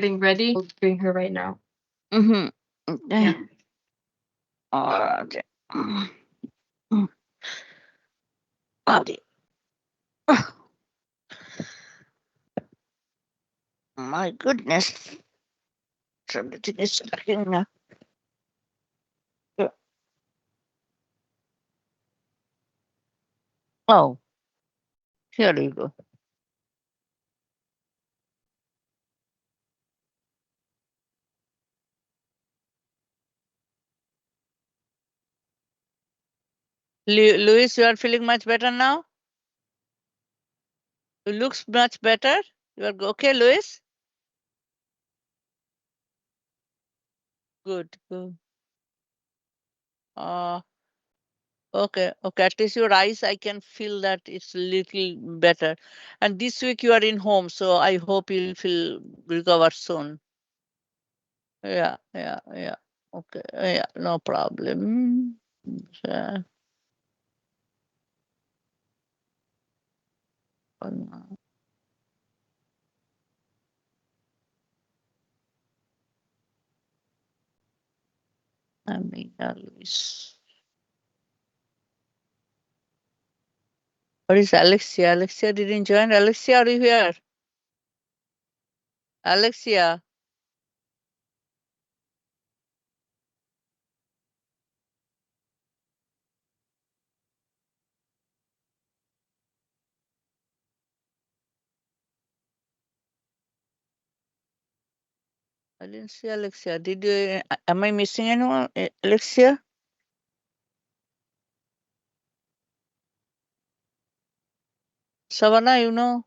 getting ready. I'll bring her right now. Mm-hmm. Yeah. Okay. Mm. Okay. My goodness. Something is stuck now. Oh, here you go. Louis, you are feeling much better now? You looks much better? You are okay, Louis? Good, good. Uh, okay, okay. At least your eyes, I can feel that it's a little better. And this week you are in home, so I hope you'll feel recover soon. Yeah, yeah, yeah. Okay, yeah, no problem. Yeah. I mean, Louis. What is Alexia? Alexia didn't join. Alexia, are you here? Alexia. I didn't see Alexia. Did you? Am I missing anyone? Alexia? Savannah, you know,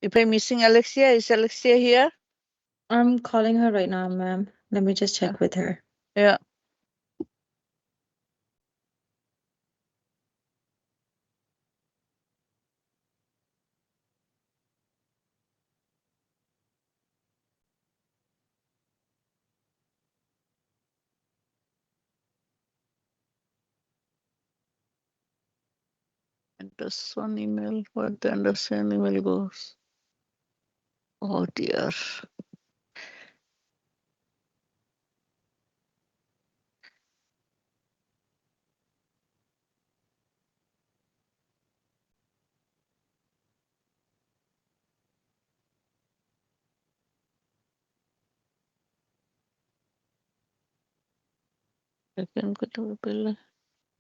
if I'm missing Alexia, is Alexia here? I'm calling her right now, ma'am. Let me just check with her. Yeah. Anderson email. Where the Anderson email goes? Oh dear. I can go to the bill.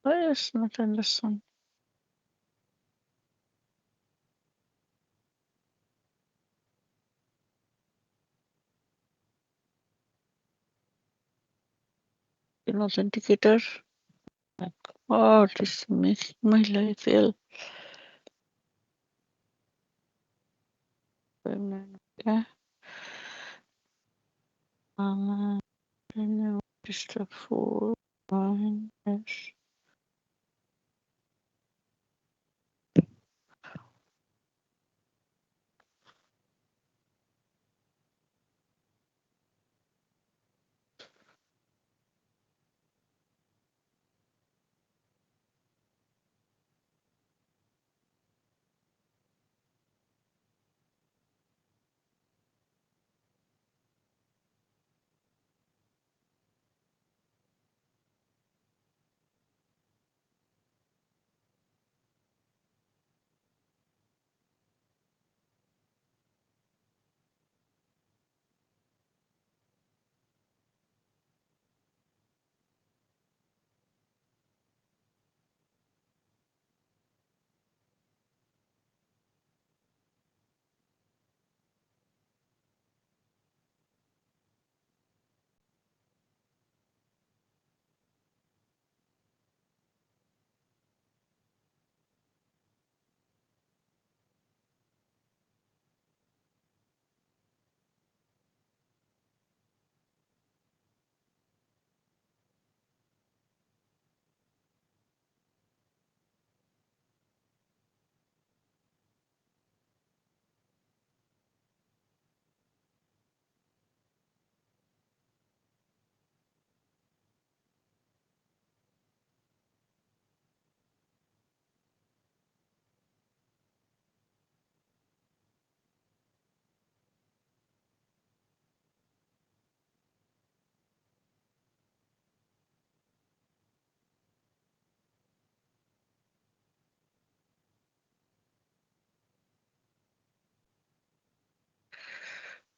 Why is not Anderson? In authenticator. Oh, this makes my life ill. Okay. Register 4. Yes.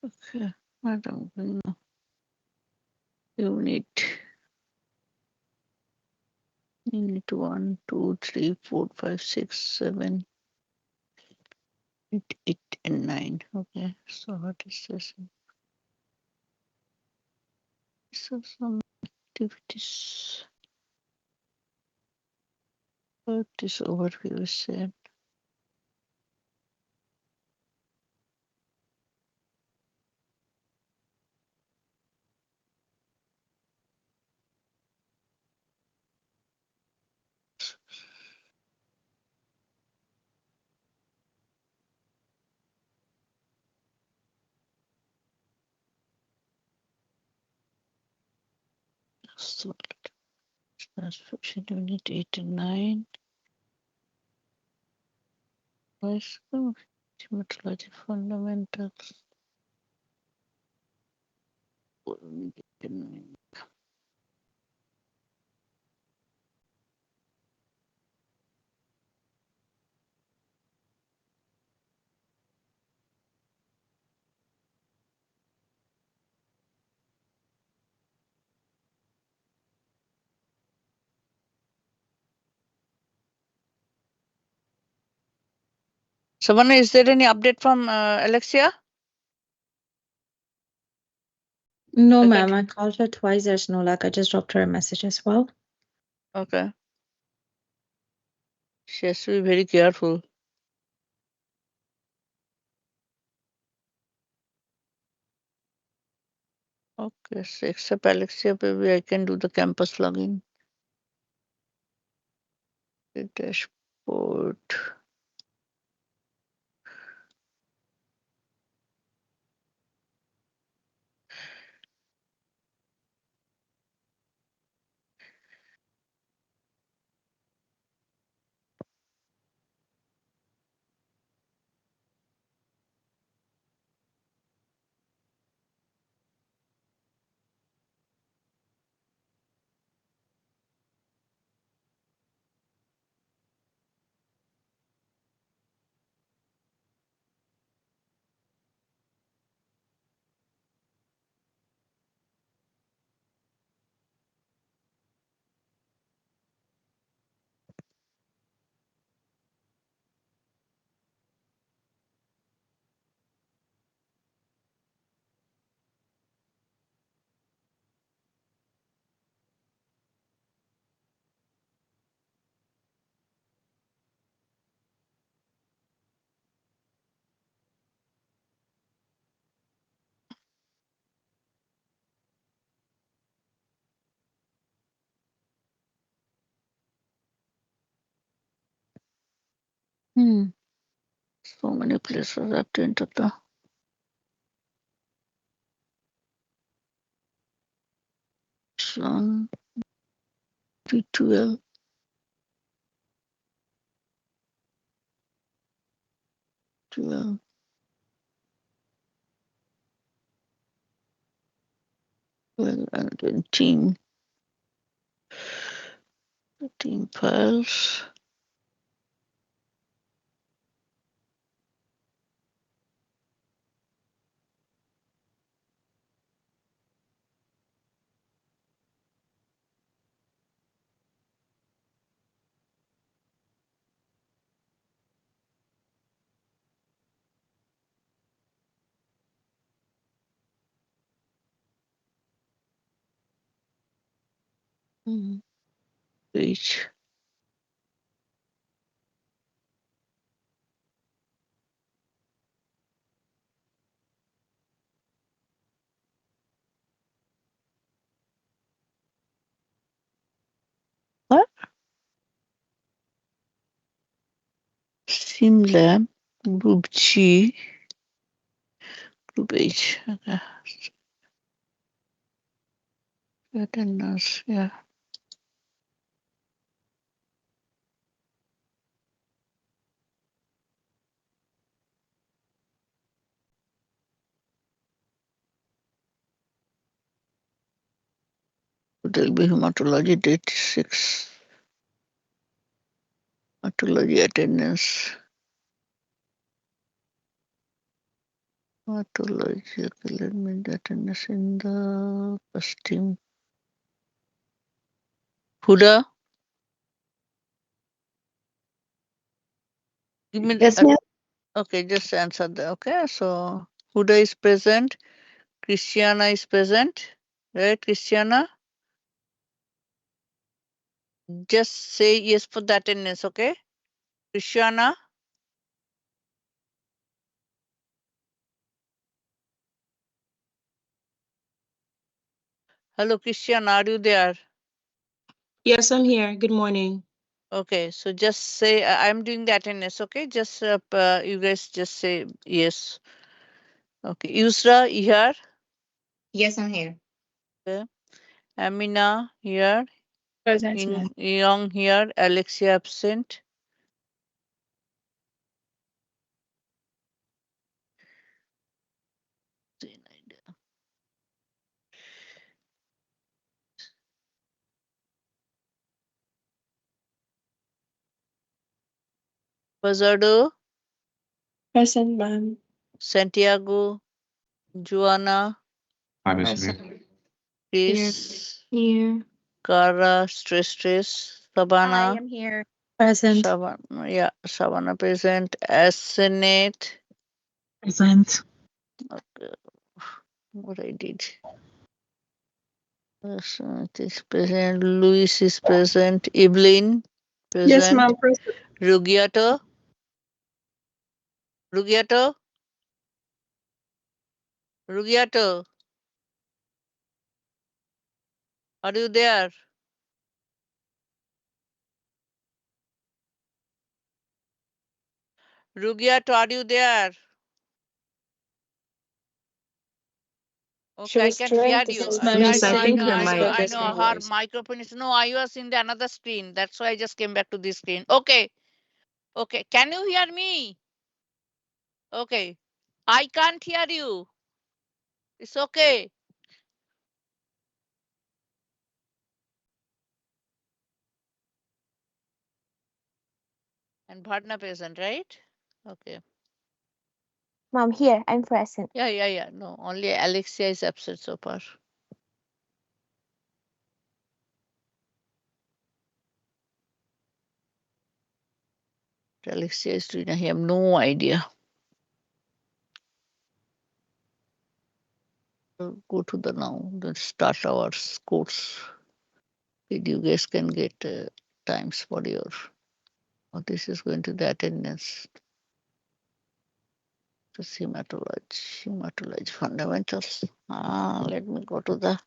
Okay, Madam, unit 1, 2, 3, 4, 5, 6, 7, 8, and 9. Okay, so what is this? So some activities. What this overview is said. So transcription unit 8 and 9. Voice hematology fundamentals. Unit 8 and 9. Someone, is there any update from Alexia? No, Okay. ma'am. I called her twice. There's no luck. I just dropped her a message as well. Okay. She has to be very careful. Okay, so except Alexia, maybe I can do the campus login. The dashboard. So many places I have to enter the Sun T12. 12, 12, and then team files. Page. What? SimLab, Group G, Group H. Okay. Attendance, yeah. There'll be hematology date 6. Hematology attendance. Hematology. Okay, let me attendance in the first team. Huda? Give me Yes, ma'am. okay, just answer that. Okay, so Huda is present. Christiana is present. Right, Christiana? Just say yes for the attendance, okay? Christiana? Hello, Christiana, are you there? Yes, I'm here. Good morning. Okay, so just say I'm doing the attendance, okay? Just you guys just say yes. Okay, Yusra, you here? Yes, I'm here. Okay. Amina here. Present, ma'am. Young here. Alexia absent. Bazardo, Present, ma'am. Santiago, Joanna, Present. Chris, Here. Cara, Stress, Sabana, am here. Present. Savannah, yeah, Savannah present. Asenate, Present. okay, what I did. Asenate is present. Luis is present. Evelyn, present. Yes, ma'am. Present. Rugiato, Rugiato, Rugiato, are you there? Rugiato, are you there? She Okay, I was can trying hear to you. say I, something. I Yes, know, I I think know, her I know, mic. I Focus know. my Her voice. microphone is no. I was in the another screen. That's why I just came back to this screen. Okay, okay. Can you hear me? Okay, I can't hear you. It's okay. And Bharna present, right? Okay. Mom, here, I'm present. Yeah, yeah, yeah. No, only Alexia is absent so far. Alexia is doing. I have no idea. Go to the now. The start our course. You guys can get times for your. Oh, this is going to the attendance. Just hematology fundamentals. Let me go to the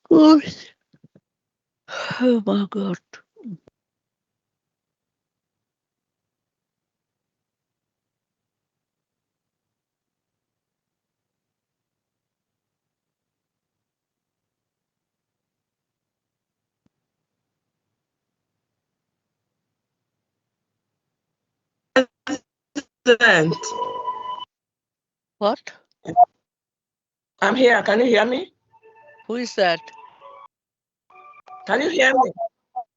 course. Oh my God. Present. What? I'm here. Can you hear me? Who is that? Can you hear me?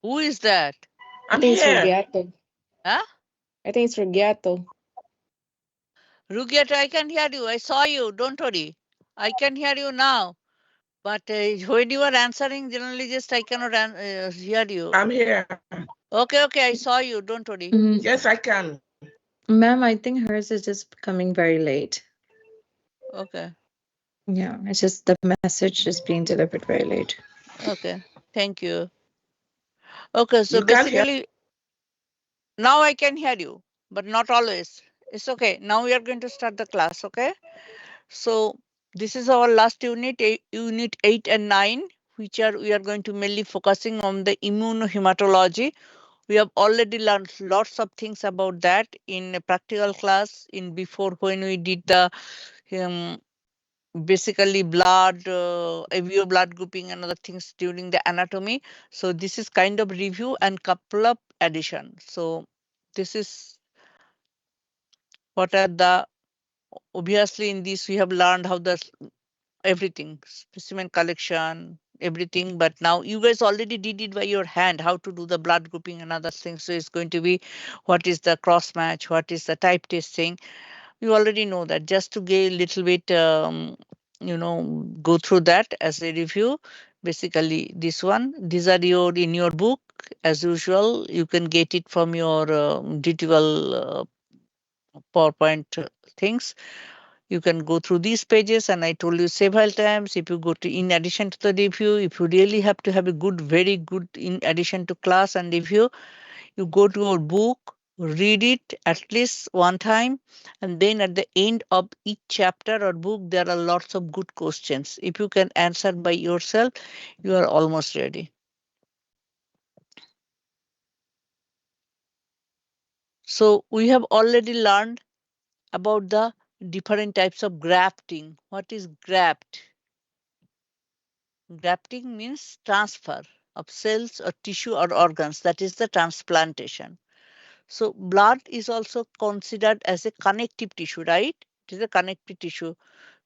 Who is that? I I'm think it's here. Rugiato. Huh? I think it's Rugiato. Rugiata, I can hear you. I saw you. Don't worry. I can hear you now. But when you are answering, generally just I cannot hear you. I'm here. Okay, okay. I saw you. Don't worry. Yes, I can. Ma'am, I think hers is just coming very late. Okay, Yeah, it's just the message is being delivered very late. okay. Thank you. Okay, so You can't hear. basically now I can hear you, but not always. It's okay. Now we are going to start the class, okay? So this is our last unit, unit 8 and 9, which we are going to mainly focusing on the immunohematology. We have already learned lots of things about that in a practical class in before when we did the um, basically blood, AVO blood grouping and other things during the anatomy. So this is kind of review and couple of addition. So this is what are the, obviously in this we have learned how the everything, specimen collection, everything. But now you guys already did it by your hand, how to do the blood grouping and other things. So it's going to be what is the cross match, what is the type testing. You already know that. Just to get a little bit, go through that as a review. Basically, this one, these are in your book as usual. You can get it from your detailed PowerPoint things. You can go through these pages, and I told you several times, if you go to, in addition to the review, if you really have to have a good, very good, in addition to class and review, you go to your book, read it at least one time, and then at the end of each chapter or book, there are lots of good questions. If you can answer by yourself, you are almost ready. So we have already learned about the different types of grafting. What is graft? Grafting means transfer of cells or tissue or organs. That is the transplantation. So blood is also considered as a connective tissue, right? It is a connective tissue.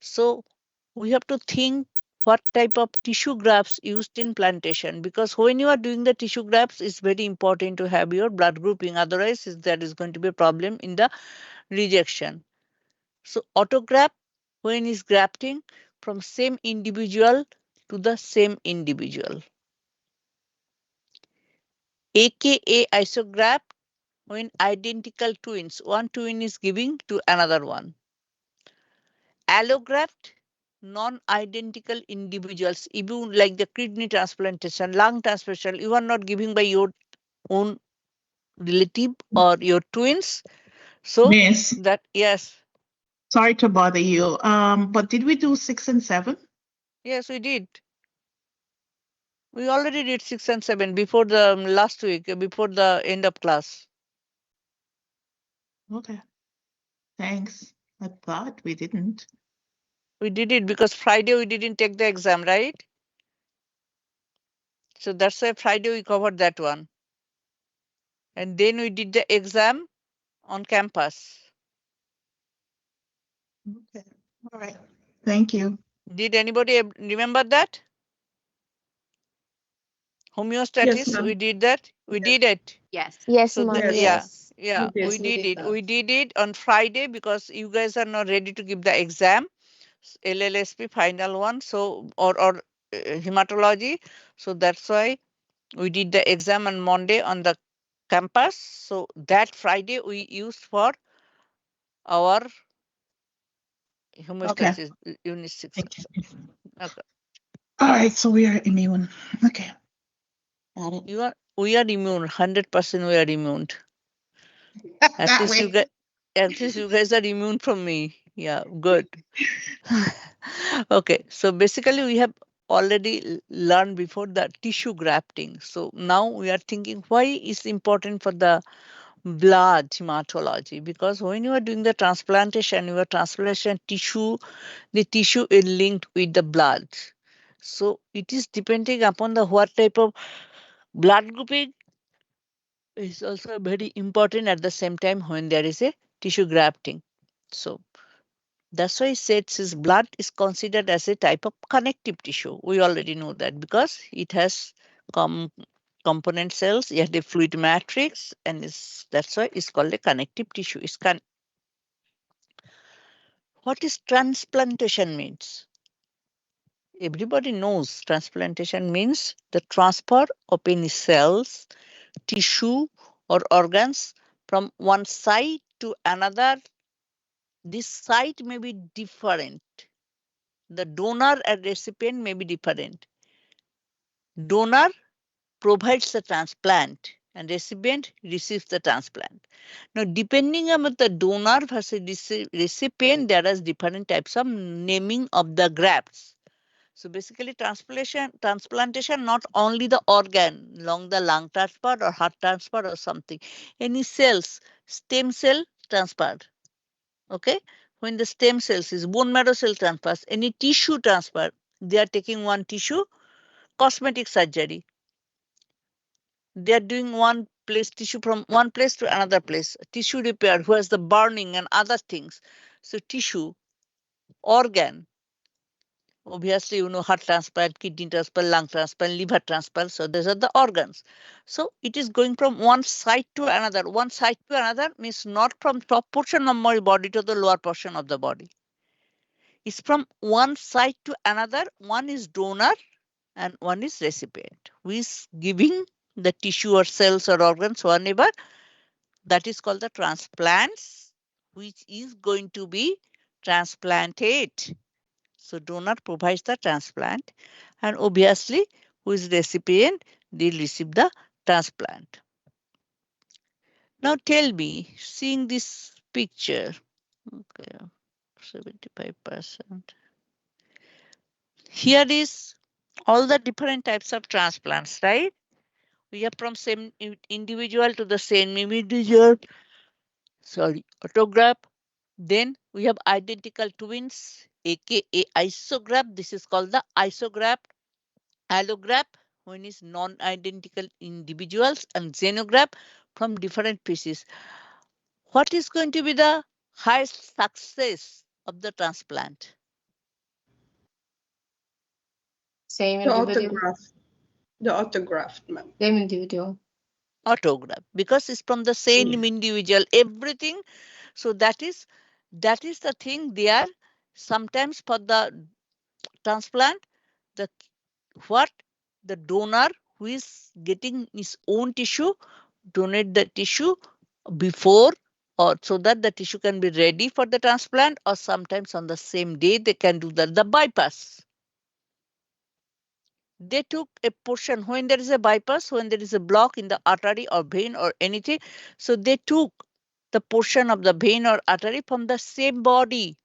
So we have to think what type of tissue grafts used in plantation, because when you are doing the tissue grafts, it's very important to have your blood grouping. Otherwise, there is going to be a problem in the rejection. So autograft, when is grafting from same individual to the same individual. AKA isograft, when identical twins, one twin is giving to another one. Allograft, non-identical individuals, even like the kidney transplantation, lung transplantation, you are not giving by your own relative or your twins. So Miss, that, yes, sorry to bother you. But did we do 6 and 7? yes, we did. We already did 6 and 7 before the last week, before the end of class. Okay. Thanks. I thought we didn't. We did it because Friday we didn't take the exam, right? So that's why Friday we covered that one. And then we did the exam on campus. Okay. All right. Thank you. Did anybody remember that? Homeostatis, ma'am. we did that. We did it. Yes, So ma'am. Yes. Yes. yeah, We we did. did it. We did it on Friday because you guys are not ready to give the exam, LLSP final one. So or hematology. So that's why we did the exam on Monday on the campus. So that Friday we used for our homeostasis unit 6. Thank you. Okay. All right. So we are immune. Okay. Got it. We are immune. 100% we are immune. At That least way. you guys are immune from me. Yeah, good. Okay, so basically we have already learned before the tissue grafting. So now we are thinking why is important for the blood hematology, because when you are doing the transplantation, your transplantation tissue, the tissue is linked with the blood. So it is depending upon the what type of blood grouping is also very important at the same time when there is a tissue grafting. So that's why it says blood is considered as a type of connective tissue. We already know that because it has component cells, it has the fluid matrix, and that's why it's called a connective tissue. What is transplantation means? Everybody knows transplantation means the transfer of any cells, tissue, or organs from one site to another. This site may be different. The donor and recipient may be different. Donor provides the transplant and recipient receives the transplant. Now, depending on the donor versus recipient, there are different types of naming of the grafts. So basically transplantation, not only the organ, along the lung transfer or heart transfer or something, any cells, stem cell transfer. Okay, when the stem cells is bone marrow cell transfers, any tissue transfer, they are taking one tissue, cosmetic surgery. They are doing one place tissue from one place to another place, tissue repair, who has the burning and other things. So tissue, organ, Obviously, you know, heart transplant, kidney transplant, lung transplant, liver transplant. So these are the organs. So it is going from one side to another. One side to another means not from top portion of my body to the lower portion of the body. It's from one side to another. One is donor and one is recipient, who is giving the tissue or cells or organs, whatever. That is called the transplants, which is going to be transplanted. So donor provides the transplant, and obviously who is recipient, they receive the transplant. Now tell me, seeing this picture, okay, 75%. Here is all the different types of transplants, right? We have from same individual to the same individual, autograft. Then we have identical twins, aka isograft. This is called the isograft. Allograft, when is non-identical individuals, and xenograft from different species. What is going to be the highest success of the transplant? Same The individual. autograph. The autograph, ma'am. Same individual. Autograft, because it's from the same individual, everything. So that is the thing there. Sometimes for the transplant, the donor who is getting his own tissue donate the tissue before, or so that the tissue can be ready for the transplant, or sometimes on the same day they can do the bypass. They took a portion when there is a bypass, when there is a block in the artery or vein or anything. So they took the portion of the vein or artery from the same body,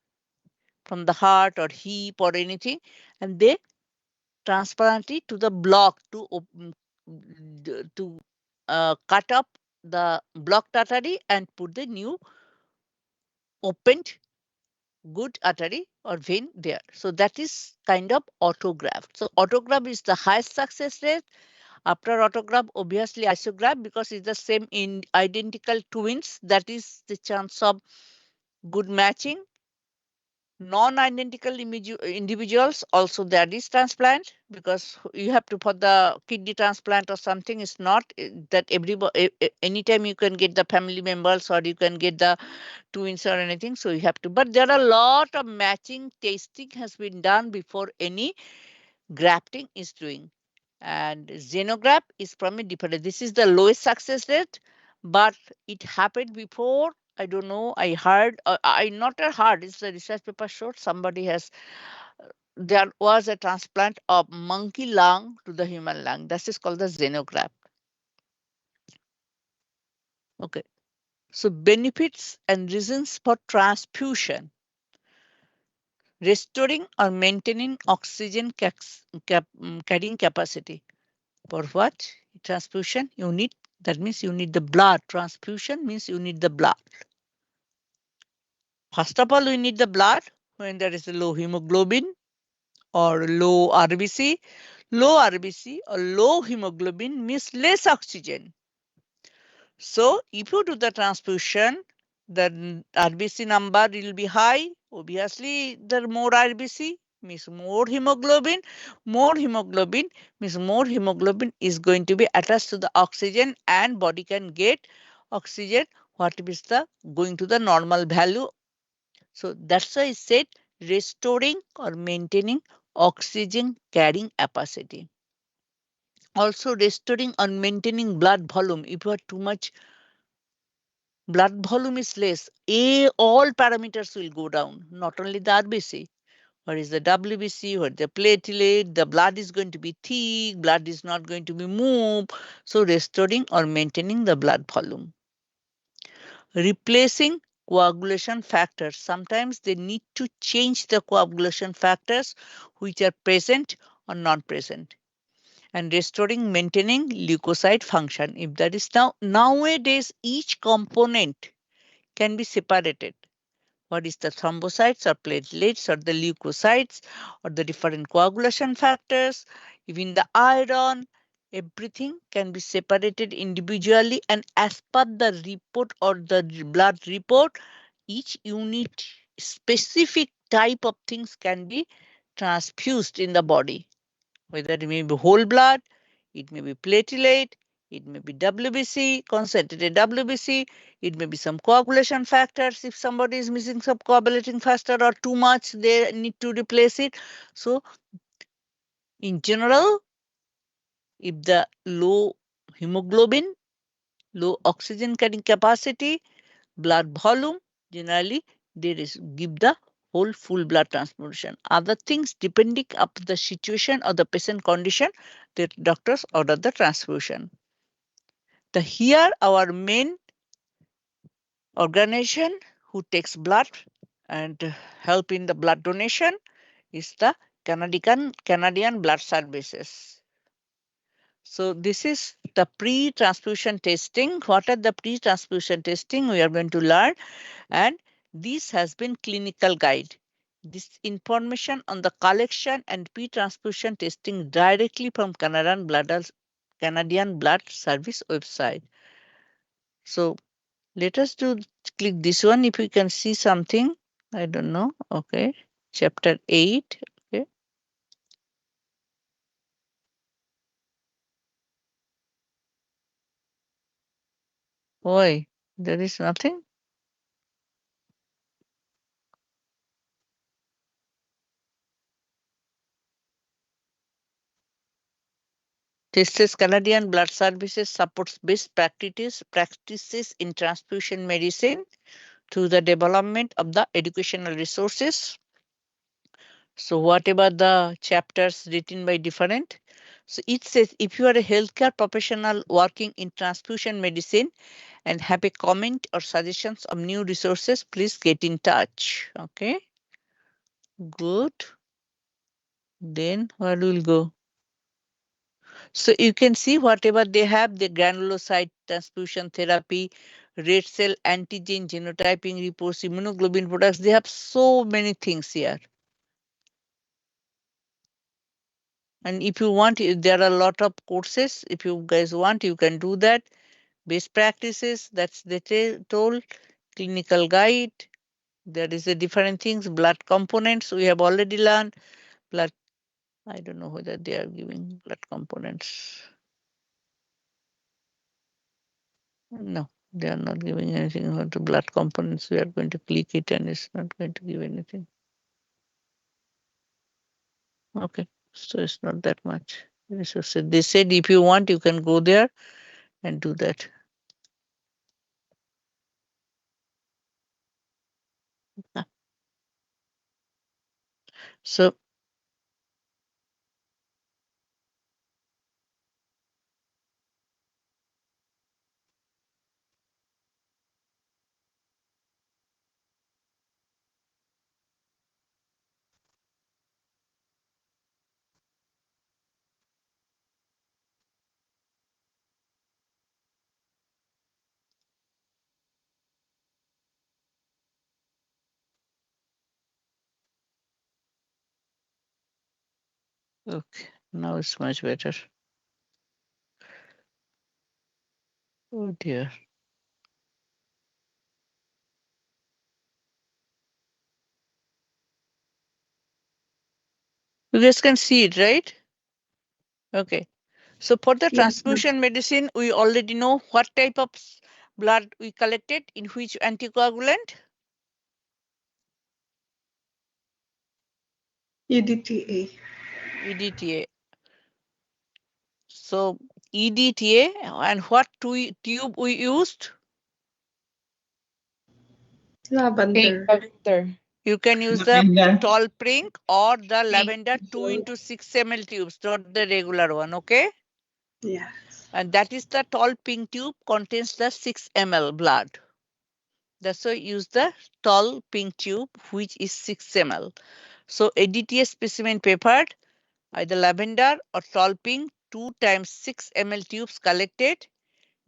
from the heart or hip or anything, and they transplant it to the block to cut up the blocked artery and put the new opened good artery or vein there. So that is kind of autograft. So autograft is the highest success rate. After autograft, obviously isograft, because it's the same in identical twins. That is the chance of good matching. Non-identical individuals, also there is transplant, because you have to, for the kidney transplant or something, it's not that everybody, anytime you can get the family members or you can get the twins or anything, so you have to. But there are a lot of matching testing has been done before any grafting is doing. And xenograft is from a different, this is the lowest success rate, but it happened before. I don't know, I heard, I not heard, it's the research paper showed somebody has, there was a transplant of monkey lung to the human lung. That is called the xenograft. Okay. So benefits and reasons for transfusion. Restoring or maintaining oxygen carrying capacity. For what? Transfusion, you need, that means you need the blood. Transfusion means you need the blood. First of all, we need the blood when there is a low hemoglobin or low RBC. Low RBC or low hemoglobin means less oxygen. So if you do the transfusion, the RBC number will be high. Obviously, the more RBC means more hemoglobin. More hemoglobin means more hemoglobin is going to be attached to the oxygen, and body can get oxygen what is the going to the normal value. So that's why I said restoring or maintaining oxygen carrying capacity. Also restoring or maintaining blood volume. If you have too much blood volume is less, all parameters will go down, not only the RBC. What is the WBC, what is the platelet, the blood is going to be thick, blood is not going to be moved. So restoring or maintaining the blood volume. Replacing coagulation factors. Sometimes they need to change the coagulation factors which are present or not present. And restoring, maintaining leukocyte function. If that is nowadays, each component can be separated. What is the thrombocytes or platelets or the leukocytes or the different coagulation factors, even the iron, everything can be separated individually, and as per the report or the blood report, each unit specific type of things can be transfused in the body, whether it may be whole blood, it may be platelet, it may be WBC, concentrated WBC, it may be some coagulation factors. If somebody is missing some coagulating factor or too much, they need to replace it. So in general, if the low hemoglobin, low oxygen carrying capacity, blood volume, generally they give the whole full blood transfusion. Other things, depending upon the situation or the patient condition, the doctors order the transfusion. Here our main organization who takes blood and help in the blood donation is the Canadian Blood Services. So this is the pre-transfusion testing. What are the pre-transfusion testing? We are going to learn, and this has been clinical guide. This information on the collection and pre-transfusion testing directly from Canadian Blood Service website. So let us click this one if we can see something. I don't know. Okay. Chapter 8. Okay. Why? There is nothing. This is Canadian Blood Services supports best practices in transfusion medicine through the development of the educational resources. So whatever the chapters written by different. So it says if you are a healthcare professional working in transfusion medicine and have a comment or suggestions of new resources, please get in touch. Okay. Good. Then where will go? So you can see whatever they have, the granulocyte transfusion therapy, red cell antigen genotyping reports, immunoglobulin products. They have so many things here. And if you want, there are a lot of courses. If you guys want, you can do that. Best practices, that's the told. Clinical guide. There is a different things. Blood components, we have already learned. Blood, I don't know whether they are giving blood components. No, they are not giving anything about the blood components. We are going to click it and it's not going to give anything. Okay, so it's not that much. So they said if you want, you can go there and do that. So okay, now it's much better. Oh dear. You guys can see it, right? Okay. So for the Yes, ma'am. transfusion medicine, we already know what type of blood we collected in which anticoagulant. EDTA. EDTA. So EDTA, and what tube we used? Lavender. Lavender. You can use the Lavender. tall pink or the lavender 2 into 6 ml tubes, not the regular one, okay? Yes. And that is the tall pink tube contains the 6 ml blood. That's why use the tall pink tube, which is 6 ml. So EDTA specimen prepared, either lavender or tall pink, 2 times 6 ml tubes collected.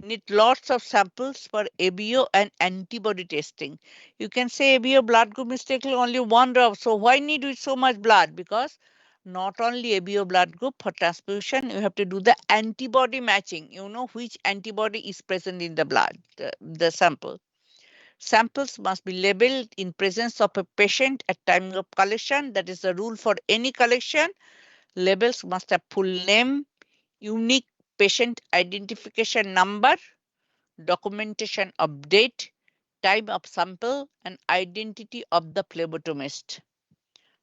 Need lots of samples for ABO and antibody testing. You can say ABO blood group is taking only 1 drop. So why need we so much blood? Because not only ABO blood group for transfusion, you have to do the antibody matching. You know which antibody is present in the blood, the sample. Samples must be labeled in presence of a patient at time of collection. That is the rule for any collection. Labels must have full name, unique patient identification number, documentation of date, time of sample, and identity of the phlebotomist.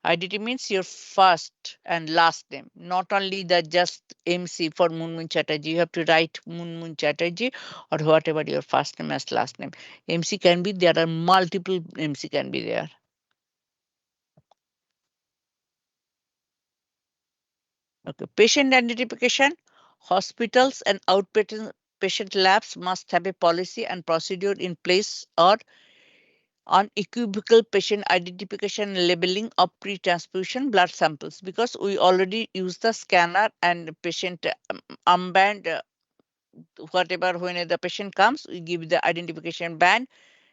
Identity means your first and last name, not only the just MC for Munmun Chatterjee. You have to write Munmun Chatterjee or whatever your first name as last name. MC can be, there are multiple MC can be there. Okay, patient identification. Hospitals and outpatient labs must have a policy and procedure in place or unequivocal patient identification labeling of pre-transfusion blood samples, because we already use the scanner and patient armband, whatever, when the patient comes, we give the identification band,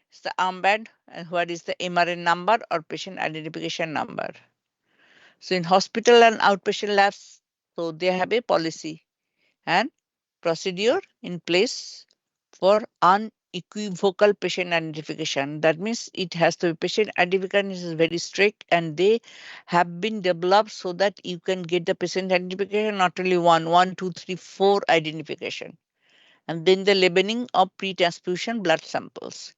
it's the armband, and what is the MRN number or patient identification number. So in hospital and outpatient labs, so they have a policy and procedure in place for unequivocal patient identification. That means it has to be patient identification is very strict, and they have been developed so that you can get the patient identification, not only one, two, three, four identification. And then the labeling of pre-transfusion blood samples.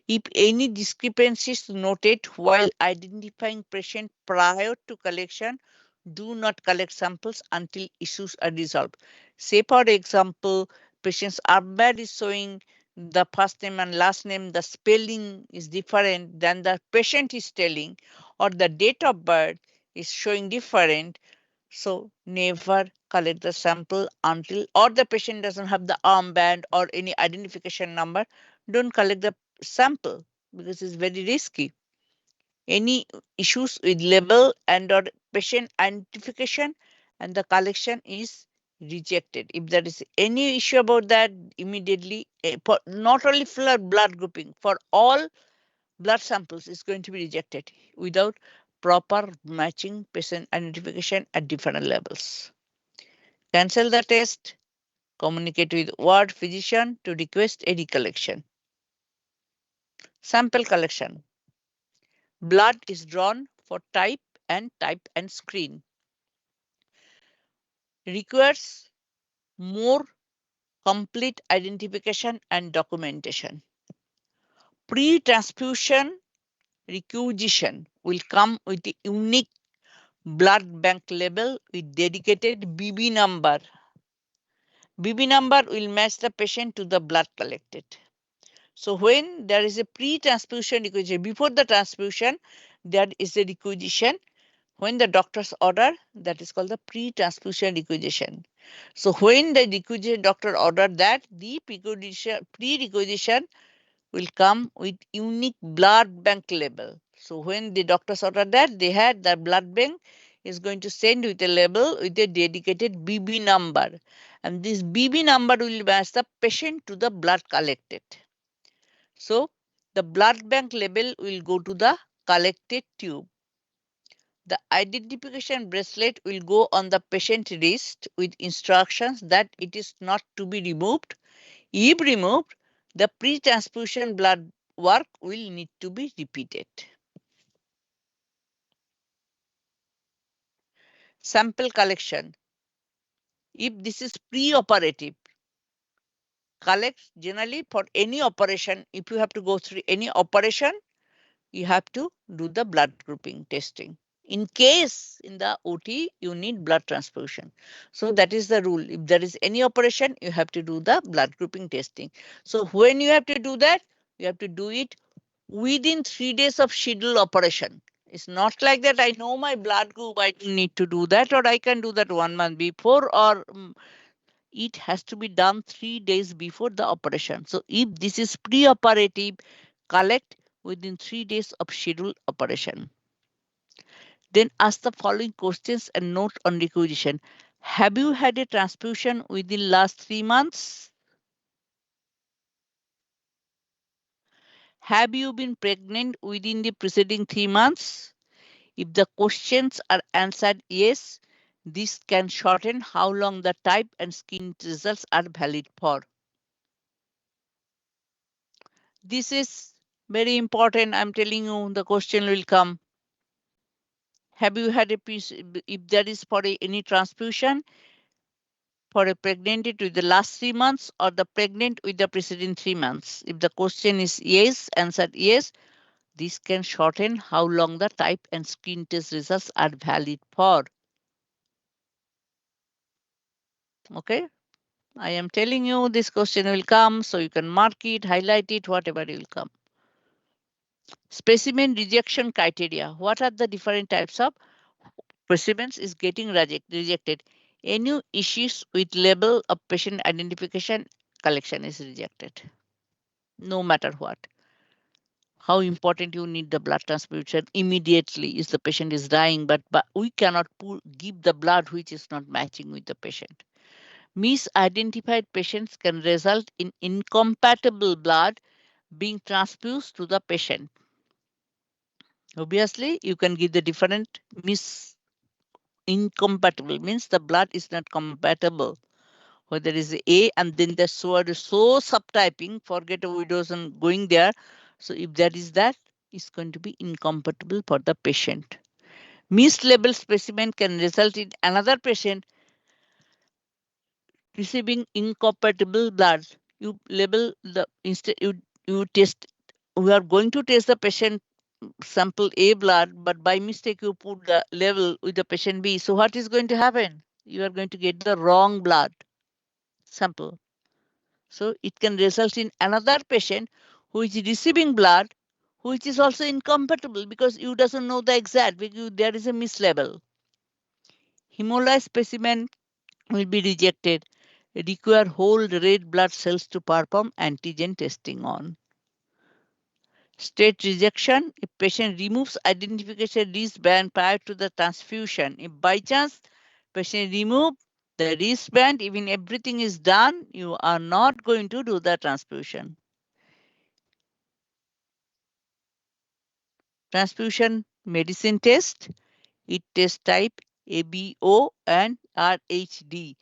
If any discrepancies noted while identifying patient prior to collection, do not collect samples until issues are resolved. Say, for example, patient's armband is showing the first name and last name, the spelling is different than the patient is telling, or the date of birth is showing different. So never collect the sample until, or the patient doesn't have the armband or any identification number, don't collect the sample because it's very risky. Any issues with label and or patient identification and the collection is rejected. If there is any issue about that, immediately, for not only for blood grouping, for all blood samples is going to be rejected without proper matching patient identification at different levels. Cancel the test, communicate with ward physician to request a recollection. Sample collection. Blood is drawn for type and screen. Requires more complete identification and documentation. Pre-transfusion requisition will come with a unique blood bank label with dedicated BB number. BB number will match the patient to the blood collected. So when there is a pre-transfusion requisition, before the transfusion, there is a requisition. When the doctor's order, that is called the pre-transfusion requisition. So when the requisition doctor ordered that, the pre-requisition will come with unique blood bank label. So when the doctors ordered that, they had the blood bank is going to send with a label with a dedicated BB number. And this BB number will match the patient to the blood collected. So the blood bank label will go to the collected tube. The identification bracelet will go on the patient wrist with instructions that it is not to be removed. If removed, the pre-transfusion blood work will need to be repeated. Sample collection. If this is pre-operative, collect generally for any operation. If you have to go through any operation, you have to do the blood grouping testing. In case in the OT, you need blood transfusion. So that is the rule. If there is any operation, you have to do the blood grouping testing. So when you have to do that, you have to do it within 3 days of scheduled operation. It's not like that I know my blood group, I don't need to do that, or I can do that 1 month before, or it has to be done 3 days before the operation. So if this is pre-operative, collect within 3 days of scheduled operation. Then ask the following questions and note on requisition. Have you had a transfusion within last 3 months? Have you been pregnant within the preceding 3 months? If the questions are answered yes, this can shorten how long the type and skin results are valid for. This is Very important. I'm telling you, the question will come. Have you had a piece, if there is for any transfusion for a pregnant with the last 3 months or the pregnant with the preceding 3 months? If the question is yes, answered yes, this can shorten how long the type and screen test results are valid for. Okay, I am telling you this question will come, so you can mark it, highlight it, whatever will come. Specimen rejection criteria. What are the different types of specimens is getting rejected? Any issues with level of patient identification collection is rejected, no matter what. How important you need the blood transfusion immediately is the patient is dying, but we cannot give the blood which is not matching with the patient. Misidentified patients can result in incompatible blood being transfused to the patient. Obviously, you can give the different incompatible means the blood is not compatible. Whether is A and then the word so subtyping, forget a widows and going there. So if that is that, it's going to be incompatible for the patient. Mislabeled specimen can result in another patient receiving incompatible blood. You label the instead you test. We are going to test the patient sample A blood, but by mistake you put the level with the patient B. So what is going to happen? You are going to get the wrong blood sample. So it can result in another patient who is receiving blood, which is also incompatible because you doesn't know the exact, because there is a mislabel. Hemolyzed specimen will be rejected. Require whole red blood cells to perform antigen testing on. State rejection, if patient removes identification wristband prior to the transfusion. If by chance patient remove the wristband, even everything is done, you are not going to do the transfusion. Transfusion medicine test, it test type ABO and RHD.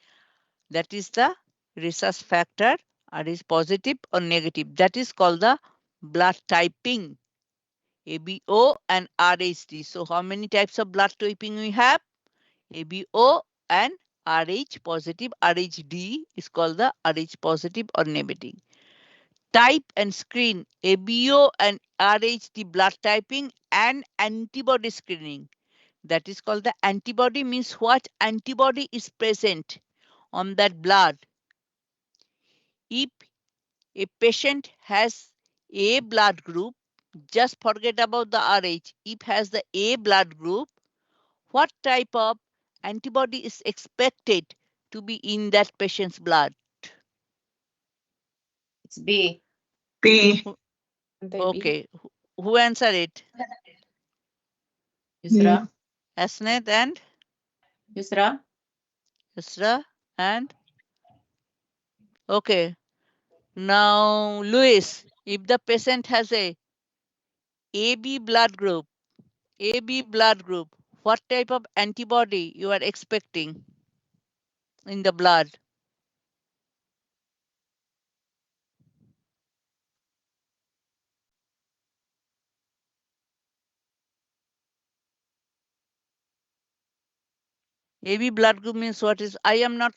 That is the rhesus factor, or is positive or negative. That is called the blood typing. ABO and RHD. So how many types of blood typing we have? ABO and RH positive. RHD is called the RH positive or negative. Type and screen, ABO and RHD blood typing and antibody screening. That is called the antibody, means what antibody is present on that blood. If a patient has A blood group, just forget about the RH. If has the A blood group, what type of antibody is expected to be in that patient's blood? It's B. B. Okay, who answered it? Yusra. Asnet and Yusra. Isra and okay. Now, Louis, if the patient has a AB blood group, what type of antibody you are expecting in the blood? AB blood group means what is, I am not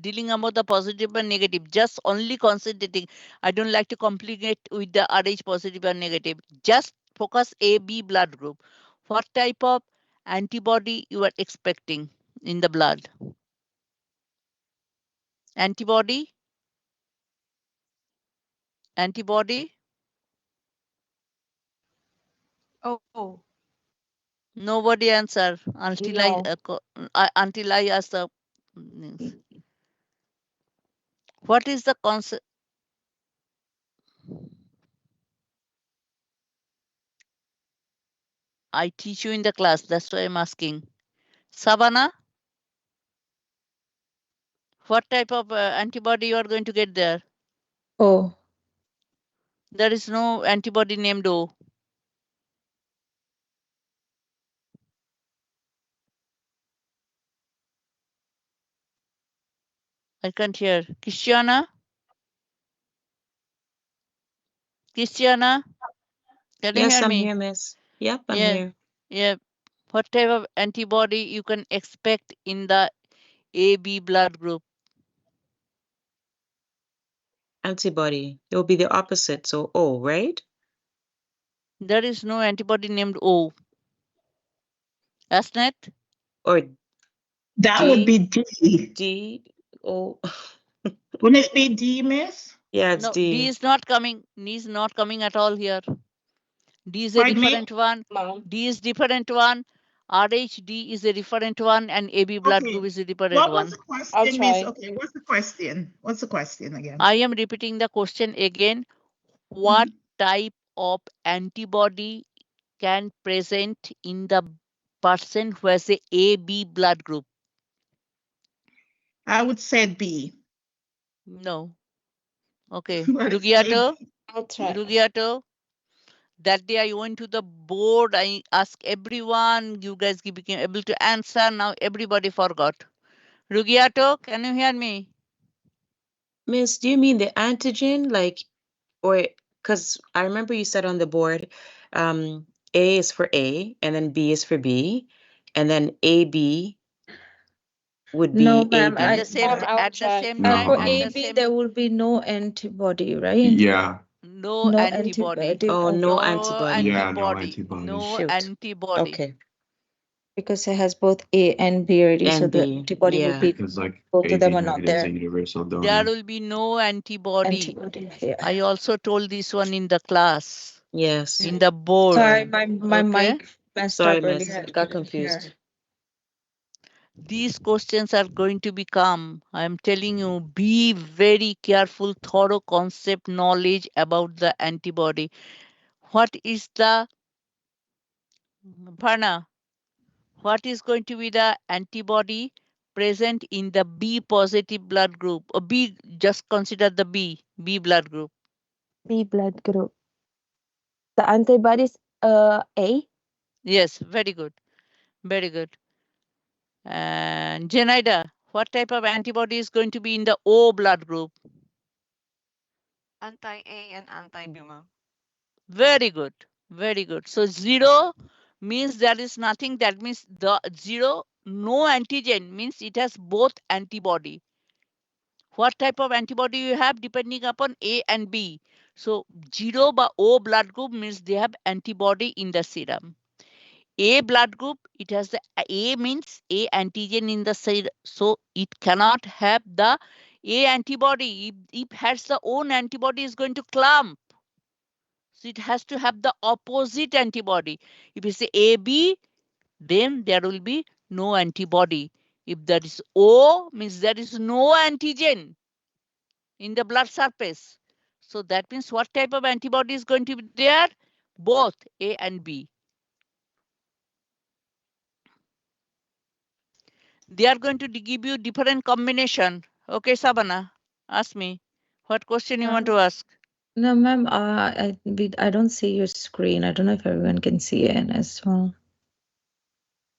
dealing about the positive and negative, just only concentrating. I don't like to complicate with the RH positive and negative. Just focus AB blood group. What type of antibody you are expecting in the blood? Antibody? Antibody? Oh. Nobody answer until No. until I ask the means. What is the concept? I teach you in the class, that's why I'm asking. Savannah, what type of antibody you are going to get there? Oh, There is no antibody named O. I can't hear. Christiana? Christiana? Can you Yes, hear I'm me? here, miss. Yep, I'm Yeah. here. Yeah. What type of antibody you can expect in the AB blood group? Antibody. It will be the opposite, so O, right? There is no antibody named O. Asnet? Or That D, would be D. D, O. Wouldn't it be D, miss? Yeah, it's No, D D. is not coming. D is not coming at all here. D is a Pardon me? different one. Mom. D is different one. RHD is a different one, and AB blood Okay. group is a different What one. was the question, try. miss? Okay, what's the question? What's the question again? I am repeating the question again. What type of antibody can present in the person who has a AB blood group? I would say B. No. Okay. What is Rugiato? AB? I'll try. Rugiato? That day I went to the board. I asked everyone. You guys became able to answer. Now everybody forgot. Rugiato, can you hear me? Miss, do you mean the antigen? Like, or, because I remember you said on the board, A is for A, and then B is for B, and then AB would be No, ma'am. AB. At the same Ma'am, I'll at the check. same No, time, For at the AB, same there will be no antibody, right? Yeah. no No antibody. antibody. Oh, no No antibody. Yeah, no antibody. antibody. No Shoot. antibody. Okay. Because it has both A and B already, so And the B, antibody will yeah. be Because like both of AB them are not negatives there. a universal There donor. will be no antibody. Antibody. Yeah. I also told this one in the class, Yes. in the board. Sorry, my Okay. mic messed Sorry, up miss. earlier. I Got couldn't hear. confused. These questions are going to become, I am telling you, be very careful, thorough concept knowledge about the antibody. What is the, Bharna, what is going to be the antibody present in the B positive blood group? Or B, just consider the B blood group. B blood group. The antibodies A. Yes, very good. Very good. And Zenaida, what type of antibody is going to be in the O blood group? Anti-A and anti-B, ma'am. Very good. Very good. So 0 means there is nothing. That means the 0, no antigen means it has both antibody. What type of antibody you have depending upon A and B. So 0 by O blood group means they have antibody in the serum. A blood group, it has the A means A antigen in the serum. So it cannot have the A antibody. If it has the own antibody, is going to clump. So it has to have the opposite antibody. If you say AB, then there will be no antibody. If there is O, means there is no antigen in the blood surface. So that means what type of antibody is going to be there? Both A and B. They are going to give you different combination. Okay, Sabana, ask me. What question you want to ask? No, ma'am. I don't see your screen. I don't know if everyone can see it as well.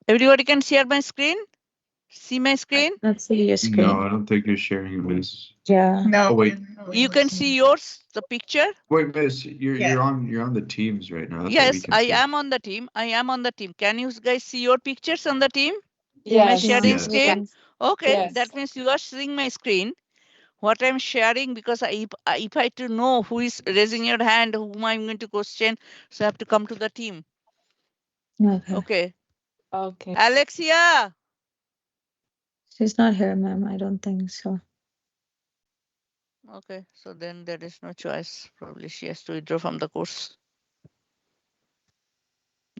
Everybody can share my screen? See my screen? Not see your screen. No, I don't think you're sharing, miss. Yeah. No. Oh, wait. no, You no, can it's see not. yours, the picture? Wait, miss, you're Yeah. you're on the teams right now. That's what we Yes, can I see. am on the team. I am on the team. Can you guys see your pictures on the team? Yes, My Yes. sharing Yes. screen? Okay, Yes. that means you are seeing my screen. What I'm sharing, because if I to know who is raising your hand, whom I'm going to question, so I have to come to the team. Okay. Okay. Okay. Alexia, She's not here, ma'am. I don't think so. okay, so then there is no choice. Probably she has to withdraw from the course.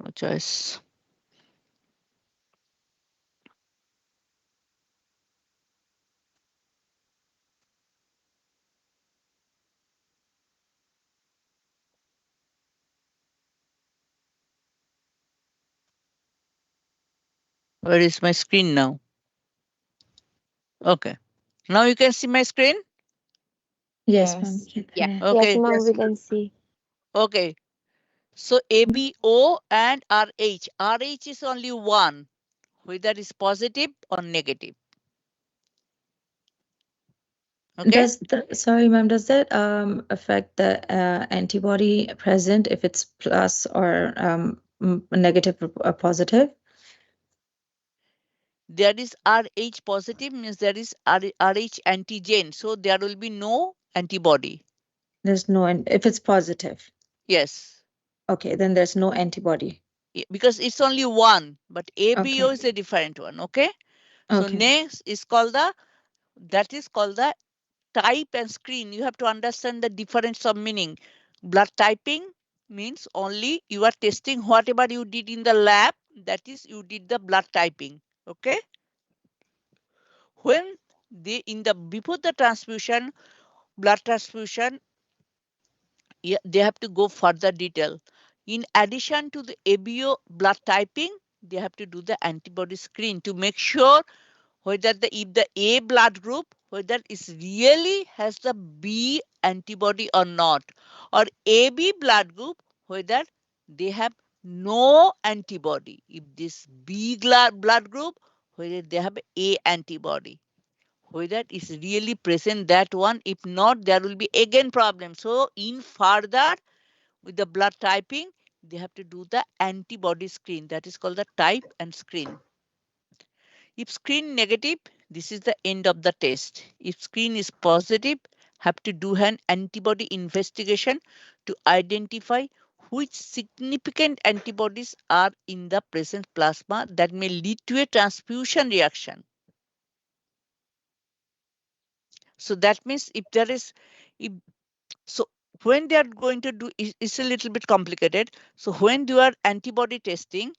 No choice. Where is my screen now? Okay. Now you can see my screen? Yes, Yes. ma'am. Yeah. Yes, Okay. ma'am, we can see. Okay. So ABO and RH. RH is only one, whether it's positive or negative. Okay. Sorry, ma'am, does that affect the antibody present if it's plus or negative or positive? There is Rh positive means there is Rh antigen. So there will be no antibody. There's no, if it's positive. Yes. Okay, then there's no antibody. Because it's only one, but ABO Okay. is a different one. Okay. So Okay. next is called the type and screen. You have to understand the difference of meaning. Blood typing means only you are testing whatever you did in the lab, that is you did the blood typing. Okay. When before the transfusion, blood transfusion, they have to go further detail. In addition to the ABO blood typing, they have to do the antibody screen to make sure whether if the A blood group, whether it really has the B antibody or not, or AB blood group, whether they have no antibody. If this B blood group, whether they have A antibody, whether it's really present that one. If not, there will be again problem. So in further with the blood typing, they have to do the antibody screen. That is called the type and screen. If screen negative, this is the end of the test. If screen is positive, have to do an antibody investigation to identify which significant antibodies are in the present plasma that may lead to a transfusion reaction. So that means so when they are going to do, it's a little bit complicated. So when you are antibody testing,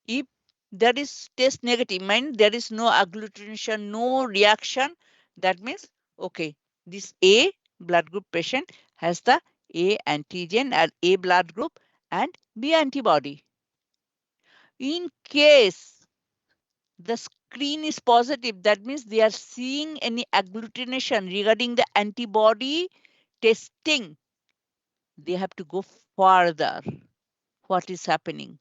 if there is test negative, means there is no agglutination, no reaction, that means, okay, this A blood group patient has the A antigen and A blood group and B antibody. In case the screen is positive, that means they are seeing any agglutination regarding the antibody testing. They have to go further. What is happening?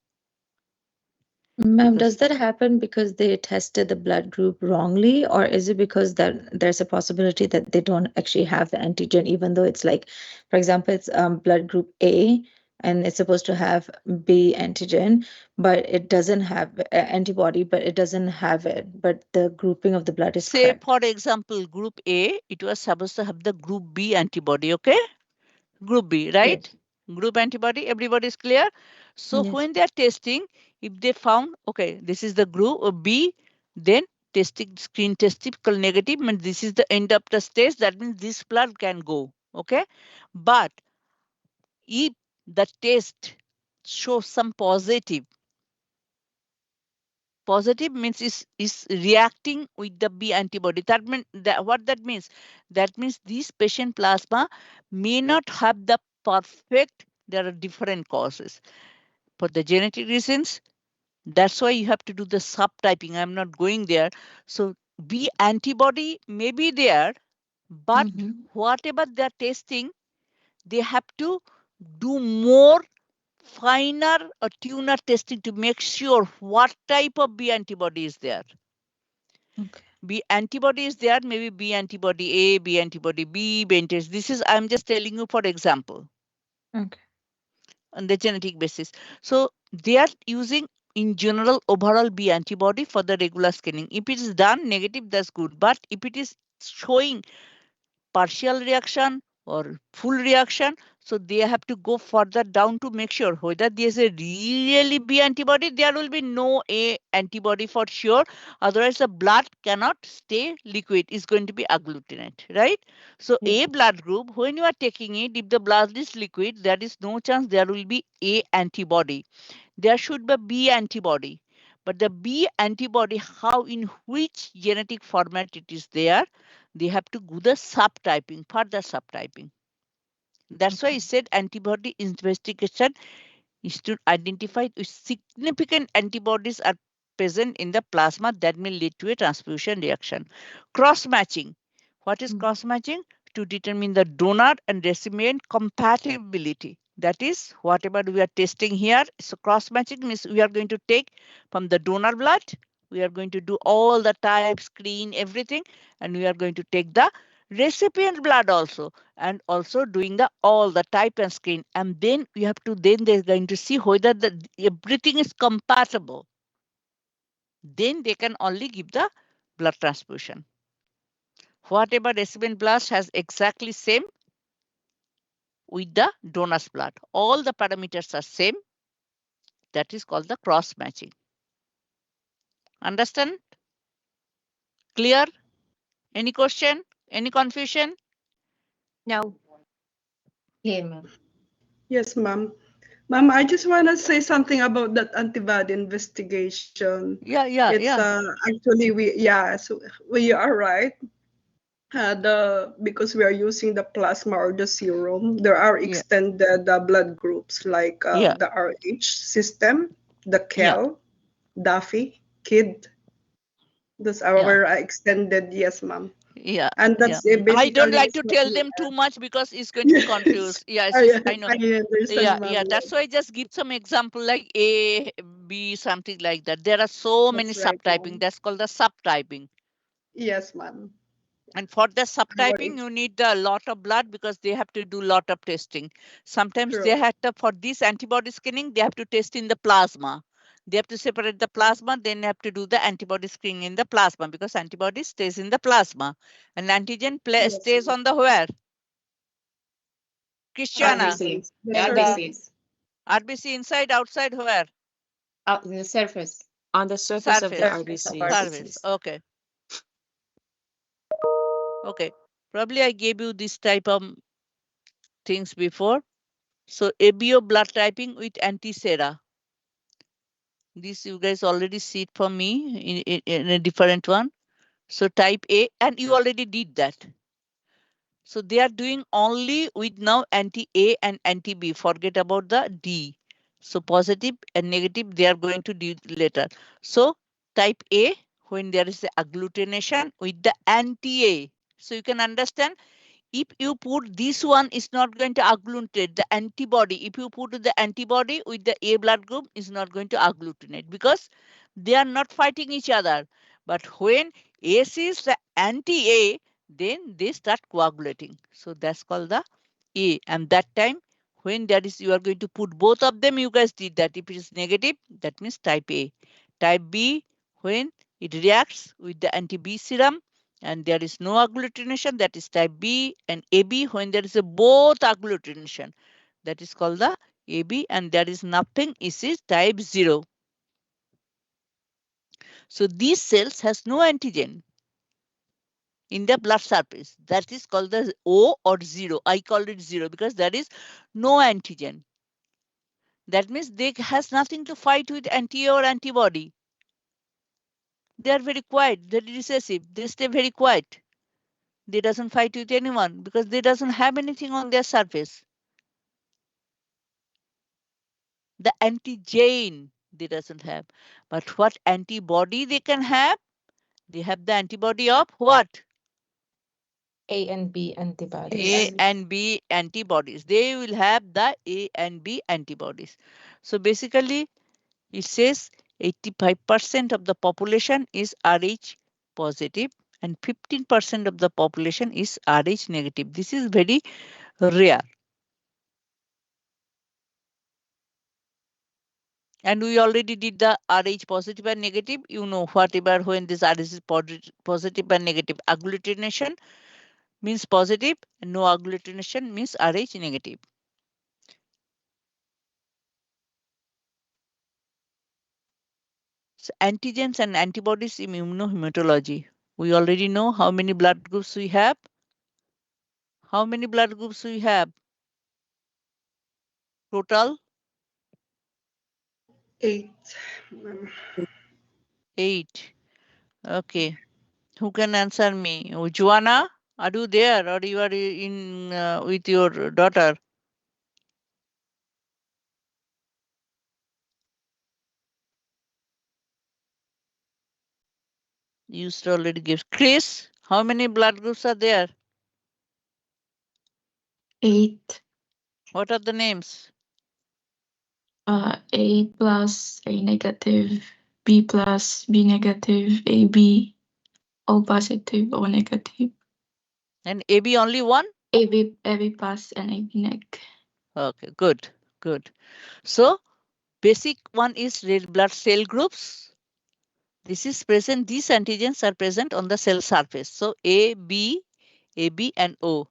Ma'am, does that happen because they tested the blood group wrongly, or is it because that there's a possibility that they don't actually have the antigen, even though it's like, for example, it's blood group A and it's supposed to have B antigen, but it doesn't have antibody, but it doesn't have it, but the grouping of the blood is Say, correct. for example, group A, it was supposed to have the group B antibody, okay? Group B, right? Yes. Group antibody, everybody is clear? So Yes. when they are testing, if they found, okay, this is the group of B, then testing screen test typical negative, means this is the end of the stage, that means this blood can go, okay? But if the test shows some positive means is reacting with the B antibody. That means what that means? That means this patient plasma may not have the perfect. There are different causes for the genetic reasons. That's why you have to do the subtyping. I'm not going there. So B antibody may be there, but whatever they're testing, they have to do more finer or tuner testing to make sure what type of B antibody is there. Okay. B antibody is there, maybe B antibody A, B antibody B, B antibody. This is, I'm just telling you for example. Okay. On the genetic basis. So they are using in general overall B antibody for the regular scanning. If it is done negative, that's good. But if it is showing partial reaction or full reaction, so they have to go further down to make sure whether there is a really B antibody. There will be no A antibody for sure. Otherwise, the blood cannot stay liquid. It's going to be agglutinate, right? So A blood group, when you are taking it, if the blood is liquid, there is no chance there will be A antibody. There should be B antibody. But the B antibody, how in which genetic format it is there, they have to do the subtyping, further subtyping. That's why I said antibody investigation is to identify if significant antibodies are present in the plasma that may lead to a transfusion reaction. Cross-matching. What is cross-matching? To determine the donor and recipient compatibility. That is whatever we are testing here. So cross-matching means we are going to take from the donor blood, We are going to do all the type, screen, everything, and we are going to take the recipient blood also, and also doing the all the type and screen, and then we have to, then they're going to see whether the everything is compatible. Then they can only give the blood transfusion. Whatever recipient blood has exactly same with the donor's blood. All the parameters are same. That is called the cross matching. Understand? Clear? Any question? Any confusion? No. Here, ma'am. Yes, ma'am. Ma'am, I just want to say something about that antibody investigation. Yeah. It's actually so we are right. Because we are using the plasma or the serum, there are Yeah. extended blood groups like Yeah. the RH system, the Yeah. KEL, DAFI, KID. Those are our extended, yes, ma'am. Yeah. And that's basically. I don't like to is what tell we them add. too much because it's going to confuse. Yes, I know. I understand, ma'am. Yeah. That's why I just give some example like A, B, something like that. There are so many That's right, subtyping. ma'am. That's called the subtyping. Yes, ma'am. And for the subtyping, you need a lot of blood because they have to do a lot of testing. Sometimes True. they have to, for this antibody screening, they have to test in the plasma. They have to separate the plasma, then they have to do the antibody screening in the plasma because antibody stays in the plasma. And antigen Yes, stays ma'am. on the where? Christiana. RBC. That's right. RBCs. RBC inside, outside, where? Out the surface. On the surface of the Surface. RBC. Surface. Okay. Okay. Probably I gave you this type of things before. So ABO blood typing with anti-sera. This you guys already see it for me in a different one. So type A, and you already did that. So they are doing only with now anti-A and anti-B. Forget about the D. So positive and negative, they are going to do later. So type A, when there is the agglutination with the anti-A. So you can understand, if you put this one is not going to agglutinate the antibody. If you put the antibody with the A blood group is not going to agglutinate because they are not fighting each other. But when A sees the anti-A, then they start coagulating. So that's called the A. And that time when that is, you are going to put both of them, you guys did that. If it is negative, that means type A. Type B, when it reacts with the anti-B serum, and there is no agglutination, that is type B, and AB when there is a both agglutination, that is called the AB, and there is nothing, is type 0. So these cells has no antigen in the blood surface. That is called the O or 0. I call it 0 because there is no antigen. That means they has nothing to fight with anti or antibody. They are very quiet, they're recessive, they stay very quiet. They doesn't fight with anyone because they doesn't have anything on their surface. The antigen they doesn't have. But what antibody they can have? They have the antibody of what? A and B antibodies. A and B antibodies. They will have the A and B antibodies. So basically, it says 85% of the population is Rh positive and 15% of the population is Rh negative. This is very rare. And we already did the Rh positive and negative. You know, whatever when this Rh is positive and negative, agglutination means positive and no agglutination means Rh negative. So antigens and antibodies in immunohematology. We already know how many blood groups we have. How many blood groups we have? Total? 8. 8. Okay. Who can answer me? Oh, Joanna, are you there or you are in with your daughter? Used to already give. Chris, how many blood groups are there? 8. What are the names? A plus, A negative, B plus, B negative, AB, O positive, O negative, And AB only one? AB plus and AB neg. Okay, good, good. So basic one is red blood cell groups. This is present, these antigens are present on the cell surface. So A, B, AB and O.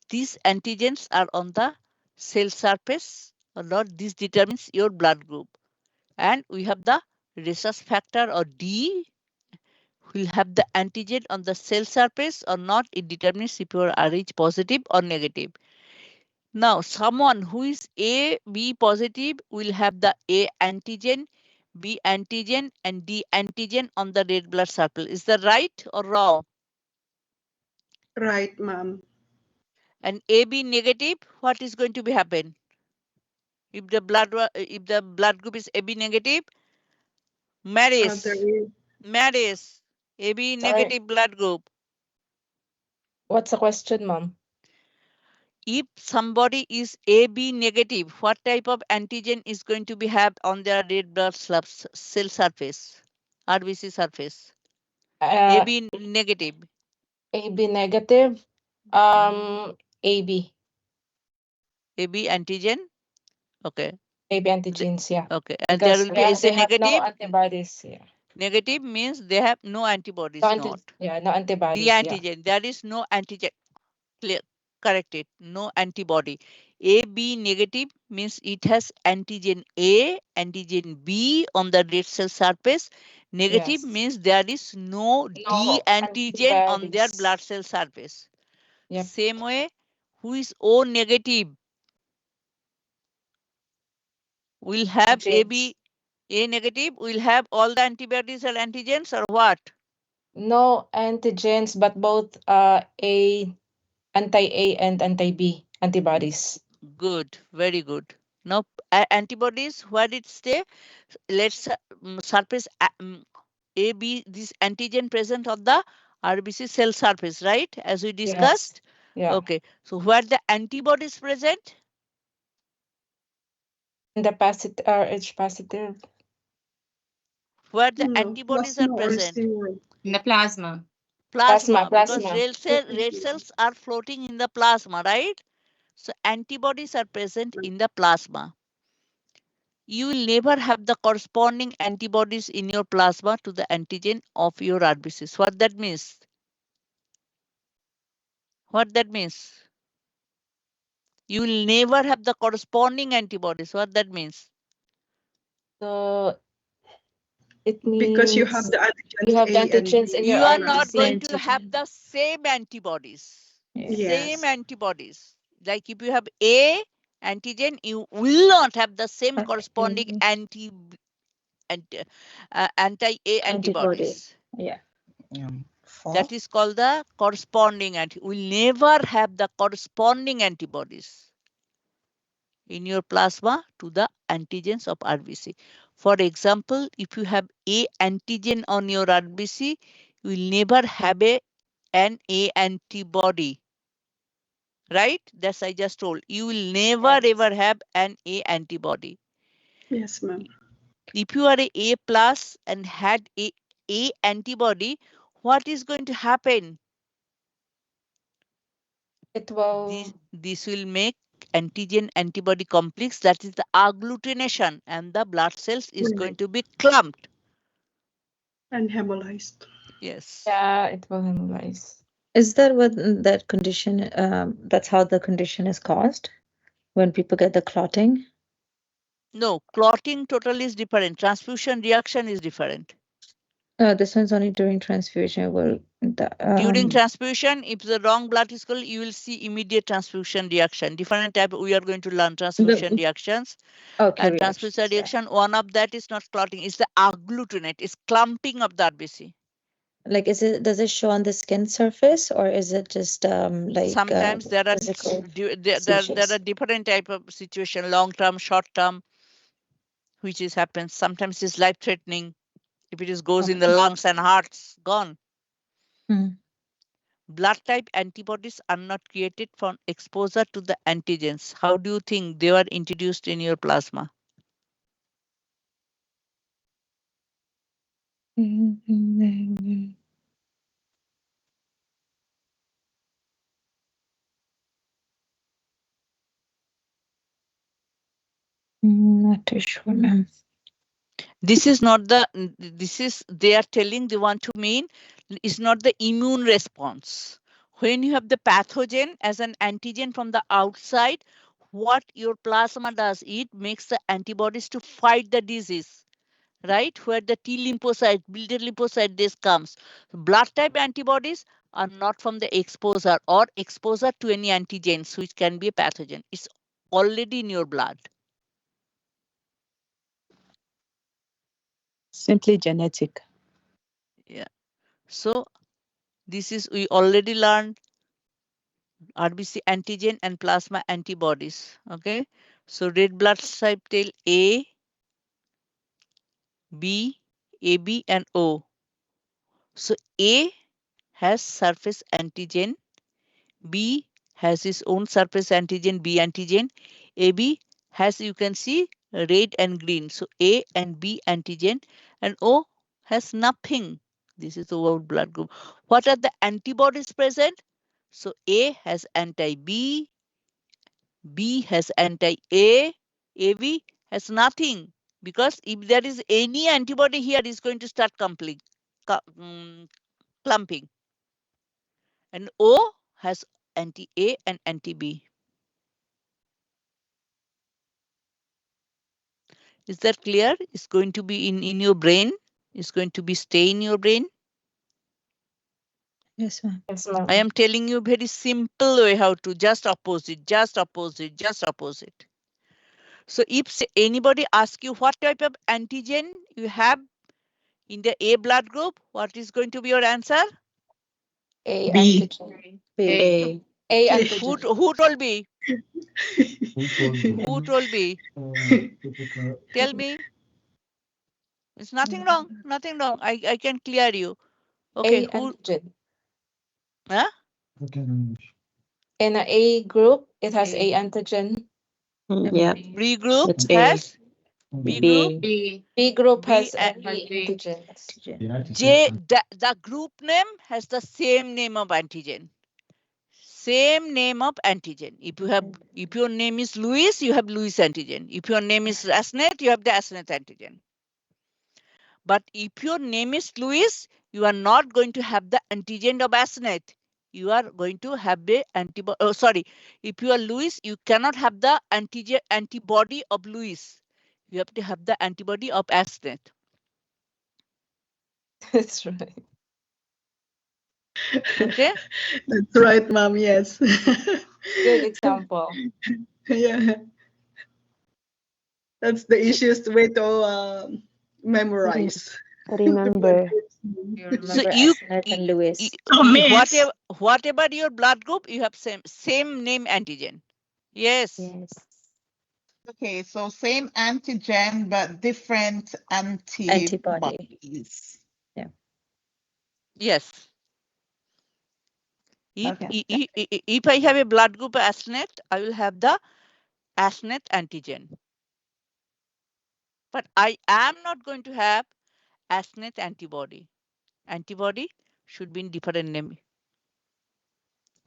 These antigens are on the cell surface or not. This determines your blood group. And we have the rhesus factor or D will have the antigen on the cell surface or not. It determines if you are Rh positive or negative. Now, someone who is A, B positive will have the A antigen, B antigen, and D antigen on the red blood cell. Is that right or wrong? Right, ma'am. And AB negative, what is going to be happen? If the blood group is AB negative, Maris, AB negative blood group. What's the question, Mom? If somebody is AB negative, what type of antigen is going to be have on their red blood cell surface, RBC surface? AB negative. AB negative, AB. AB antigen. Okay. AB antigens, yeah. Okay. And there will be they have no negative. antibodies, yeah. Negative means they have no antibodies. No antibodies. The antigen. There is no antigen. Clear. Correct it. No antibody. AB negative means it has antigen A, antigen B on the red cell surface. Negative means there is no D antigen on their blood cell surface. Yep. Same way, who is O negative will have AB. A negative will have all the antibodies or antigens or what? No antigens, but both anti-A and anti-B antibodies. Good, very good. Now, antibodies, where it stay? Let's surface AB, this antigen present on the RBC cell surface, right? As we discussed. Yes. Yeah. Okay. So where the antibodies present? In the positive, Rh positive. Where the antibodies are present? In the plasma. Plasma. Because red cells are floating in the plasma, right? So antibodies are present in the plasma. You will never have the corresponding antibodies in your plasma to the antigen of your RBCs. What that means? What that means? You will never have the corresponding antibodies. What that means? So it means because you have the antigens, in you your are not RBC. going to have the same antibodies. Yes. Same antibodies. Like if you have A antigen, you will not have the same corresponding anti-A antibodies. Yeah. That is called the corresponding we'll never have the corresponding antibodies in your plasma to the antigens of RBC. For example, if you have A antigen on your RBC, you will never have an A antibody. Right? That's I just told. You will never ever have an A antibody. Yes, ma'am. If you are A plus and had A antibody, what is going to happen? It will. This will make antigen antibody complex, that is the agglutination, and the blood cells is going to be clumped. And hemolyzed. Yes. Yeah, it will hemolyze. Is that what that condition, that's how the condition is caused? When people get the clotting? No, clotting totally is different. Transfusion reaction is different. This one's only during transfusion. Well, During transfusion, if the wrong blood is called, you will see immediate transfusion reaction. Different type, we are going to learn transfusion reactions. Okay, And transfusion reaction, one of that is not clotting, it's the agglutinate, it's clumping of the RBC. Like, does it show on the skin surface, or is it just like sometimes there are different type of situation, long term, short term, which is happens. Sometimes it's life threatening. If it goes in the lungs and hearts, gone. Blood type antibodies are not created from exposure to the antigens. How do you think they were introduced in your plasma? Not too sure, ma'am. This is not the, this is, they are telling they want to mean, is not the immune response. When you have the pathogen as an antigen from the outside, what your plasma does, it makes the antibodies to fight the disease, right? Where the T lymphocyte, builder lymphocyte, this comes. Blood type antibodies are not from the exposure or exposure to any antigens, which can be a pathogen. It's already in your blood. Simply genetic. Yeah. So this is, we already learned RBC antigen and plasma antibodies. Okay. So red blood cell tell A, B, AB, and O. So A has surface antigen, B has its own surface antigen, B antigen, AB has, you can see, red and green. So A and B antigen, and O has nothing. This is the whole blood group. What are the antibodies present? So A has anti-B, B has anti-A, AB has nothing. Because if there is any antibody here, it's going to start clumping. And O has anti-A and anti-B. Is that clear? It's going to be in your brain. It's going to be stay in your brain. Yes, ma'am. Yes, ma'am. I am telling you very simple way how to just opposite, just opposite, just opposite. So if anybody asks you what type of antigen you have in the A blood group, what is going to be your answer? A B. antigen. A. A Who, antigen. who told me? Who told me? Tell me. It's nothing wrong. Nothing wrong. I can clear you. Okay. A Who? antigen. Huh? In a A group, it has A. A antigen. Yeah, B group it's A. has B group. B. B group B has and B antigens. J. The group name has the same name of antigen. Same name of antigen. If your name is Louis, you have Louis antigen. If your name is Asnet, you have the Asnet antigen. But if your name is Louis, you are not going to have the antigen of Asnet. You are going to have the antibody. Oh, sorry. If you are Louis, you cannot have the antigen antibody of Louis. You have to have the antibody of Asnet. That's right. Okay. That's right, ma'am. Yes. Good example. Yeah. That's the easiest way to memorize. Remember. You So remember you, Asnet and Lewis. So, miss. whatever your blood group, you have same name antigen. Yes. Yes. Okay, so same antigen, but different antibodies. Yes. Okay. If I have a blood group Asnet, I will have the Asnet antigen. But I am not going to have Asnet antibody. Antibody should be in different name.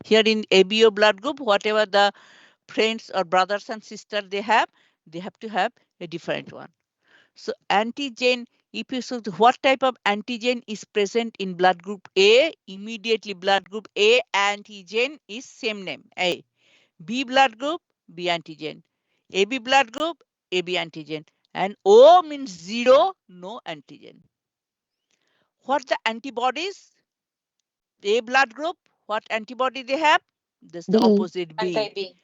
Here in ABO blood group, whatever the friends or brothers and sisters they have to have a different one. So antigen, if you see what type of antigen is present in blood group A, immediately blood group A antigen is same name, A. B blood group, B antigen. AB blood group, AB antigen. And O means 0, no antigen. What the antibodies? A blood group, what antibody they have? That's the B. opposite, B. Anti-B.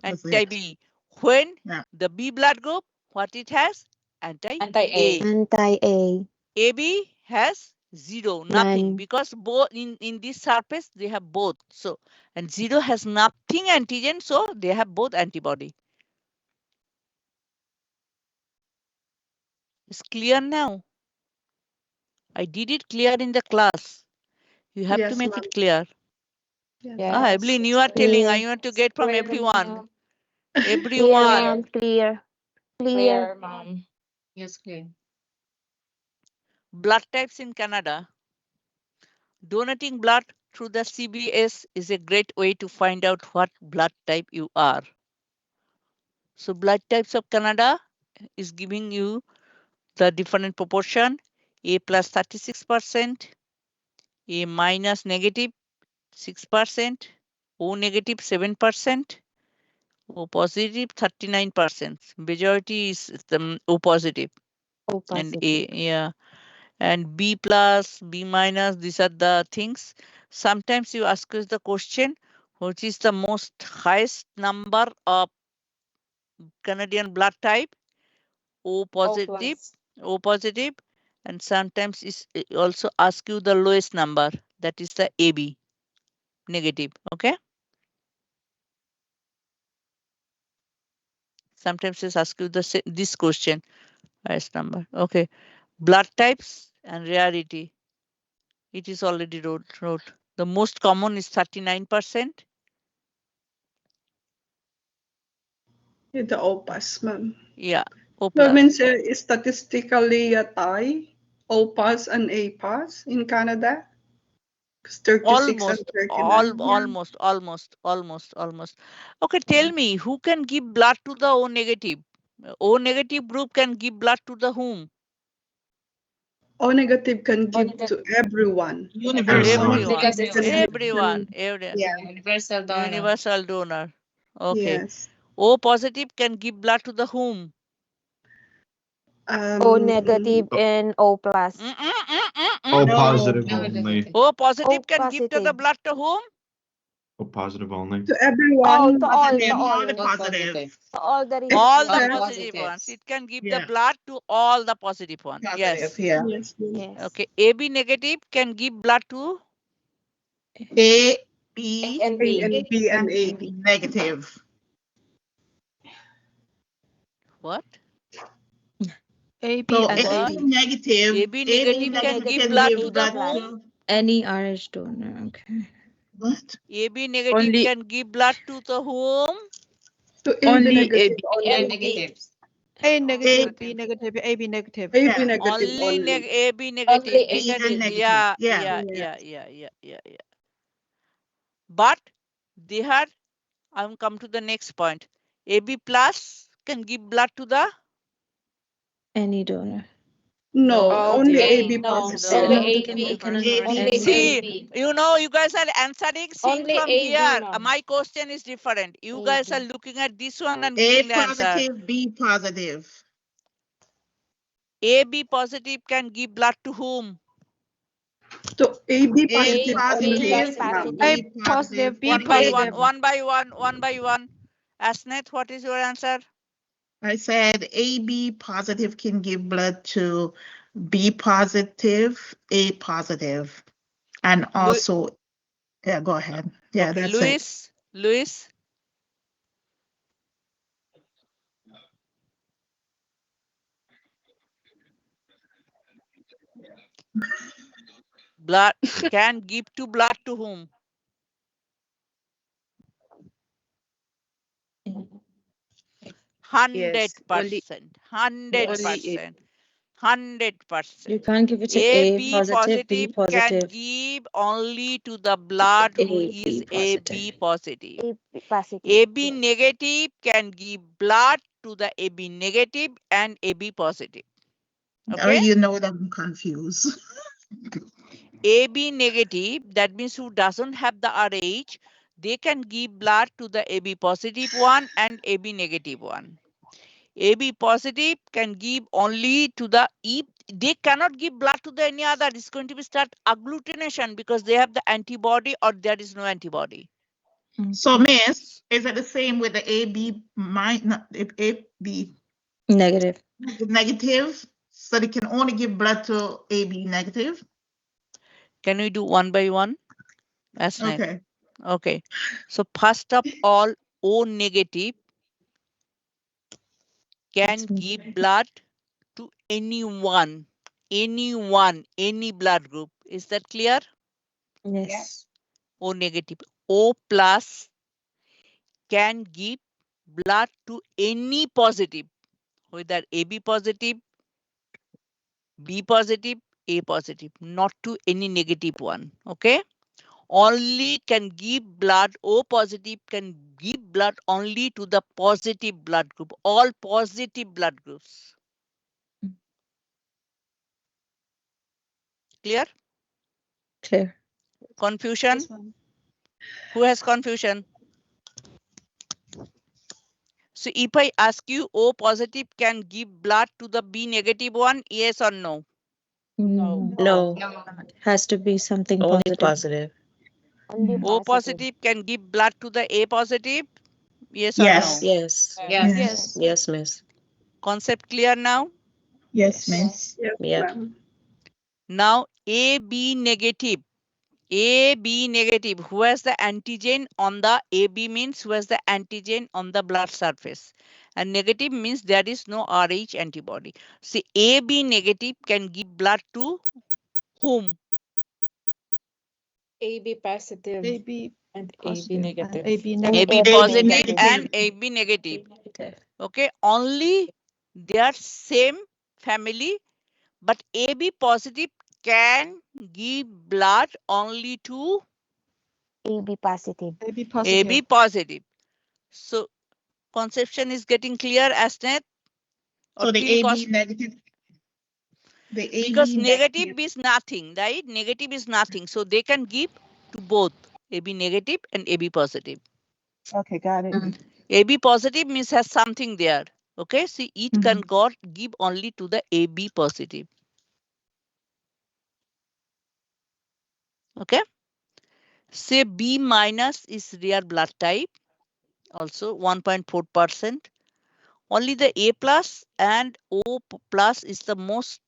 Anti-B. When Yeah. the B blood group, what it has? Anti-A. Anti-A. Anti-A. AB has 0, nothing, None. because both in this surface they have both. So, and 0 has nothing antigen, so they have both antibody. It's clear now. I did it clear in the class. You have to Yes, make ma'am. it clear. Yes. Evelyn, you are telling, I Clear. want to get from Clear, everyone. ma'am. Clear, Everyone. ma'am. Clear. Clear. Clear, ma'am. Yes, clear. blood types in Canada. Donating blood through the CBS is a great way to find out what blood type you are. So blood types of Canada is giving you the different proportion. A plus 36%, A minus negative 6%, O negative 7%, O positive 39%. Majority is the O positive. O And positive. A, yeah. And B plus, B minus, these are the things. Sometimes you ask us the question, which is the most highest number of Canadian blood type? O positive, O positive, and sometimes it also ask you the lowest number, that is the AB negative. Okay. Sometimes it ask you this question, highest number. Okay. Blood types and rarity. It is already wrote. The most common is 39%. The OPAS, ma'am. Yeah. O That plus. means statistically a tie, OPAS and APAS in Canada. 36 and 39. Almost. Okay, tell me, who can give blood to the O negative? O negative group can give blood to the whom? O negative can give to everyone. Universal. Everyone. Yeah. Universal donor. Universal donor. Okay. Yes. O positive can give blood to the whom? O negative and O plus. O positive No, only. O positive O can give to the positive. blood to whom? O positive only. To All, everyone. to all, to All all. the positive. To all the All the recipients. positive ones. It can give the Yeah. blood to all the positive ones. Yes. Yeah. Yes. Yes. Okay. AB negative can give blood to A, B, And A B. and B and A. negative. what? So and AB B. negative. AB negative can give blood to the whom? Any RH donor. Okay. What? AB negative can give blood to the whom? To AB negative A only. negatives. A negative, B negative, AB negative. AB Yeah. negative Only only. AB negative. Only They AB can, negative. yeah. Yeah. But they had, I'm come to the next point. AB plus can give blood to the Any donor. No, Oh, only dear. AB No, positive. only No, they AB. can Only See, AB. you know, you guys are answering, seeing Only from AB, here. ma'am. My question is different. You guys are looking at this one and A giving the answer. positive, B positive. AB positive can give blood to whom? To AB A positive only. positive, positive. B positive. One by one. Asnet, what is your answer? I said AB positive can give blood to B positive, A positive, and also, yeah, go ahead. Yeah, Okay, that's it. Louis. Blood can give to blood to whom? Yes, 100%. 100%. 100%. You can't give it to A positive, B can positive, give only to the blood who is AB positive. AB positive. AB negative can give blood to the AB negative and AB positive. Oh, Okay? you know that I'm confused. AB negative, that means who doesn't have the RH, they can give blood to the AB positive one and AB negative one. AB positive can give only to the if they cannot give blood to the any other. It's going to be start agglutination because they have the antibody or there is no antibody. So, Miss, is it the same with the AB minus, if AB negative. negative? So they can only give blood to AB negative? Can we do one by one? Okay. Okay. So first of all, O negative can give blood to anyone, any blood group. Is that clear? Yes. O negative. O plus can give blood to any positive, whether AB positive, B positive, A positive, not to any negative one. Okay. Only can give blood, O positive can give blood only to the positive blood group, all positive blood groups. Clear? Clear. Confusion? Who has confusion? So if I ask you O positive can give blood to the B negative one, yes or no? No. No, Has to be something only positive. positive. Only O positive. positive can give blood to the A positive, yes or Yes. no? Yes. Yes. Yes, miss. Concept clear now? Yes, miss. Yes, Yep. ma'am. Now AB negative. AB negative, who has the antigen on the AB means who has the antigen on the blood surface. And negative means there is no Rh antibody. See, AB negative can give blood to whom? AB positive AB and positive AB and negative. AB And negative. AB AB positive negative. and AB negative. Okay, only they are same family, but AB positive can give blood only to AB positive. AB positive. AB positive. So conception is getting clear, Asnet? Or So the till AB negative. The AB because negative negative. is nothing, right? Negative is nothing. So they can give to both AB negative and AB positive. Okay, got it. AB positive means has something there. Okay, so it can give only to the AB positive. Okay. Say B minus is rare blood type, also 1.4%. Only the A plus and O plus is the most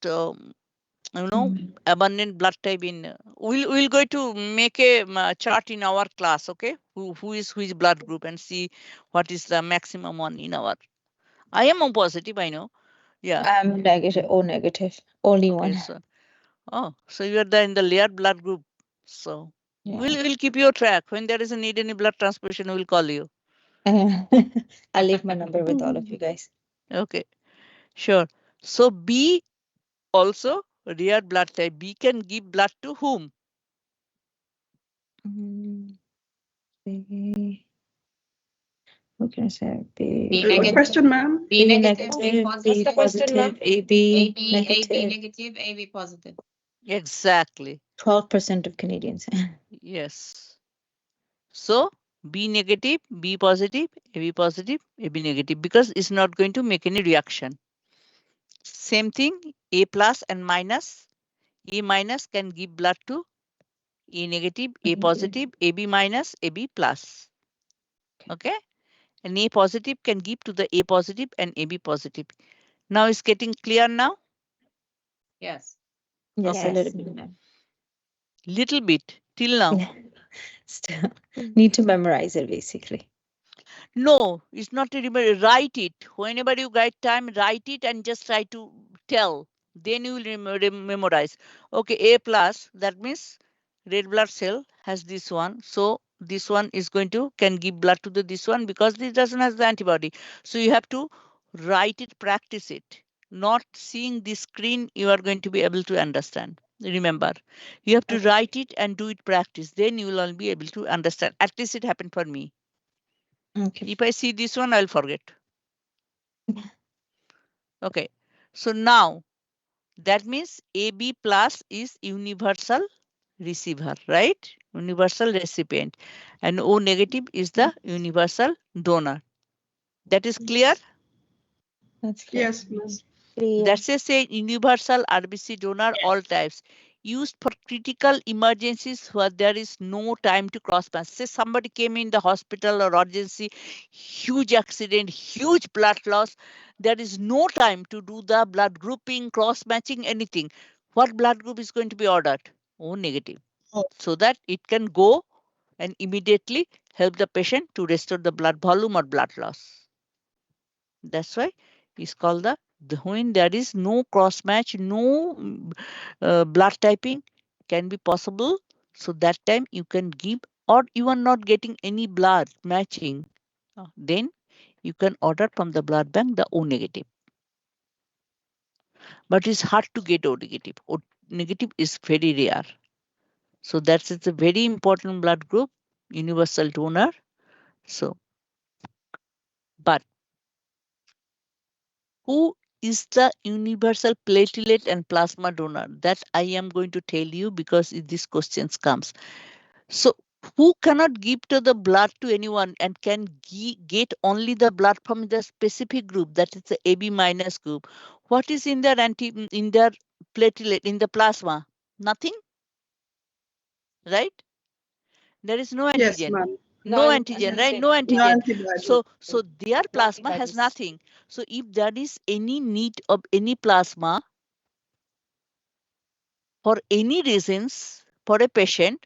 abundant blood type in. We'll go to make a chart in our class. Okay, who is which blood group and see what is the maximum one in our. I am O positive, I know. Yeah. I'm negative. O negative. Only Okay, one. so you are in the layered blood group. So Yeah. we'll keep you track. When there is a need any blood transfusion, we'll call you. I'll leave my number with all of you guys. Okay, sure. So B also rare blood type. B can give blood to whom? B. What can I say? B B. What negative. question, ma'am? B B negative. negative. B B positive. positive. AB AB negative. negative. AB positive. Exactly. 12% of Canadians. Yes. So B negative, B positive, AB positive, AB negative, because it's not going to make any reaction. Same thing, A plus and minus. A minus can give blood to A negative, A positive, AB minus, AB plus. Okay. And A positive can give to the A positive and AB positive. Now it's getting clear now? Yes. Yes, a Okay. little bit. ma'am. Little bit till now. Still need to memorize it basically. No, it's not to remember. Write it. Whenever you get time, write it and just try to tell. Then you will memorize. Okay, A plus, that means red blood cell has this one. So this one is going to can give blood to this one because this doesn't have the antibody. So you have to write it, practice it. Not seeing the screen, you are going to be able to understand. Remember, you have to write it and do it practice. Then you will all be able to understand. At least it happened for me. Okay. If I see this one, I'll forget. Okay. So now that means AB plus is universal receiver, right? Universal recipient. And O negative is the universal donor. That is clear? That's clear. Yes, ma'am. Clear. That's a say universal RBC donor all types. Used for critical emergencies where there is no time to cross match. Say somebody came in the hospital or urgency, huge accident, huge blood loss. There is no time to do the blood grouping, cross matching, anything. What blood group is going to be ordered? O negative. Oh. So that it can go and immediately help the patient to restore the blood volume or blood loss. That's why it's called when there is no cross match, no blood typing can be possible. So that time you can give, or you are not getting any blood matching, then you can order from the blood bank the O negative. But it's hard to get O negative. negative is very rare. So that's a very important blood group, universal donor. So, but who is the universal platelet and plasma donor? That I am going to tell you because this question comes. So who cannot give to the blood to anyone and can get only the blood from the specific group, that is the AB minus group? What is in their platelet, in the plasma? Nothing, right? There is no antigen. Yes, ma'am. No antigen, right? No No antigen. antibody. So their plasma has antibodies. nothing. So if there is any need of any plasma for any reasons for a patient,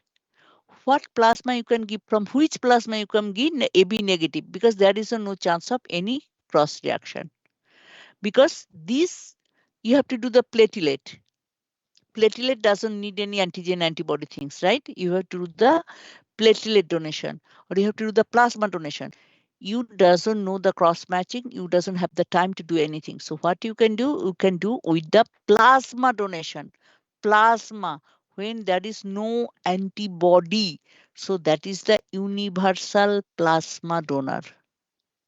what plasma you can give, from which plasma you can give AB negative, because there is no chance of any cross reaction. Because this, you have to do the platelet. Platelet doesn't need any antigen antibody things, right? You have to do the platelet donation, or you have to do the plasma donation. You doesn't know the cross matching, you doesn't have the time to do anything. So what you can do with the plasma donation. Plasma, when there is no antibody, so that is the universal plasma donor.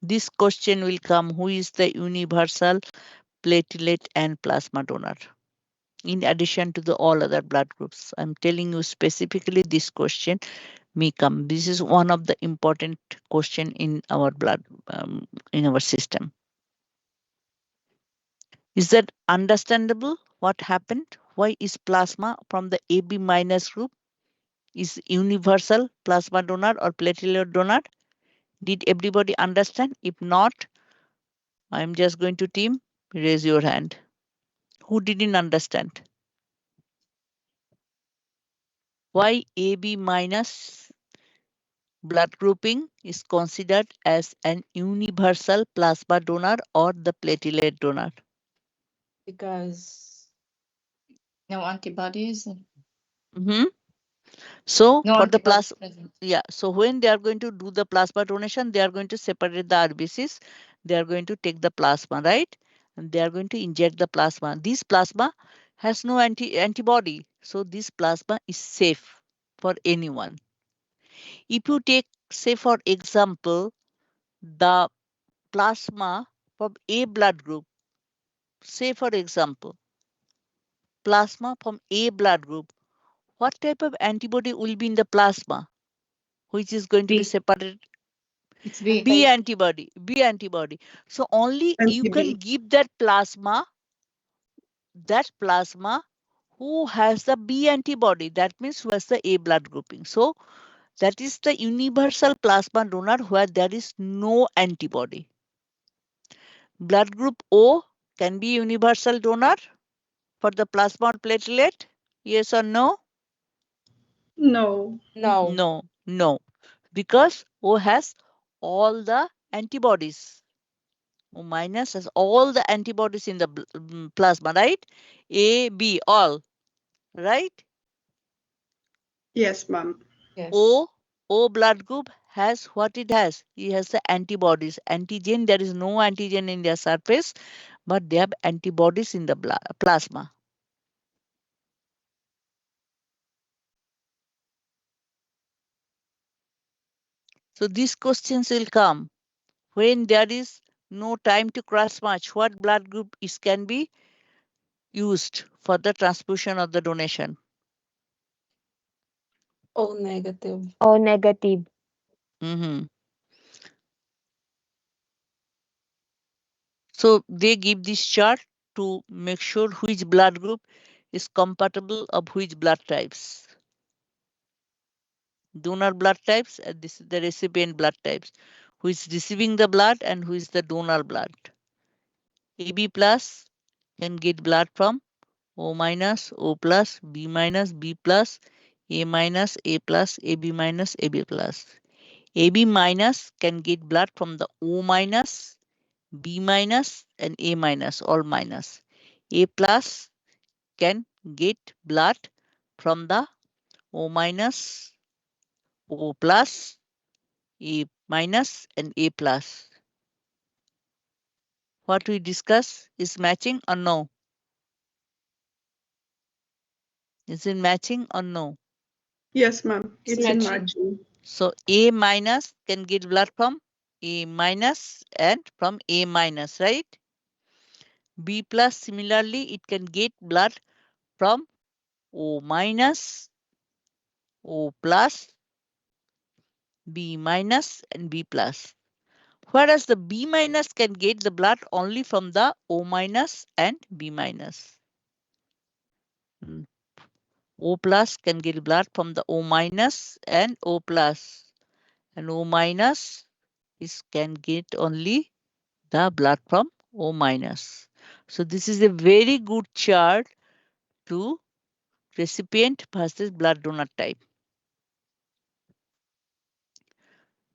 This question will come, who is the universal platelet and plasma donor, in addition to the all other blood groups? I'm telling you specifically this question may come. This is one of the important question in our blood, in our system. Is that understandable? What happened? Why is plasma from the AB minus group is universal plasma donor or platelet donor? Did everybody understand? If not, I'm just going to team, raise your hand. Who didn't understand? Why AB minus blood grouping is considered as an universal plasma donor or the platelet donor? Because no antibodies. So No for the antibodies present. yeah, so when they are going to do the plasma donation, they are going to separate the RBCs. They are going to take the plasma, right? And they are going to inject the plasma. This plasma has no antibody. So this plasma is safe for anyone. If you take, say for example, the plasma from A blood group, say for example, plasma from A blood group, what type of antibody will be in the plasma, which is going to be B. separated? It's B. B antibody, B antibody. So only you can Anti-B. give that plasma who has the B antibody. That means who has the A blood grouping. So that is the universal plasma donor where there is no antibody. Blood group O can be universal donor for the plasma or platelet. Yes or no? No. No. No, no. Because O has all the antibodies. O minus has all the antibodies in the plasma, right? A, B, all, right? Yes, ma'am. Yes. O blood group has what it has. It has the antibodies. Antigen, there is no antigen in their surface, but they have antibodies in the plasma. So these questions will come when there is no time to cross match. What blood group can be used for the transfusion or the donation? O negative. O negative. So they give this chart to make sure which blood group is compatible of which blood types. Donor blood types, and this is the recipient blood types. Who is receiving the blood and who is the donor blood. AB plus can get blood from O minus, O plus, B minus, B plus, A minus, A plus, AB minus, AB plus. AB minus can get blood from the O minus, B minus, and A minus, all minus. A plus can get blood from the O minus, O plus, A minus, and A plus. What we discuss is matching or no? Is it matching or no? Yes, ma'am. It's It's in matching. matching. So A minus can get blood from A minus and from A minus, right? B plus similarly, it can get blood from O minus, O plus, B minus and B plus. Whereas the B minus can get the blood only from the O minus and B minus. O plus can get blood from the O minus and O plus. And O minus can get only the blood from O minus. So this is a very good chart to recipient versus blood donor type.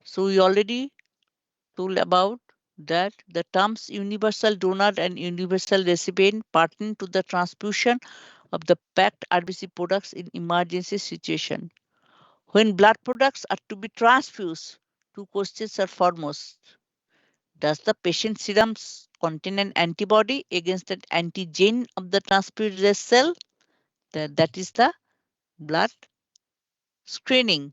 So we already told about that the terms universal donor and universal recipient pertain to the transfusion of the packed RBC products in emergency situation. When blood products are to be transfused, two questions are foremost. Does the patient serums contain an antibody against that antigen of the transfused cell? That is the blood screening.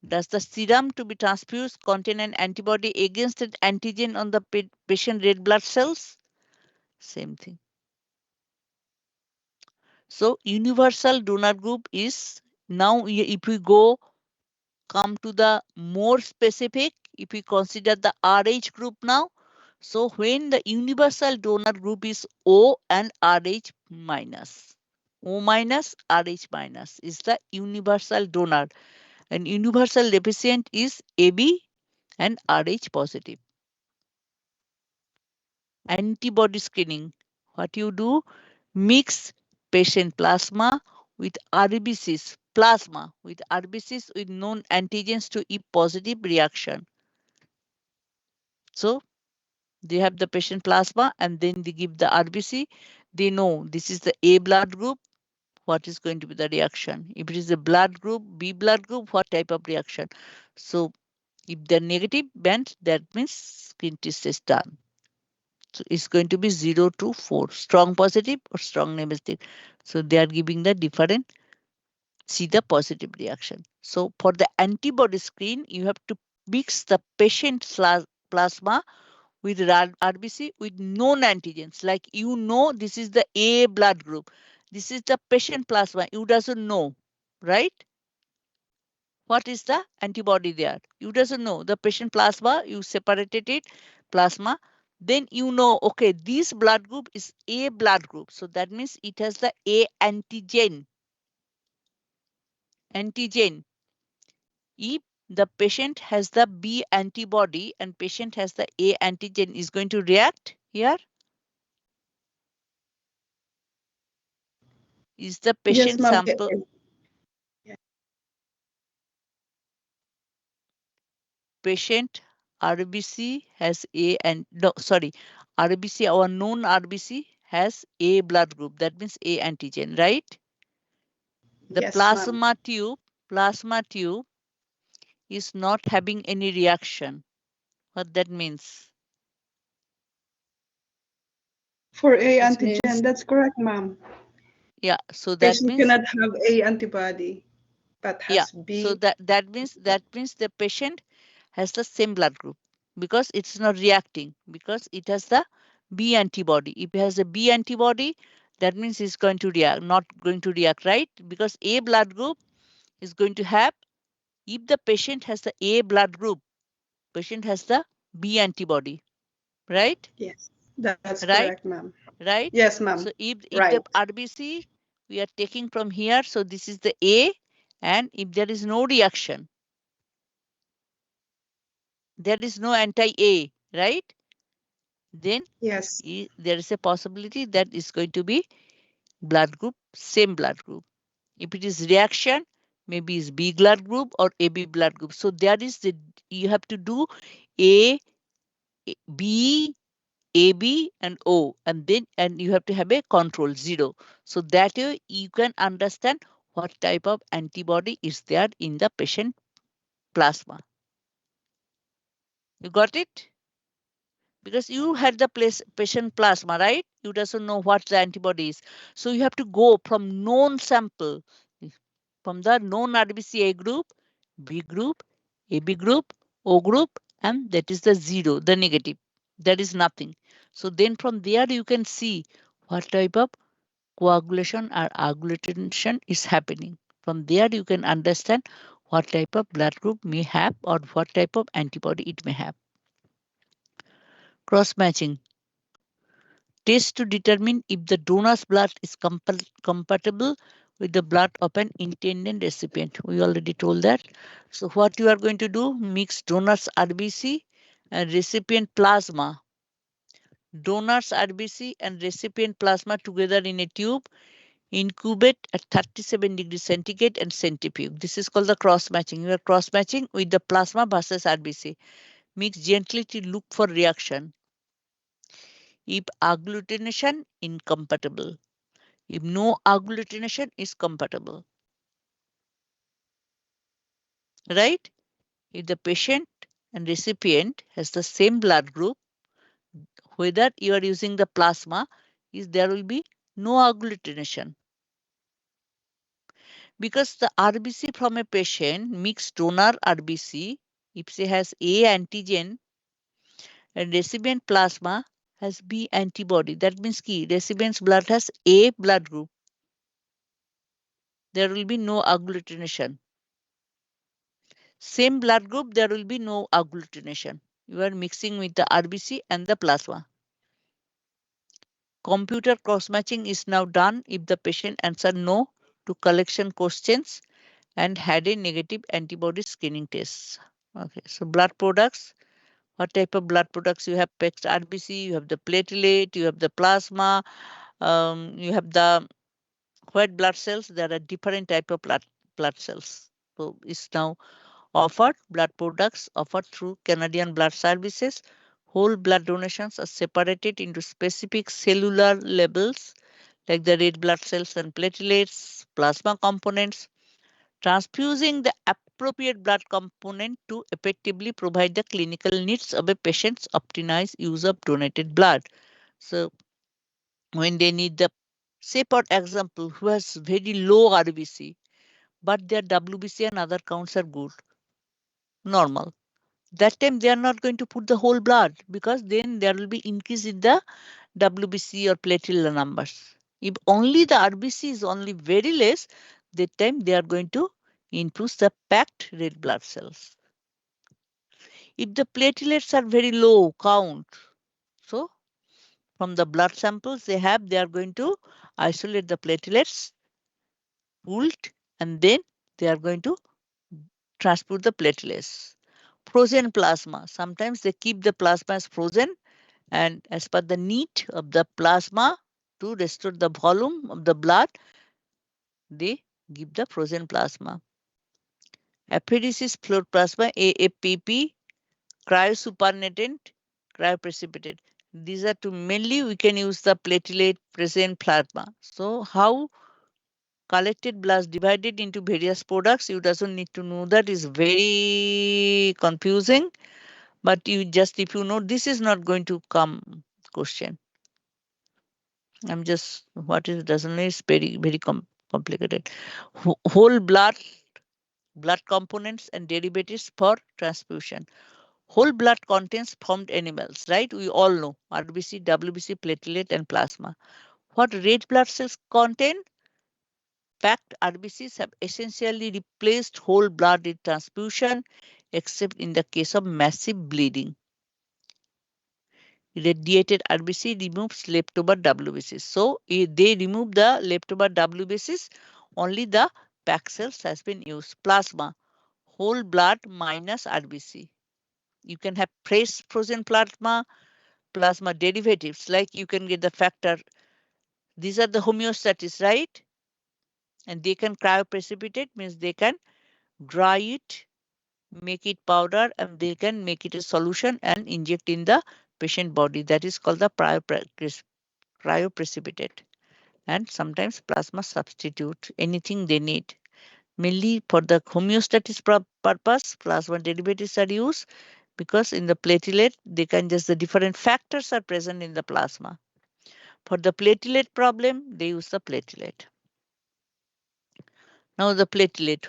Does the serum to be transfused contain an antibody against an antigen on the patient red blood cells? Same thing. So universal donor group is now if we come to the more specific, if we consider the RH group now, so when the universal donor group is O and RH minus, O minus, RH minus is the universal donor, and universal recipient is AB and RH positive. Antibody screening. What you do? Mix patient plasma with RBCs, with known antigens to E positive reaction. So they have the patient plasma and then they give the RBC. They know this is the A blood group, what is going to be the reaction. If it is a blood group, B blood group, what type of reaction. So if they're negative band, that means skin test is done. So it's going to be 0 to 4, strong positive or strong negative. So they are giving the different, see the positive reaction. So for the antibody screen, you have to mix the patient plasma with RBC with known antigens. Like you know, this is the A blood group. This is the patient plasma. You doesn't know, right? What is the antibody there? You doesn't know. The patient plasma, you separated it, plasma. Then you know, okay, this blood group is A blood group. So that means it has the A antigen. Antigen. If the patient has the B antibody and patient has the A antigen, is going to react here? Is the patient Yes, ma'am. sample? Patient RBC has A and no, sorry, RBC, our known RBC has A blood group. That means A antigen, right? The Yes, ma'am. plasma tube is not having any reaction. What that means? For A This antigen, means that's correct, ma'am. Yeah, so that Patient means cannot have A antibody, but has B. So that means the patient has the same blood group because it's not reacting because it has the B antibody. If it has a B antibody, that means it's going to react, not going to react, right? Because A blood group is going to have, if the patient has the A blood group, patient has the B antibody, right? Yes, that's Right? correct, ma'am. Right? Yes, ma'am. So if Right. the RBC we are taking from here, so this is the A, and if there is no reaction, there is no anti-A, right? Then Yes. there is a possibility that is going to be blood group, same blood group. If it is reaction, maybe it's B blood group or AB blood group. So there is the, you have to do A, B, AB and O, and then you have to have a control 0. So that way you can understand what type of antibody is there in the patient plasma. You got it? because you had the patient plasma, right? You doesn't know what the antibody is. So you have to go from known sample, from the known RBC A group, B group, AB group, O group, and that is the 0, the negative. That is nothing. So then from there you can see what type of coagulation or agglutination is happening. From there you can understand what type of blood group may have or what type of antibody it may have. Cross matching. Test to determine if the donor's blood is compatible with the blood of an intended recipient. We already told that. So what you are going to do, mix donor's RBC and recipient plasma. Donor's RBC and recipient plasma together in a tube, incubate at 37 degrees centigrade and centrifuge. This is called the cross matching. You are cross matching with the plasma versus RBC. Mix gently to look for reaction. If agglutination, incompatible. If no agglutination is compatible. Right? If the patient and recipient has the same blood group, whether you are using the plasma, there will be no agglutination. Because the RBC from a patient, mixed donor RBC, if she has A antigen and recipient plasma has B antibody, that means key recipient's blood has A blood group. There will be no agglutination. Same blood group, there will be no agglutination. You are mixing with the RBC and the plasma. Computer cross-matching is now done if the patient answered no to collection questions and had a negative antibody screening test. Okay, so blood products. What type of blood products you have? PEX RBC, you have the platelet, you have the plasma, you have the white blood cells. There are different type of blood cells. So it's now offered, blood products offered through Canadian Blood Services. Whole blood donations are separated into specific cellular levels like the red blood cells and platelets, plasma components, transfusing the appropriate blood component to effectively provide the clinical needs of a patient's optimized use of donated blood. So when they need the, say for example, who has very low RBC, but their WBC and other counts are good, normal. That time they are not going to put the whole blood because then there will be increase in the WBC or platelet numbers. If only the RBC is only very less, that time they are going to infuse the packed red blood cells. If the platelets are very low count, so from the blood samples they are going to isolate the platelets, pooled, and then they are going to transport the platelets. Frozen plasma. Sometimes they keep the plasma as frozen, and as per the need of the plasma to restore the volume of the blood, they give the frozen plasma. Apheresis fluid plasma, AFPP, cryosupernatant, cryoprecipitate. These are two mainly we can use the platelet present plasma. So how collected blood divided into various products, you doesn't need to know that, is very confusing. But you just, if you know, this is not going to come question. I'm just, what is doesn't know is very, very complicated. Whole blood components and derivatives for transfusion. Whole blood contains formed animals, right? We all know RBC, WBC, platelet, and plasma. What red blood cells contain? Packed RBCs have essentially replaced whole blood in transfusion, except in the case of massive bleeding. Irradiated RBC removes leftover WBCs. So they remove the leftover WBCs, only the packed cells has been used. Plasma, whole blood minus RBC. You can have fresh frozen plasma derivatives, like you can get the factor. These are the homeostatis, right? And they can cryoprecipitate, means they can dry it, make it powder, and they can make it a solution and inject in the patient body. That is called the cryoprecipitate. And sometimes plasma substitute, anything they need. Mainly for the homeostasis purpose, plasma derivatives are used. because in the platelet, they can just, the different factors are present in the plasma. For the platelet problem, they use the platelet. Now the platelet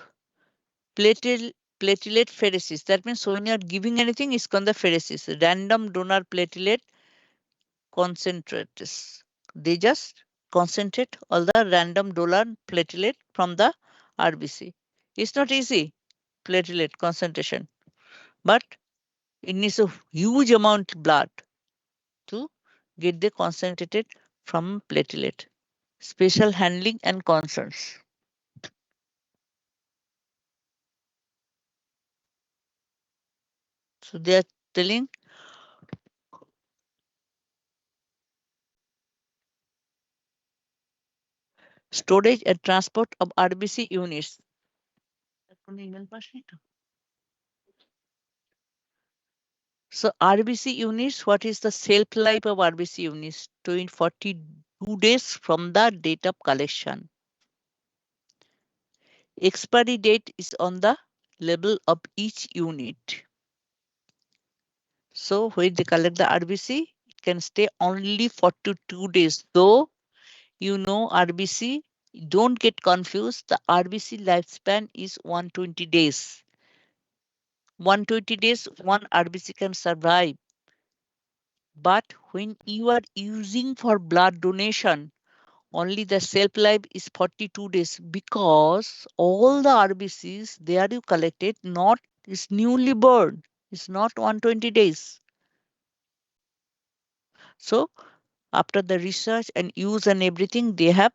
pheresis. That means when you are giving anything, it's called the pheresis, random donor platelet concentrates. They just concentrate all the random donor platelet from the RBC. It's not easy, platelet concentration, but it needs a huge amount of blood to get the concentrated from platelet. Special handling and concerns. So they are telling storage and transport of RBC units. So RBC units, what is the shelf life of RBC units? 42 days from the date of collection. Expiry date is on the label of each unit. So when they collect the RBC, it can stay only 42 days. Though you know RBC, don't get confused. The RBC lifespan is 120 days. 120 days, one RBC can survive. But when you are using for blood donation, only the shelf life is 42 days because all the RBCs there you collected not is newly born. It's not 120 days. So after the research and use and everything, they have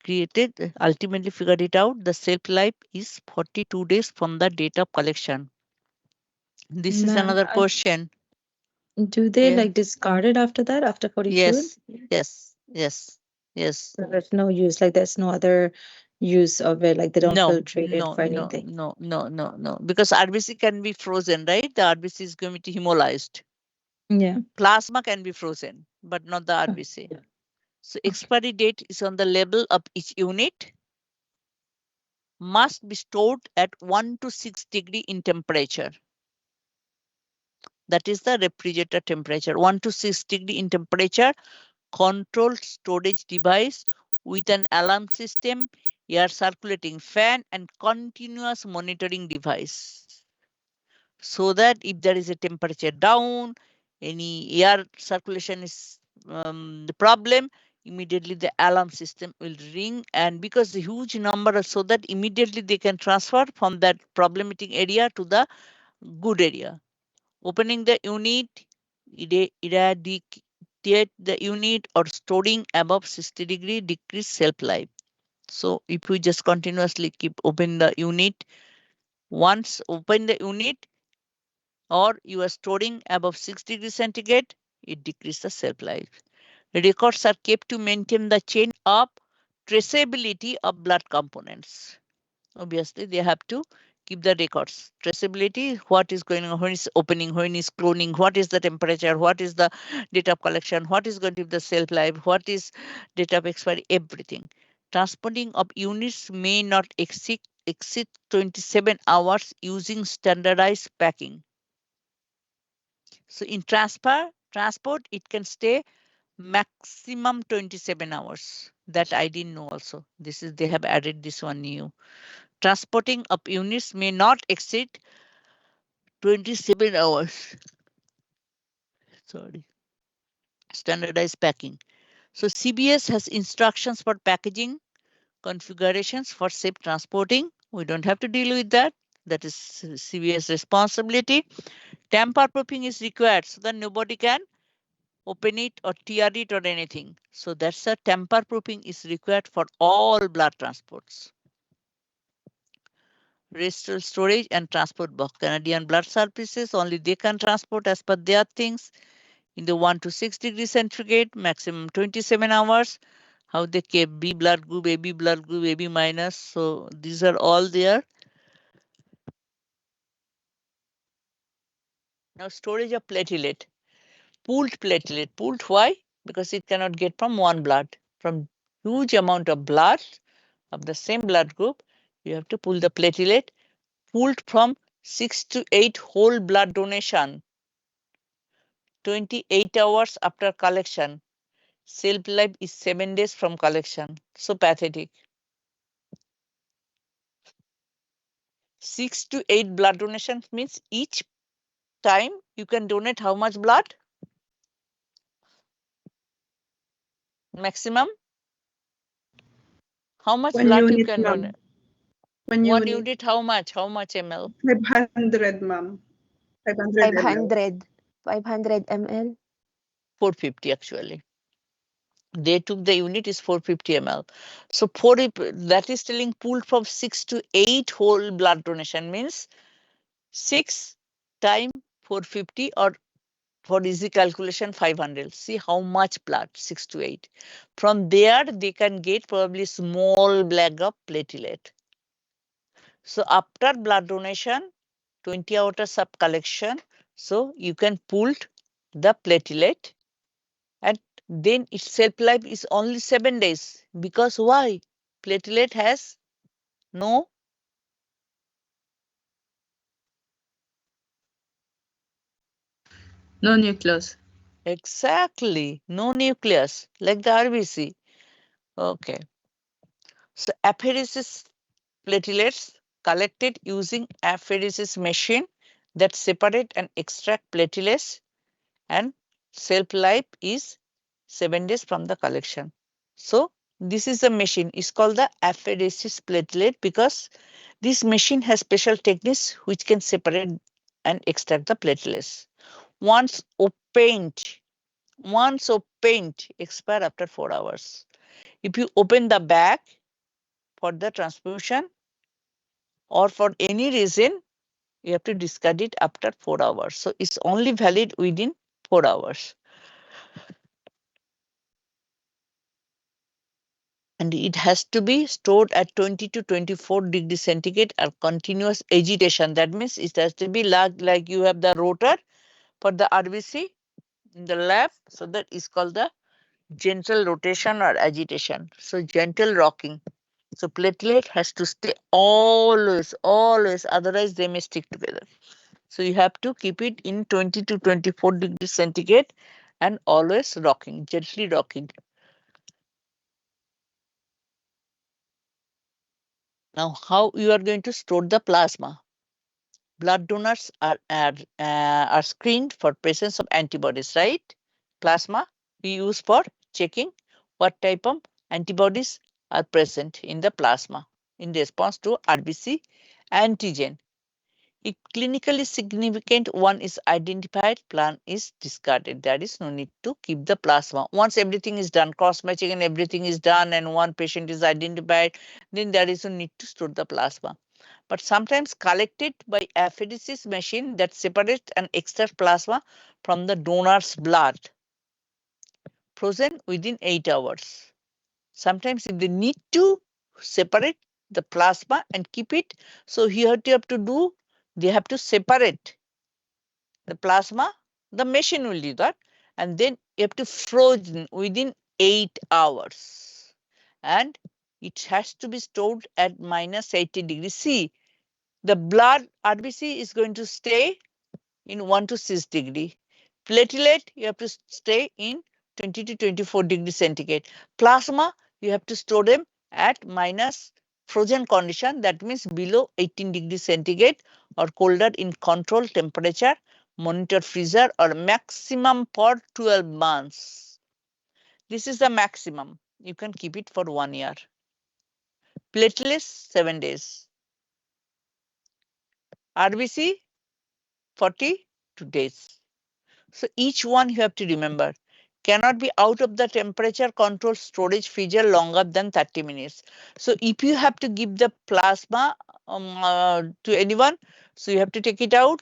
created, ultimately figured it out, the shelf life is 42 days from the date of collection. This is Ma'am, another question. do they Yeah. like discard it after that, after 42? Yes, yes, yes, yes. So there's no use, like there's no other use of it, like they don't No, filtrate it no, for no, anything. no. Because RBC can be frozen, right? The RBC is going to be hemolyzed. Yeah. Plasma can be frozen, but not the RBC. So expiry date is on the label of each unit. Must be stored at 1 to 6 degree in temperature. That is the refrigerator temperature. 1 to 6 degree in temperature. Controlled storage device with an alarm system, air circulating fan, and continuous monitoring device. So that if there is a temperature down, any air circulation is the problem, immediately the alarm system will ring, and because the huge number, so that immediately they can transfer from that problematic area to the good area. Opening the unit, eradicate the unit, or storing above 60 degree decrease shelf life. So if you just continuously keep open the unit, once open the unit, or you are storing above 6 degrees centigrade, it decreases the shelf life. Records are kept to maintain the chain of traceability of blood components. Obviously, they have to keep the records. Traceability, what is going on, when is opening, when is cloning, what is the temperature, what is the date of collection, what is going to be the shelf life, what is date of expiry, everything. Transporting of units may not exceed 27 hours using standardized packing. So in transport, it can stay maximum 27 hours. That I didn't know also. This is, they have added this one new. Transporting of units may not exceed 27 hours. Sorry. Standardized packing. So CBS has instructions for packaging, configurations for safe transporting. We don't have to deal with that. That is CBS responsibility. Tamper proofing is required so that nobody can open it or tear it or anything. So that's a tamper proofing is required for all blood transports. Restore storage and transport box. Canadian Blood Services, only they can transport as per their things in the 1 to 6 degrees centigrade, maximum 27 hours. How they keep B blood group, AB blood group, AB minus. So these are all there. Now storage of platelet. Pooled platelet. Pooled why? Because it cannot get from one blood. From huge amount of blood of the same blood group, you have to pull the platelet. Pulled from 6 to 8 whole blood donation, 28 hours after collection. Shelf life is 7 days from collection. So pathetic. 6 to 8 blood donation means each time you can donate how much blood? Maximum? How much 1 blood you unit, can ma'am. donate? 1 One unit. unit, how much? How much ml? 500, ma'am. 500 ml. 500 ml. 450 actually. They took the unit is 450 ml. So that is telling pooled from 6 to 8 whole blood donation means 6 times 450 or for easy calculation 500. See how much blood, 6 to 8. From there they can get probably small bag of platelet. So after blood donation, 20 hours of collection, so you can pool the platelet and then its shelf life is only 7 days. Because why? Platelet has no No nucleus. exactly no nucleus like the RBC. Okay. So apheresis platelets collected using apheresis machine that separate and extract platelets and shelf life is 7 days from the collection. So this is the machine. It's called the apheresis platelet because this machine has special techniques which can separate and extract the platelets. Once opened, expire after 4 hours. If you open the bag for the transfusion or for any reason, you have to discard it after 4 hours. So it's only valid within 4 hours. And it has to be stored at 20 to 24 degrees centigrade at continuous agitation. That means it has to be like you have the rotor for the RBC in the lab. So that is called the gentle rotation or agitation. So gentle rocking. So platelet has to stay always, otherwise they may stick together. So you have to keep it in 20 to 24 degrees centigrade and always rocking, gently rocking. Now, how you are going to store the plasma? Blood donors are screened for presence of antibodies, right? Plasma we use for checking what type of antibodies are present in the plasma in response to RBC antigen. If clinically significant one is identified, plan is discarded. There is no need to keep the plasma. Once everything is done, cross-matching and everything is done and one patient is identified, then there is no need to store the plasma. But sometimes collected by apheresis machine that separates and extracts plasma from the donor's blood, frozen within 8 hours. Sometimes if they need to separate the plasma and keep it, so here you have to do, they have to separate the plasma, the machine will do that, and then you have to frozen within 8 hours. And it has to be stored at minus 80 degrees C. The blood RBC is going to stay in 1 to 6 degree. Platelet, you have to stay in 20 to 24 degrees centigrade. Plasma, you have to store them at minus frozen condition, that means below 18 degrees centigrade or colder in controlled temperature, monitor freezer or maximum for 12 months. This is the maximum. You can keep it for 1 year. Platelets, 7 days. RBC, 42 days. So each one you have to remember cannot be out of the temperature control storage freezer longer than 30 minutes. So if you have to give the plasma to anyone, so you have to take it out,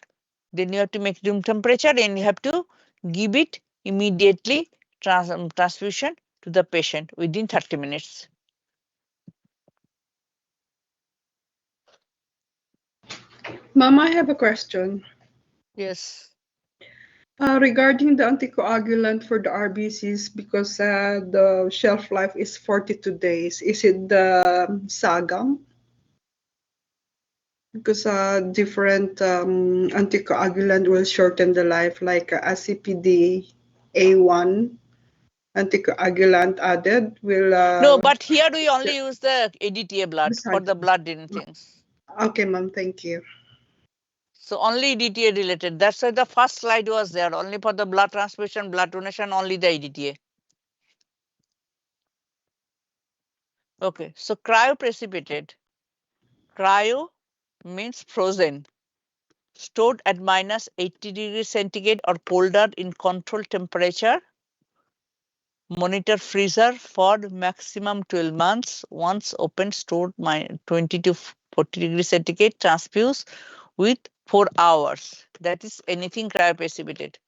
then you have to make room temperature and you have to give it immediately transfusion to the patient within 30 minutes. Ma'am, I have a question. Yes. Regarding the anticoagulant for the RBCs, because the shelf life is 42 days, is it the Sagam? because different anticoagulant will shorten the life, like ACPD A1 anticoagulant added will. No, but here we only use the ADTA blood for the Decided. blood in things. Okay, ma'am. Thank you. So only EDTA related. That's why the first slide was there. Only for the blood transfusion, blood donation, only the EDTA. Okay, so cryoprecipitated. Cryo means frozen, stored at -80°C or colder in controlled temperature. Monitor freezer for maximum 12 months. Once open, stored 20 to 40°C. Transfuse with 4 hours. That is anything cryoprecipitated.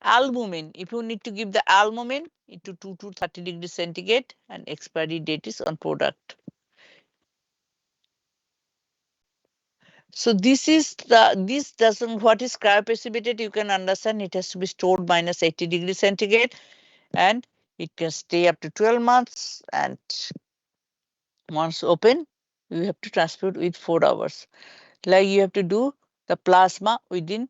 Albumin, if you need to give the albumin into 2 to 30°C, and expiry date is on product. So this doesn't, what is cryoprecipitated, you can understand it has to be stored -80°C and it can stay up to 12 months, and once open, you have to transfer with 4 hours. Like you have to do the plasma within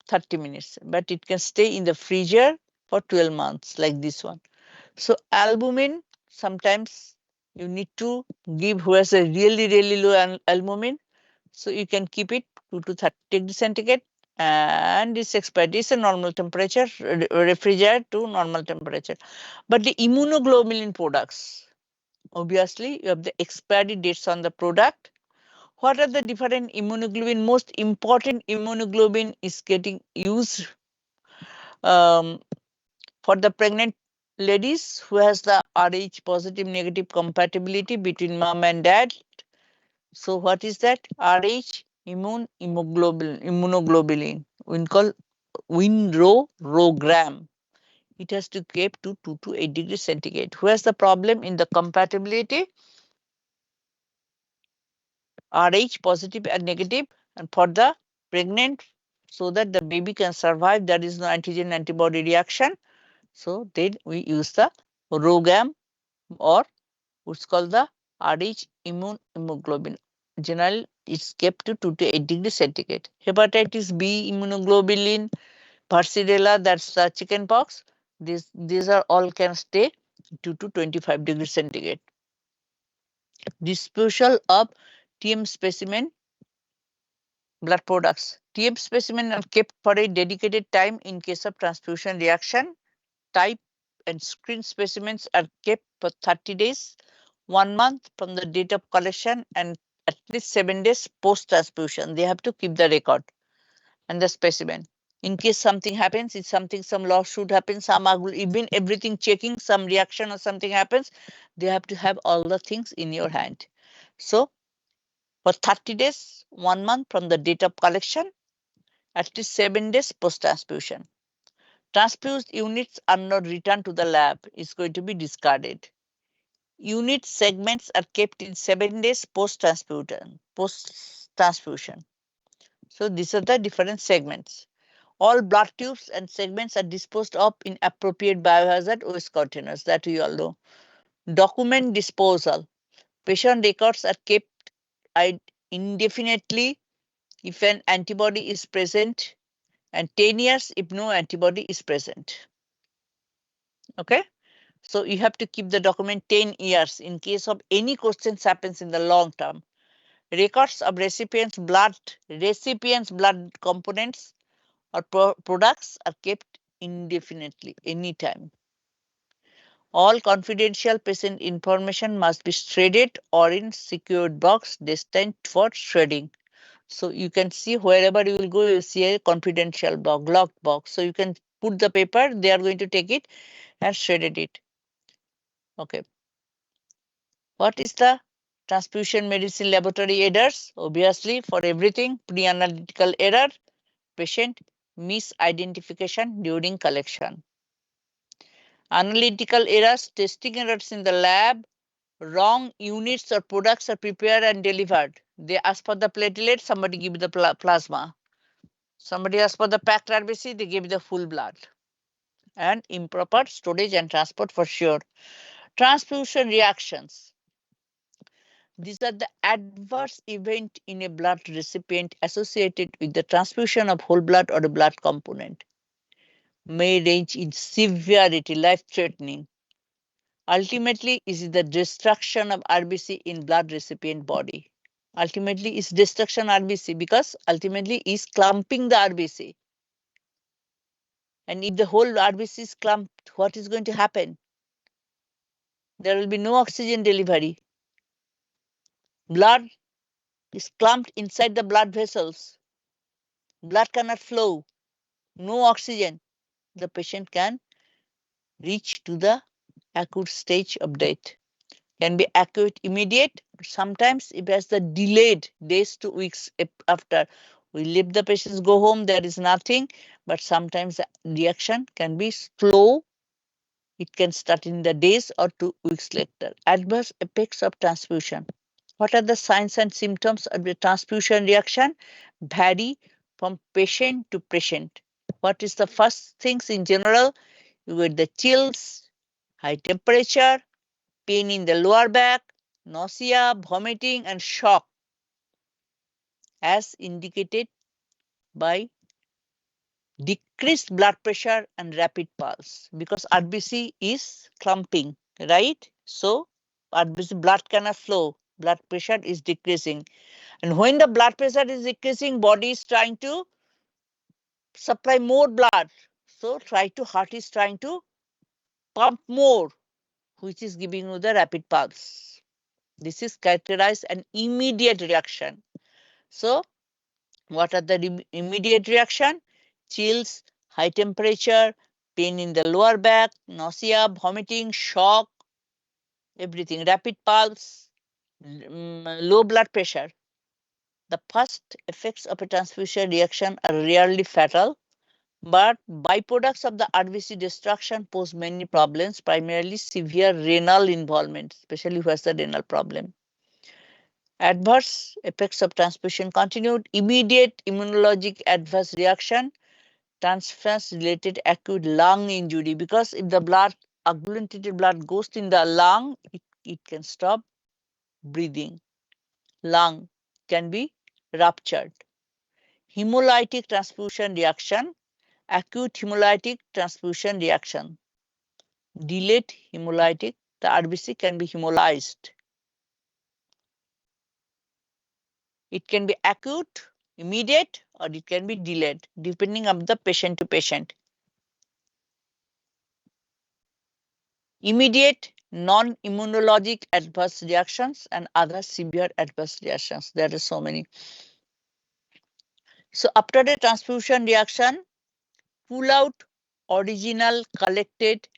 30 minutes, but it can stay in the freezer for 12 months like this one. So albumin, sometimes you need to give who has a really low albumin. So you can keep it 2 to 30°C, and this expiry is a normal temperature, refrigerated to normal temperature. But the immunoglobulin products, obviously you have the expiry dates on the product. What are the different immunoglobulin? Most important immunoglobulin is getting used for the pregnant ladies who has the Rh positive negative compatibility between mom and dad. So what is that? Rh immunoglobulin. We call WinRho-RhoGram. It has to keep to 2 to 8°C. Who has the problem in the compatibility? Rh positive and negative, and for the pregnant, so that the baby can survive, there is no antigen antibody reaction. So then we use the RhoGram, or what's called the Rh immunoglobulin. Generally, it's kept to 2 to 8°C. Hepatitis B immunoglobulin, Varicella, that's the chicken pox. These are all can stay 2 to 25°C. Disposal of TM specimen blood products. TM specimen are kept for a dedicated time in case of transfusion reaction. Type and screen specimens are kept for 30 days, 1 month from the date of collection, and at least 7 days post transfusion. They have to keep the record and the specimen. In case something happens, if some lawsuit happens, even everything checking, some reaction or something happens, they have to have all the things in your hand. So for 30 days, 1 month from the date of collection, at least 7 days post transfusion. Transfused units are not returned to the lab, is going to be discarded. Unit segments are kept in 7 days post transfusion. So these are the different segments. All blood tubes and segments are disposed of in appropriate biohazard waste containers, that we all know. Document disposal. Patient records are kept indefinitely if an antibody is present, and 10 years if no antibody is present. Okay, so you have to keep the document 10 years in case of any questions happens in the long term. Records of recipients blood components or products are kept indefinitely, anytime. All confidential patient information must be shredded or in secured box destined for shredding. So you can see wherever you will go, you see a confidential box, locked box. So you can put the paper, they are going to take it and shredded it. Okay. What is the transfusion medicine laboratory errors? Obviously, for everything, pre-analytical error, patient misidentification during collection. Analytical errors, testing errors in the lab, wrong units or products are prepared and delivered. They ask for the platelet, somebody give the plasma. Somebody asked for the packed RBC, they give the full blood. And improper storage and transport for sure. Transfusion reactions. These are the adverse event in a blood recipient associated with the transfusion of whole blood or a blood component. May range in severity, life-threatening. Ultimately, it is the destruction of RBC in blood recipient body. Ultimately, it's destruction RBC because ultimately is clumping the RBC. And if the whole RBC is clumped, what is going to happen? There will be no oxygen delivery. Blood is clumped inside the blood vessels. Blood cannot flow. No oxygen. The patient can reach to the acute stage of death. Can be acute immediate. Sometimes it has the delayed days to weeks after. We leave the patients go home, there is nothing, but sometimes the reaction can be slow. It can start in the days or 2 weeks later. Adverse effects of transfusion. What are the signs and symptoms of the transfusion reaction? Vary from patient to patient. What is the first things in general? You get the chills, high temperature, pain in the lower back, nausea, vomiting, and shock, as indicated by decreased blood pressure and rapid pulse, because RBC is clumping, right? So RBC blood cannot flow, blood pressure is decreasing. And when the blood pressure is decreasing, body is trying to supply more blood. So heart is trying to pump more, which is giving you the rapid pulse. This is characterized an immediate reaction. So what are the immediate reaction? Chills, high temperature, pain in the lower back, nausea, vomiting, shock, everything, rapid pulse, low blood pressure. The first effects of a transfusion reaction are rarely fatal, but byproducts of the RBC destruction pose many problems, primarily severe renal involvement, especially who has the renal problem. Adverse effects of transfusion continued. Immediate immunologic adverse reaction, transfusion-related acute lung injury, because if the blood, agglutinated blood goes in the lung, it can stop breathing. Lung can be ruptured. Hemolytic transfusion reaction, acute hemolytic transfusion reaction. Delayed hemolytic, the RBC can be hemolyzed. It can be acute, immediate, or it can be delayed, depending on the patient to patient. Immediate non-immunologic adverse reactions and other severe adverse reactions. There are so many. So after the transfusion reaction, pull out original collected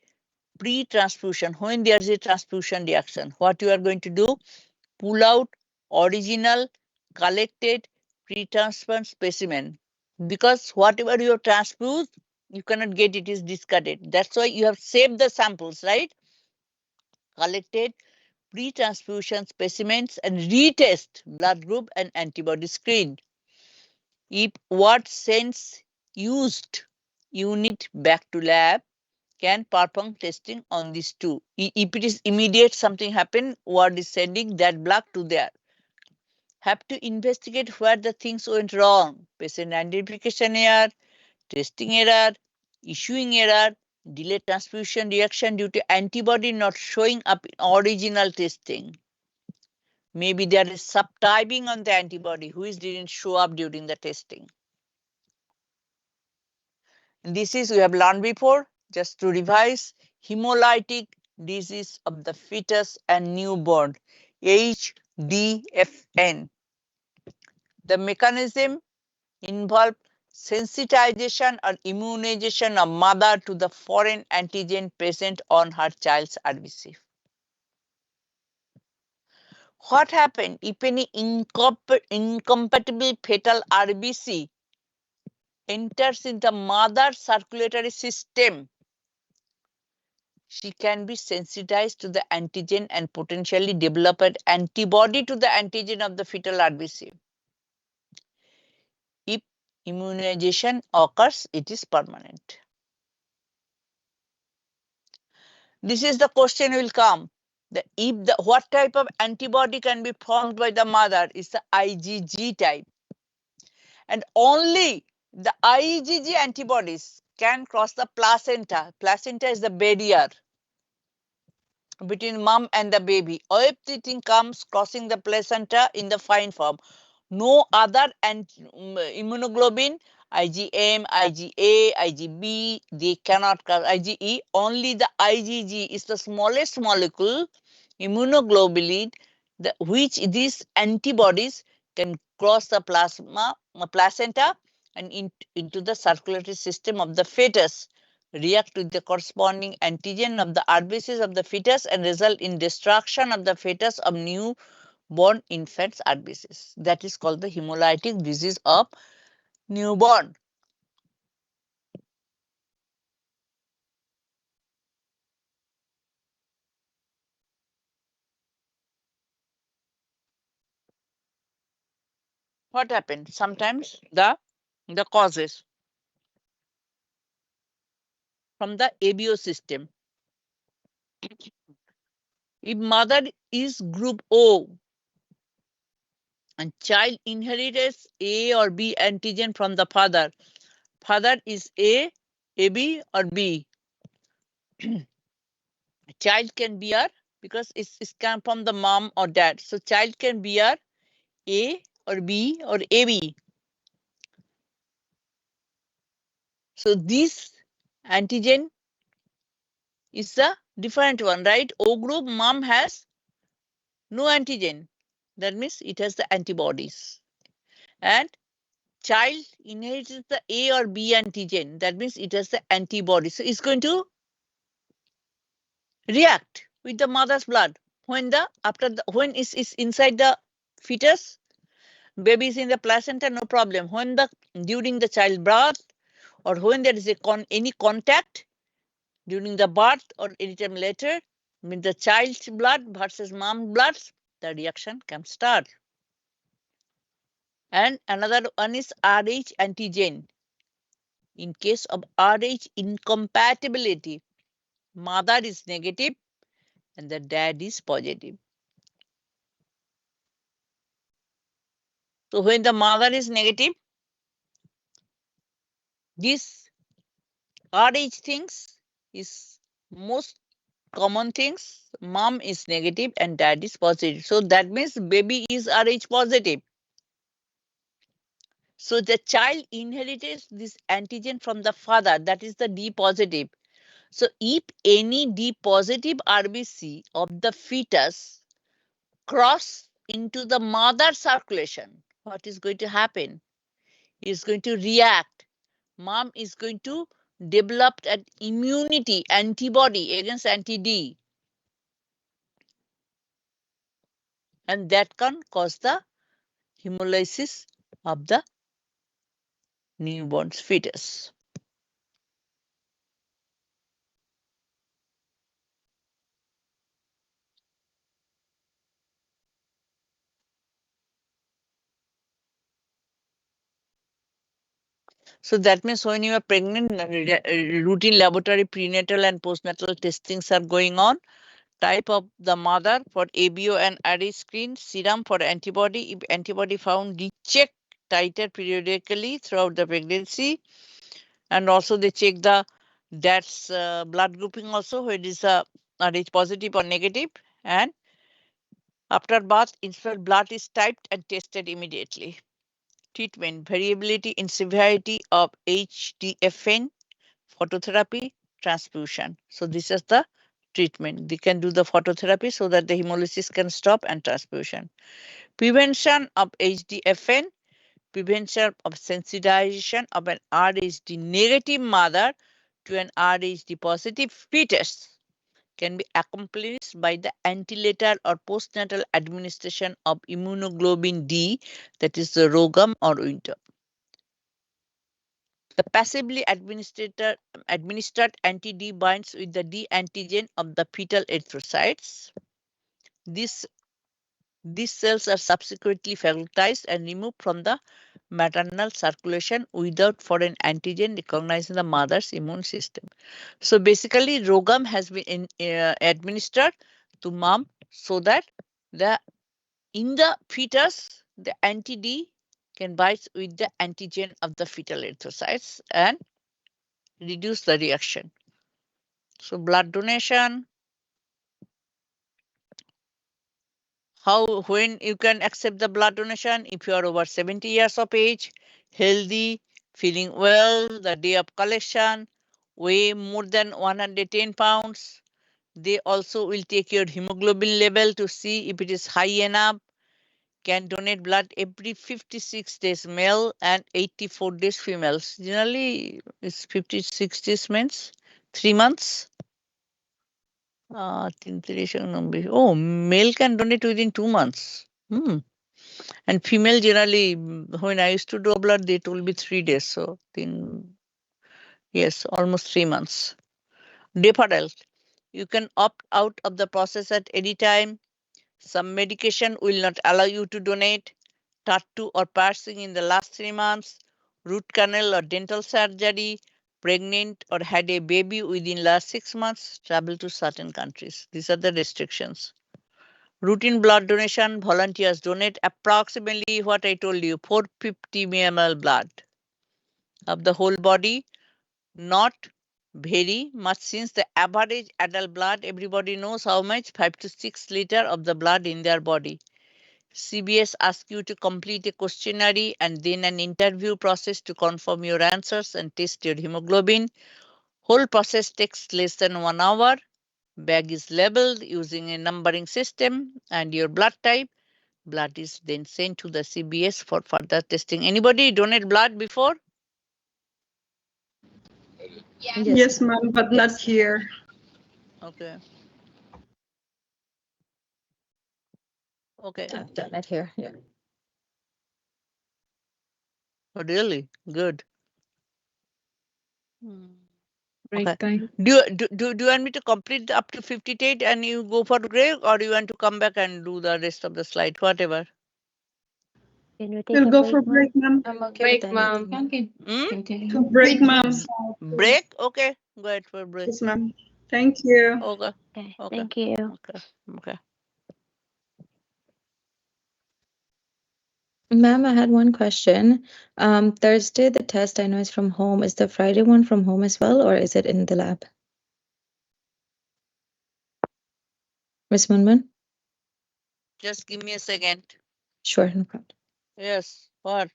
pre-transfusion. When there is a transfusion reaction, what you are going to do? Pull out original collected pre-transfusion specimen, because whatever you have transfused, you cannot get it, is discarded. That's why you have saved the samples, right? Collected pre-transfusion specimens and retest blood group and antibody screen. If what sense used, unit back to lab can perform testing on these two. If it is immediate, something happened, ward is sending that blood to there. Have to investigate where the things went wrong. Patient identification error, testing error, issuing error, delayed transfusion reaction due to antibody not showing up in original testing. Maybe there is subtyping on the antibody which didn't show up during the testing. This is, we have learned before, just to revise, hemolytic disease of the fetus and newborn, HDFN. The mechanism involve sensitization or immunization of mother to the foreign antigen present on her child's RBC. What happened if any incompatible fetal RBC enters in the mother's circulatory system? She can be sensitized to the antigen and potentially develop an antibody to the antigen of the fetal RBC. If immunization occurs, it is permanent. This is the question will come. What type of antibody can be formed by the mother is the IgG type. And only the IgG antibodies can cross the placenta. Placenta is the barrier between mom and the baby. Everything comes crossing the placenta in the fine form. No other immunoglobulin, IgM, IgA, IgB, they cannot cross IgE. Only the IgG is the smallest molecule immunoglobulin, which these antibodies can cross the placenta and into the circulatory system of the fetus, react with the corresponding antigen of the RBCs of the fetus and result in destruction of the fetus of newborn infants RBCs. That is called the hemolytic disease of newborn. What happened? Sometimes the causes from the ABO system. If mother is group O and child inherits A or B antigen from the father, father is A, AB or B. Child can bear, because it's come from the mom or dad. So child can bear A or B or AB. So this antigen is a different one, right? O group mom has no antigen. That means it has the antibodies. And child inherits the A or B antigen. That means it has the antibody. So it's going to react with the mother's blood. When it's inside the fetus, baby is in the placenta, no problem. When during the childbirth or when there is any contact during the birth or anytime later, with the child's blood versus mom's blood, the reaction can start. And another one is Rh antigen. In case of Rh incompatibility, mother is negative and the dad is positive. So when the mother is negative, this Rh things is most common things. Mom is negative and dad is positive. So that means baby is Rh positive. So the child inherits this antigen from the father, that is the D positive. So if any D positive RBC of the fetus cross into the mother circulation, what is going to happen? Is going to react. Mom is going to develop an immunity antibody against anti-D. And that can cause the hemolysis of the newborn fetus. So that means when you are pregnant, routine laboratory prenatal and postnatal testings are going on. Type of the mother for ABO and Rh screen, serum for antibody. If antibody found, recheck titer periodically throughout the pregnancy. And also they check the dad's blood grouping also, where it is Rh positive or negative. And after birth, insert blood is typed and tested immediately. Treatment: variability in severity of HDFN, phototherapy, transfusion. So this is the treatment. They can do the phototherapy so that the hemolysis can stop, and transfusion. Prevention of HDFN, prevention of sensitization of an RHD negative mother to an RHD positive fetus can be accomplished by the antenatal or postnatal administration of immunoglobulin D, that is the ROGAM or winter. The passively administered anti-D binds with the D antigen of the fetal erythrocytes. These cells are subsequently phagocytized and removed from the maternal circulation without foreign antigen recognizing the mother's immune system. So basically, ROGAM has been administered to mom so that in the fetus, the anti-D can bind with the antigen of the fetal erythrocytes and reduce the reaction. So blood donation, when you can accept the blood donation? If you are over 70 years of age, healthy, feeling well, the day of collection, weigh more than 110 pounds. They also will take your hemoglobin level to see if it is high enough. Can donate blood every 56 days male and 84 days females. Generally, it's 56 days means 3 months. Oh, male can donate within 2 months. And female generally, when I used to draw blood, they told me 3 days. So, yes, almost 3 months. Deferral. You can opt out of the process at any time. Some medication will not allow you to donate. Tattoo or piercing in the last 3 months. Root canal or dental surgery. Pregnant or had a baby within last 6 months. Travel to certain countries. These are the restrictions. Routine blood donation, volunteers donate approximately what I told you, 450 ml blood of the whole body, not very much since the average adult blood, everybody knows how much, 5 to 6 liter of the blood in their body. CBS asks you to complete a questionnaire and then an interview process to confirm your answers and test your hemoglobin. Whole process takes less than 1 hour. Bag is labeled using a numbering system and your blood type. Blood is then sent to the CBS for further testing. Anybody donate blood before? Yes, ma'am, but not Yes. here. Okay. Okay. I've done it here. Yeah. Oh, really? Good. Break Okay. time. Do you want me to complete up to 58 and you go for break, or you want to come back and do the rest of the slide, whatever? Can we take We'll a go break, for ma'am? break, ma'am. I'm okay Break, with ma'am. anything. ma'am. Okay. Hmm? Continue. Break, ma'am. Break? Okay. Go ahead for break. Yes, ma'am. Thank you. Okay. Okay, Okay. thank you. Okay. Okay. Ma'am, I had one question. Thursday, the test I know is from home. Is the Friday one from home as well, or is it in the lab? Miss Munmun? Just give me a second. Sure, no problem. Yes. What?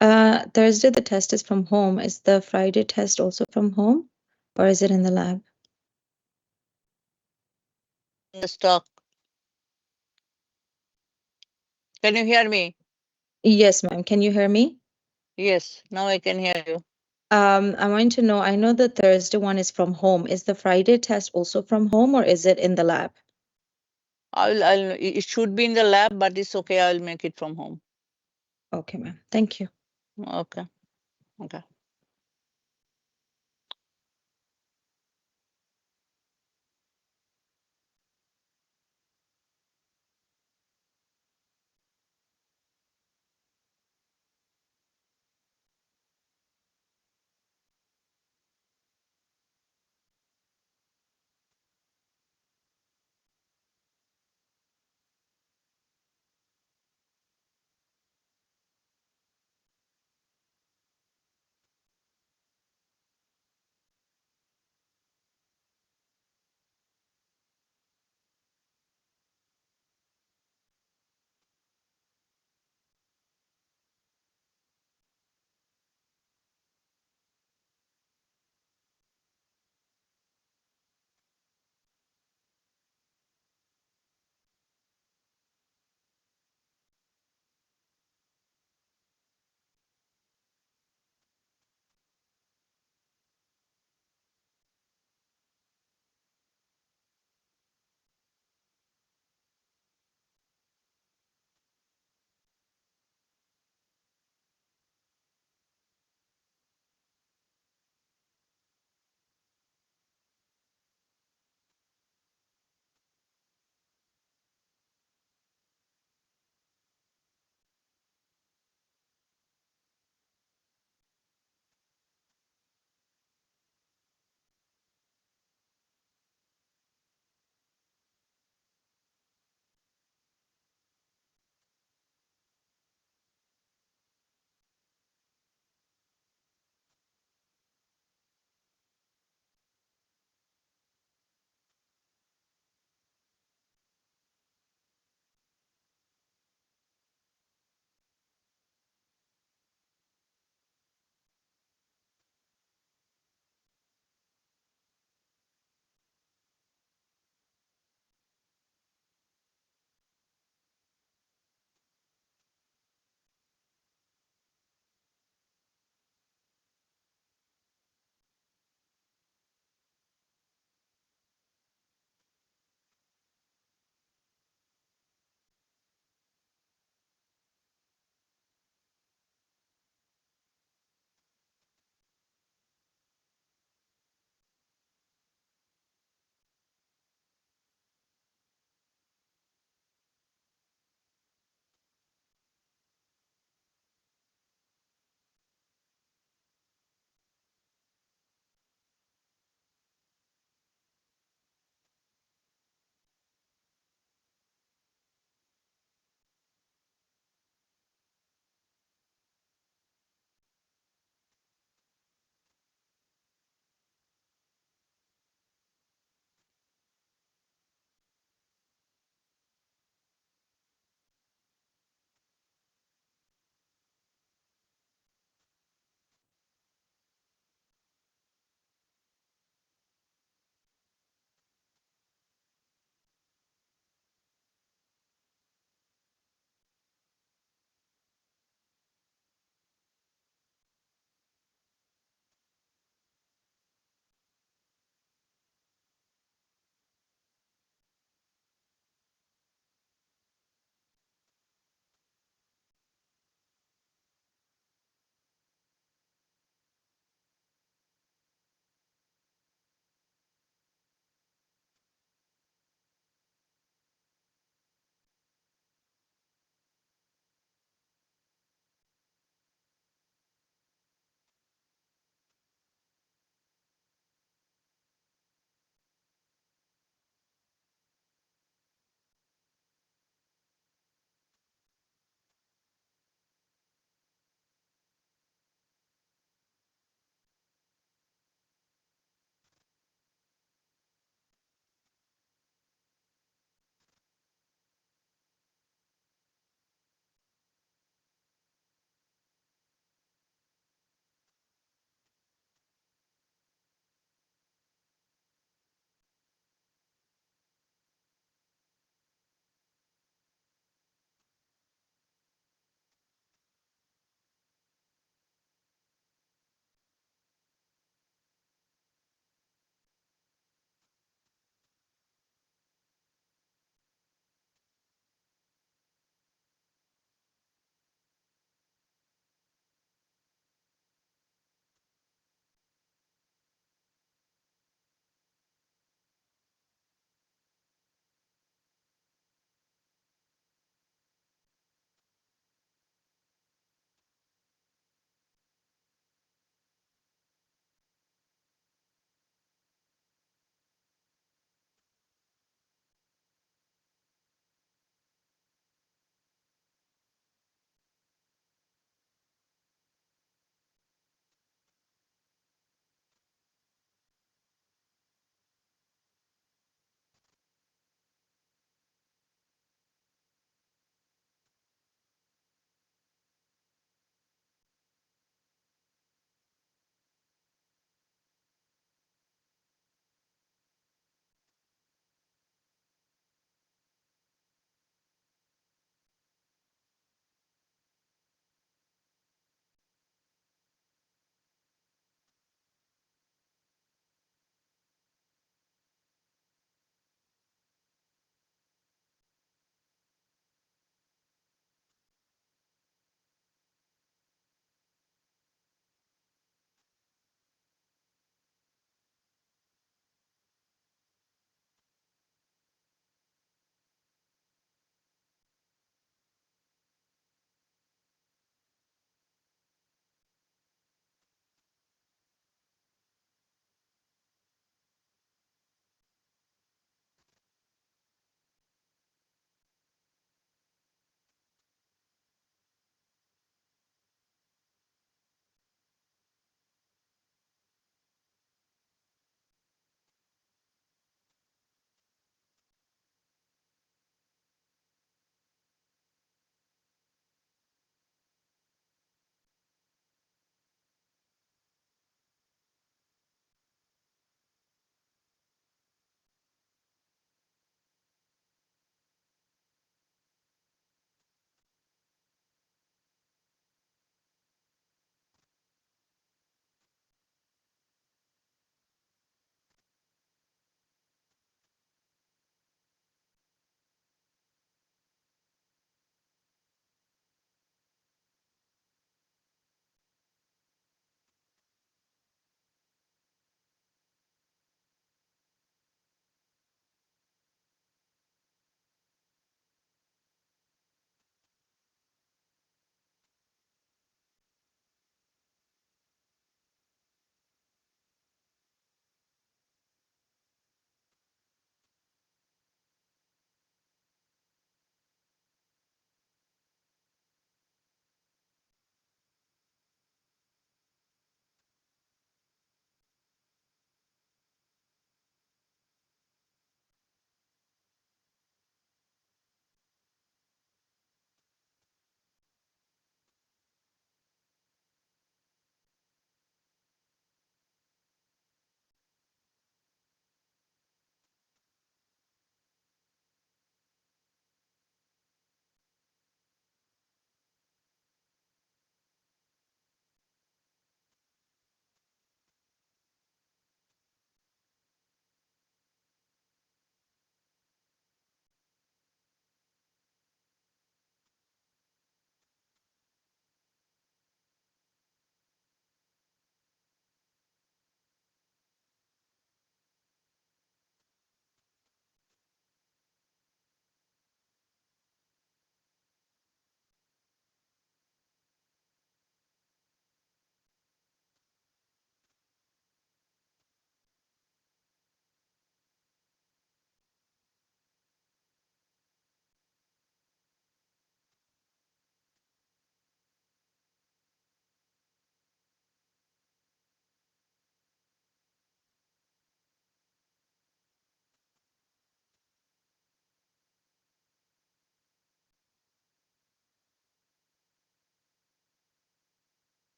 Thursday, the test is from home. Is the Friday test also from home, or is it in the lab? In the stock. Can you hear me? Yes, ma'am. Can you hear me? Yes. Now I can hear you. I want to know, I know the Thursday one is from home. Is the Friday test also from home, or is it in the lab? It should be in the lab, but it's okay. I'll make it from home. Okay, ma'am. Thank you. Okay. Okay.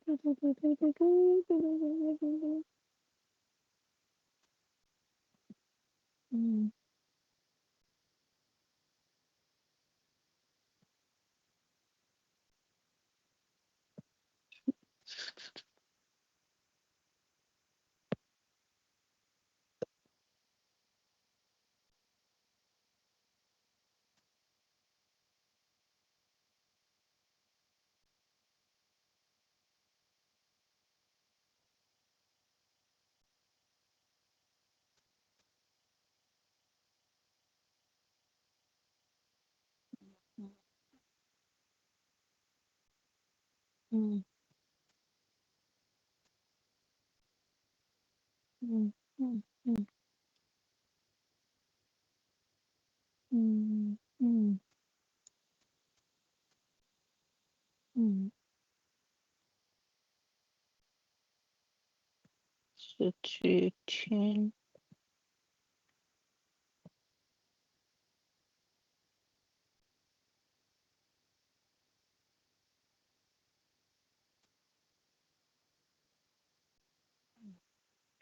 Mm. Mm. Mm. Mm. Mm. Mm. Mm. Mm. Situation.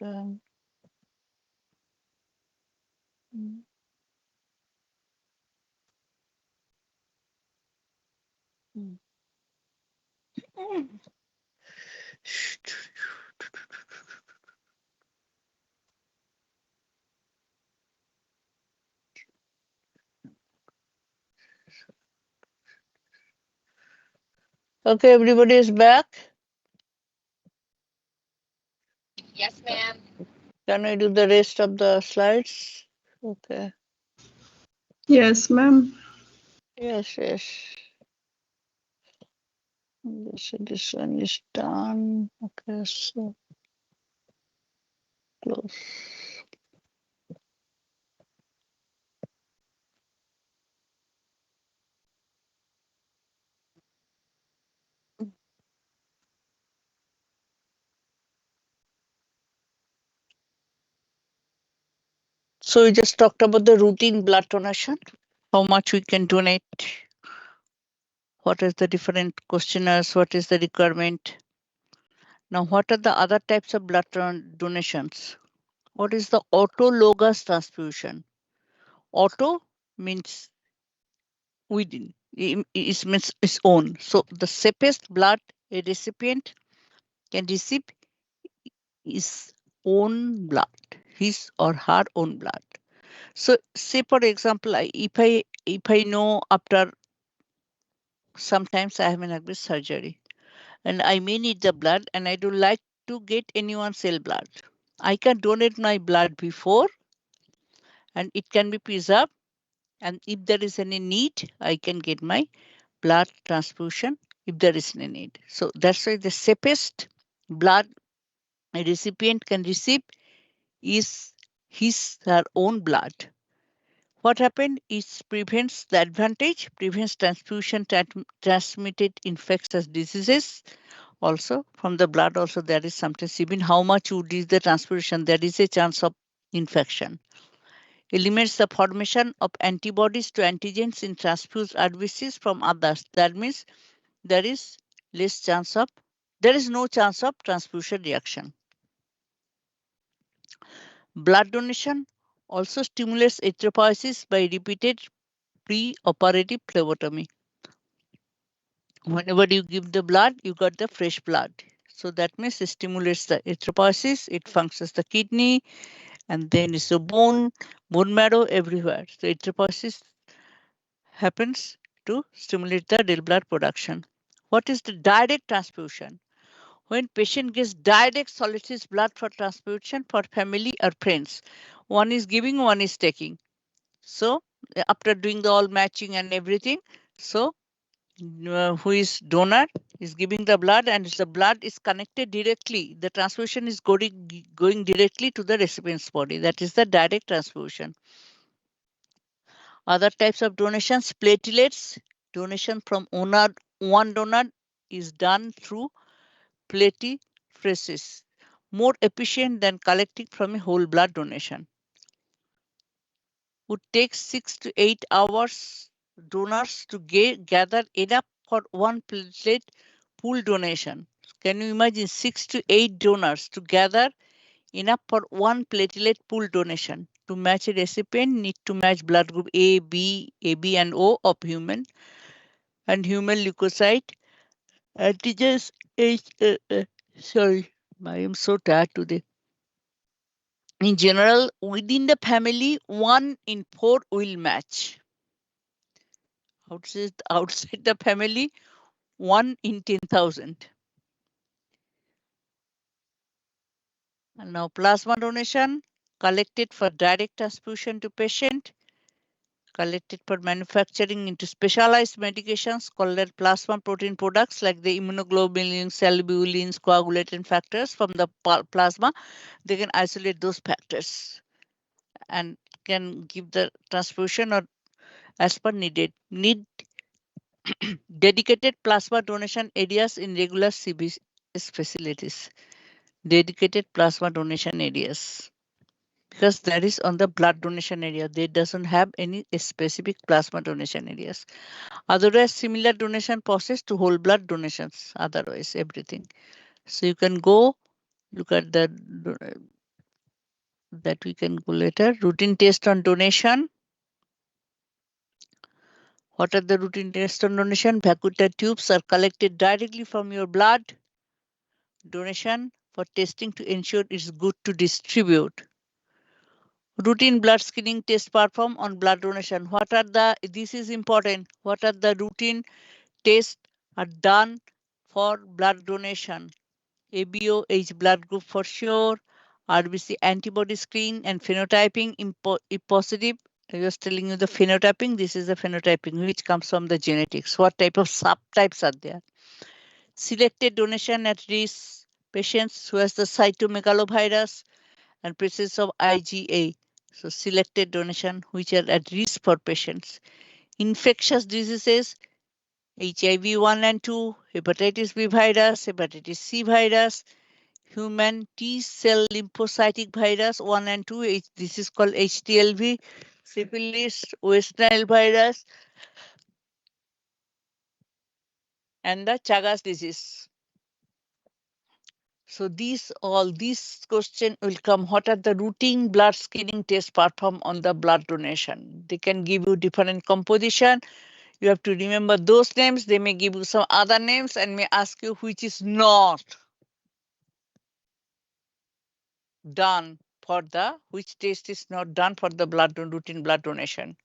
Mm. Mm. Okay, everybody is back. Yes, ma'am. Can I do the rest of the slides? Okay. Yes, ma'am. Yes, yes. So this one is done. Okay, so close. So we just talked about the routine blood donation, how much we can donate, what is the different questionnaires, what is the requirement. Now, what are the other types of blood donations? What is the autologous transfusion? Auto means within, it means its own. So the safest blood a recipient can receive is own blood, his or her own blood. So say for example, if I know after sometimes I have an abuse surgery and I may need the blood and I don't like to get anyone's cell blood. I can donate my blood before and it can be preserved. And if there is any need, I can get my blood transfusion if there is any need. So that's why the safest blood a recipient can receive is his her own blood. What happened is prevents the advantage, prevents transfusion transmitted infectious diseases. Also from the blood also there is sometimes even how much would is the transfusion, there is a chance of infection. Eliminates the formation of antibodies to antigens in transfused RBCs from others. That means there is no chance of transfusion reaction. Blood donation also stimulates erythropoiesis by repeated pre-operative phlebotomy. Whenever you give the blood, you got the fresh blood. So that means it stimulates the erythropoiesis, it functions the kidney, and then it's the bone marrow everywhere. So erythropoiesis happens to stimulate the red blood production. What is the direct transfusion? When patient gets direct solid blood for transfusion for family or friends. One is giving, one is taking. So after doing the all matching and everything, so who is donor is giving the blood and the blood is connected directly. The transfusion is going directly to the recipient's body. That is the direct transfusion. Other types of donations, platelets, donation from one donor is done through platepheresis, more efficient than collecting from a whole blood donation. Would take 6 to 8 hours donors to gather enough for one platelet pool donation. Can you imagine 6 to 8 donors to gather enough for one platelet pool donation? To match a recipient, need to match blood group A, B, AB, and O of human and human leukocyte antigens. Sorry, I am so tired today. In general, within the family, 1 in 4 will match. Outside the family, 1 in 10,000. And now plasma donation, collected for direct transfusion to patient, collected for manufacturing into specialized medications called as plasma protein products like the immunoglobulins, cellulinis, coagulating factors from the plasma. They can isolate those factors and can give the transfusion or as per needed. Need dedicated plasma donation areas in regular CBS facilities. Dedicated plasma donation areas. Because that is on the blood donation area. They doesn't have any specific plasma donation areas. Otherwise, similar donation process to whole blood donations. Otherwise, everything. So you can go look at the that we can go later. Routine test on donation. What are the routine tests on donation? Vacuum tubes are collected directly from your blood donation for testing to ensure it's good to distribute. Routine blood screening test performed on blood donation. This is important. What are the routine tests are done for blood donation? ABO, H blood group for sure, RBC antibody screen and phenotyping if positive. I was telling you the phenotyping. This is the phenotyping which comes from the genetics. What type of subtypes are there? Selected donation at risk patients who has the cytomegalovirus and presence of IgA. So selected donation which are at risk for patients. Infectious diseases, HIV 1 and 2, hepatitis B virus, hepatitis C virus, human T-cell lymphocytic virus 1 and 2, this is called HTLV, syphilis, West Nile virus, and the Chagas disease. So these question will come. What are the routine blood screening tests performed on the blood donation? They can give you different composition. You have to remember those names. They may give you some other names and may ask you which is not done for which test is not done for the routine blood donation.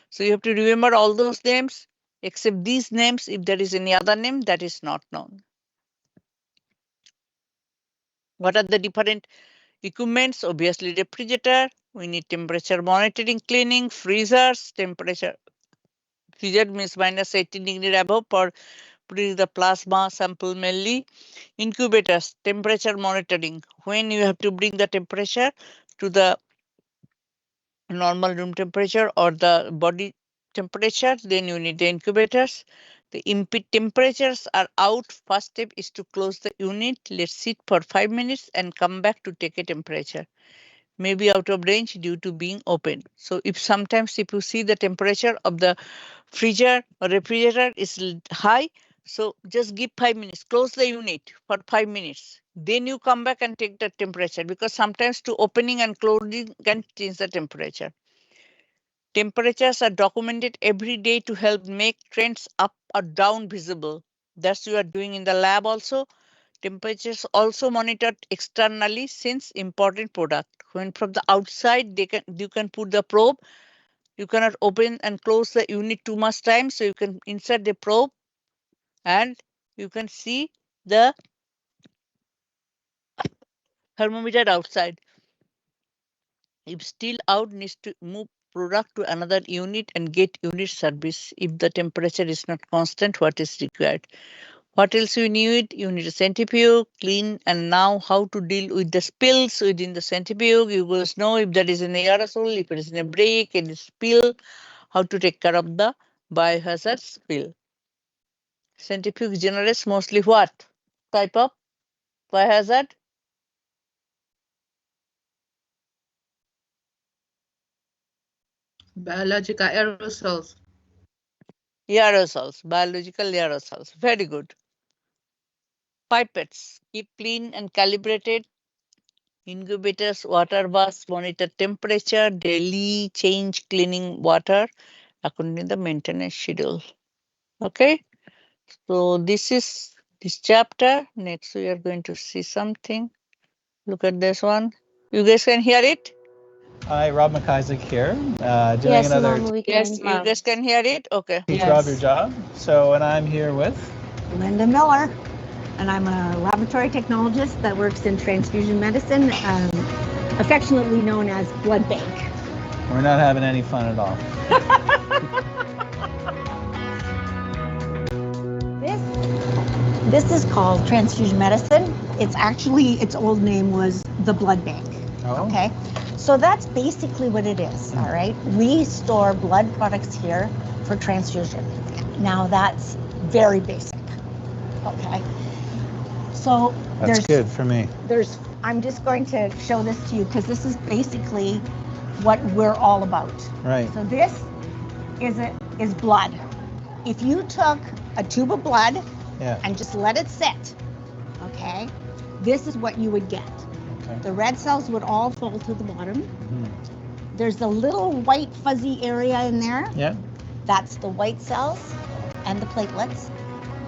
So you have to remember all those names except these names. If there is any other name that is not known. What are the different equipments? Obviously refrigerator. We need temperature monitoring, cleaning, freezers, temperature. Freezer means minus 18 degrees above for putting the plasma sample mainly. Incubators, temperature monitoring. When you have to bring the temperature to the normal room temperature or the body temperature, then you need the incubators. The temperatures are out. First step is to close the unit. Let's sit for 5 minutes and come back to take a temperature. Maybe out of range due to being open. So if you see the temperature of the freezer or refrigerator is high, so just give 5 minutes, close the unit for 5 minutes. Then you come back and take the temperature because sometimes to opening and closing can change the temperature. Temperatures are documented every day to help make trends up or down visible. That's what you are doing in the lab also. Temperatures also monitored externally since important product. When from the outside you can put the probe. You cannot open and close the unit too much time, so you can insert the probe and you can see the thermometer outside. If still out, needs to move product to another unit and get unit service. If the temperature is not constant, what is required? What else you need? You need a centrifuge, clean, and now how to deal with the spills within the centrifuge. You guys know if there is an aerosol, if it is in a break, any spill, how to take care of the biohazard spill. Centrifuge generates mostly what type of biohazard? Biological aerosols. Aerosols, biological aerosols. Very good. pipettes. Keep clean and calibrated. Incubators, water baths, monitor temperature, daily change cleaning water according to the maintenance schedule. Okay, so this is this chapter. Next, we are going to see something. Look at this one. You guys can hear it? Hi, Rob McIsaac here, doing Yes, another Mom, we Yes, can. you guys can hear it? Okay. Teach Rob Your Job. So, and I'm here with Linda Miller, and I'm a laboratory technologist that works in transfusion medicine, affectionately known as blood bank. We're not having any fun at all. This is called transfusion medicine. It's actually, its old name was the blood bank. Oh. Okay, so that's basically what it is. All right, we store blood products here for transfusion. Now that's very basic. Okay, so That's good for me. I'm just going to show this to you because this is basically what we're all about. Right. So this is blood. If you took a tube of blood and just let it sit, okay, this is what you would get. Okay. The red cells would all fall to the bottom. There's a little white fuzzy area in there. Yeah. That's the white cells and the platelets.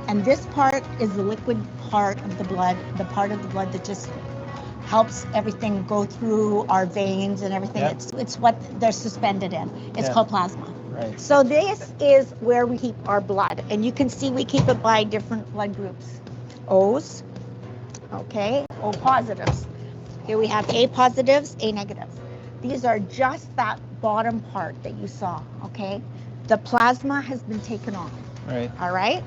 And this part is the liquid part of the blood, the part of the blood that just helps everything go through our veins and everything. Yeah. It's what they're suspended in. It's called plasma. Right. So this is where we keep our blood. And you can see we keep it by different blood groups. O's, okay, O positives. Here we have A positives, A negatives. These are just that bottom part that you saw, okay? The plasma has been taken off. Right. All right?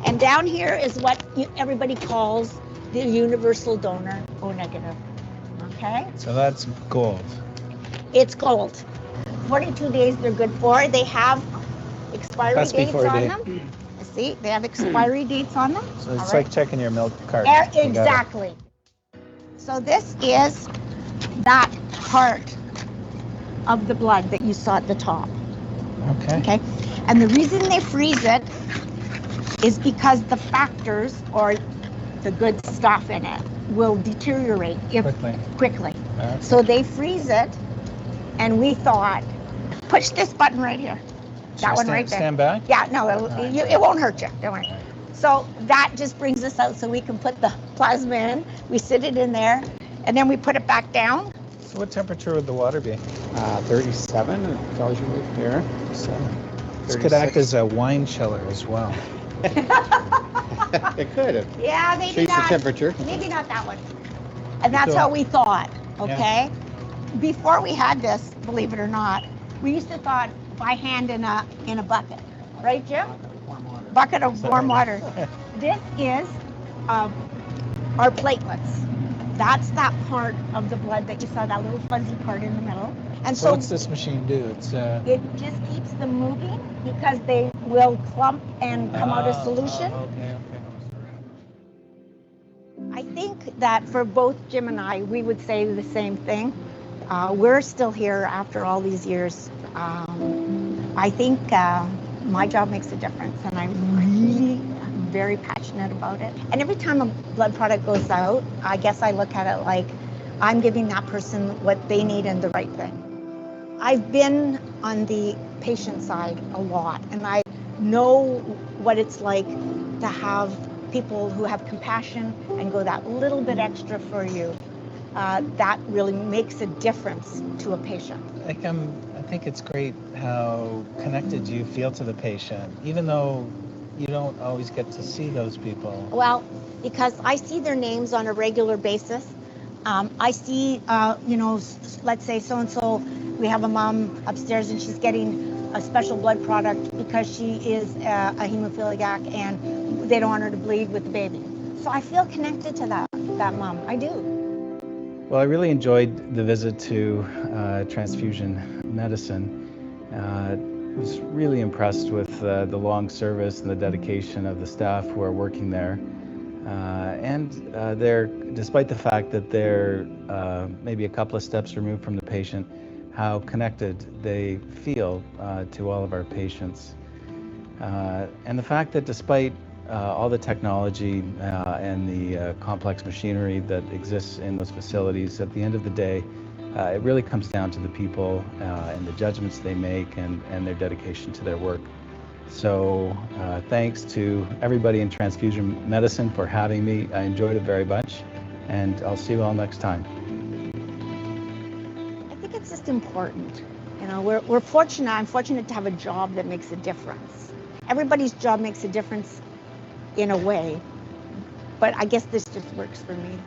And down here is what everybody calls the universal donor, O negative. Okay? So that's gold. It's gold. 42 days they're good for. They have expiry That's dates before on date. them. See, they have expiry dates on them. So it's All like checking your milk cart. Exactly. So this is that part of the blood that you saw at the top. Okay. Okay? And the reason they freeze it is because the factors or the good stuff in it will deteriorate quickly. So they freeze it, and we thought, push this button right here. That one right there. Stand back? Yeah, no, it won't hurt you. Don't worry. So that just brings us out so we can put the plasma in. We sit it in there, and then we put it back down. So what temperature would the water be? 37, it tells you here. This could act as a wine chiller as well. It could. Yeah, maybe Change the not. temperature. Maybe not that one. And that's how we thought, okay? Before we had this, believe it or not, we used to thought by hand in a bucket. Right, Jim? Bucket of warm water. This is our platelets. That's that part of the blood that you saw, that little fuzzy part in the middle. And So what's this machine do? It's it just keeps them moving because they will clump and come out of solution. Okay. I think that for both Jim and I, we would say the same thing. We're still here after all these years. I think my job makes a difference, and I'm really very passionate about it. And every time a blood product goes out, I guess I look at it like I'm giving that person what they need and the right thing. I've been on the patient side a lot, and I know what it's like to have people who have compassion and go that little bit extra for you. That really makes a difference to a patient. I think it's great how connected you feel to the patient, even though you don't always get to see those people. Well, because I see their names on a regular basis. I see, let's say so-and-so, we have a mom upstairs and she's getting a special blood product because she is a hemophiliac and they don't want her to bleed with the baby. So I feel connected to that mom. I do. Well, I really enjoyed the visit to transfusion medicine. I was really impressed with the long service and the dedication of the staff who are working there. They're, despite the fact that they're maybe a couple of steps removed from the patient, how connected they feel to all of our patients. And the fact that despite all the technology and the complex machinery that exists in those facilities, at the end of the day, it really comes down to the people and the judgments they make and their dedication to their work. So thanks to everybody in transfusion medicine for having me. I enjoyed it very much, and I'll see you all next time. I think it's just important. You know, we're fortunate. I'm fortunate to have a job that makes a difference. Everybody's job makes a difference in a way, but I guess this just works for me.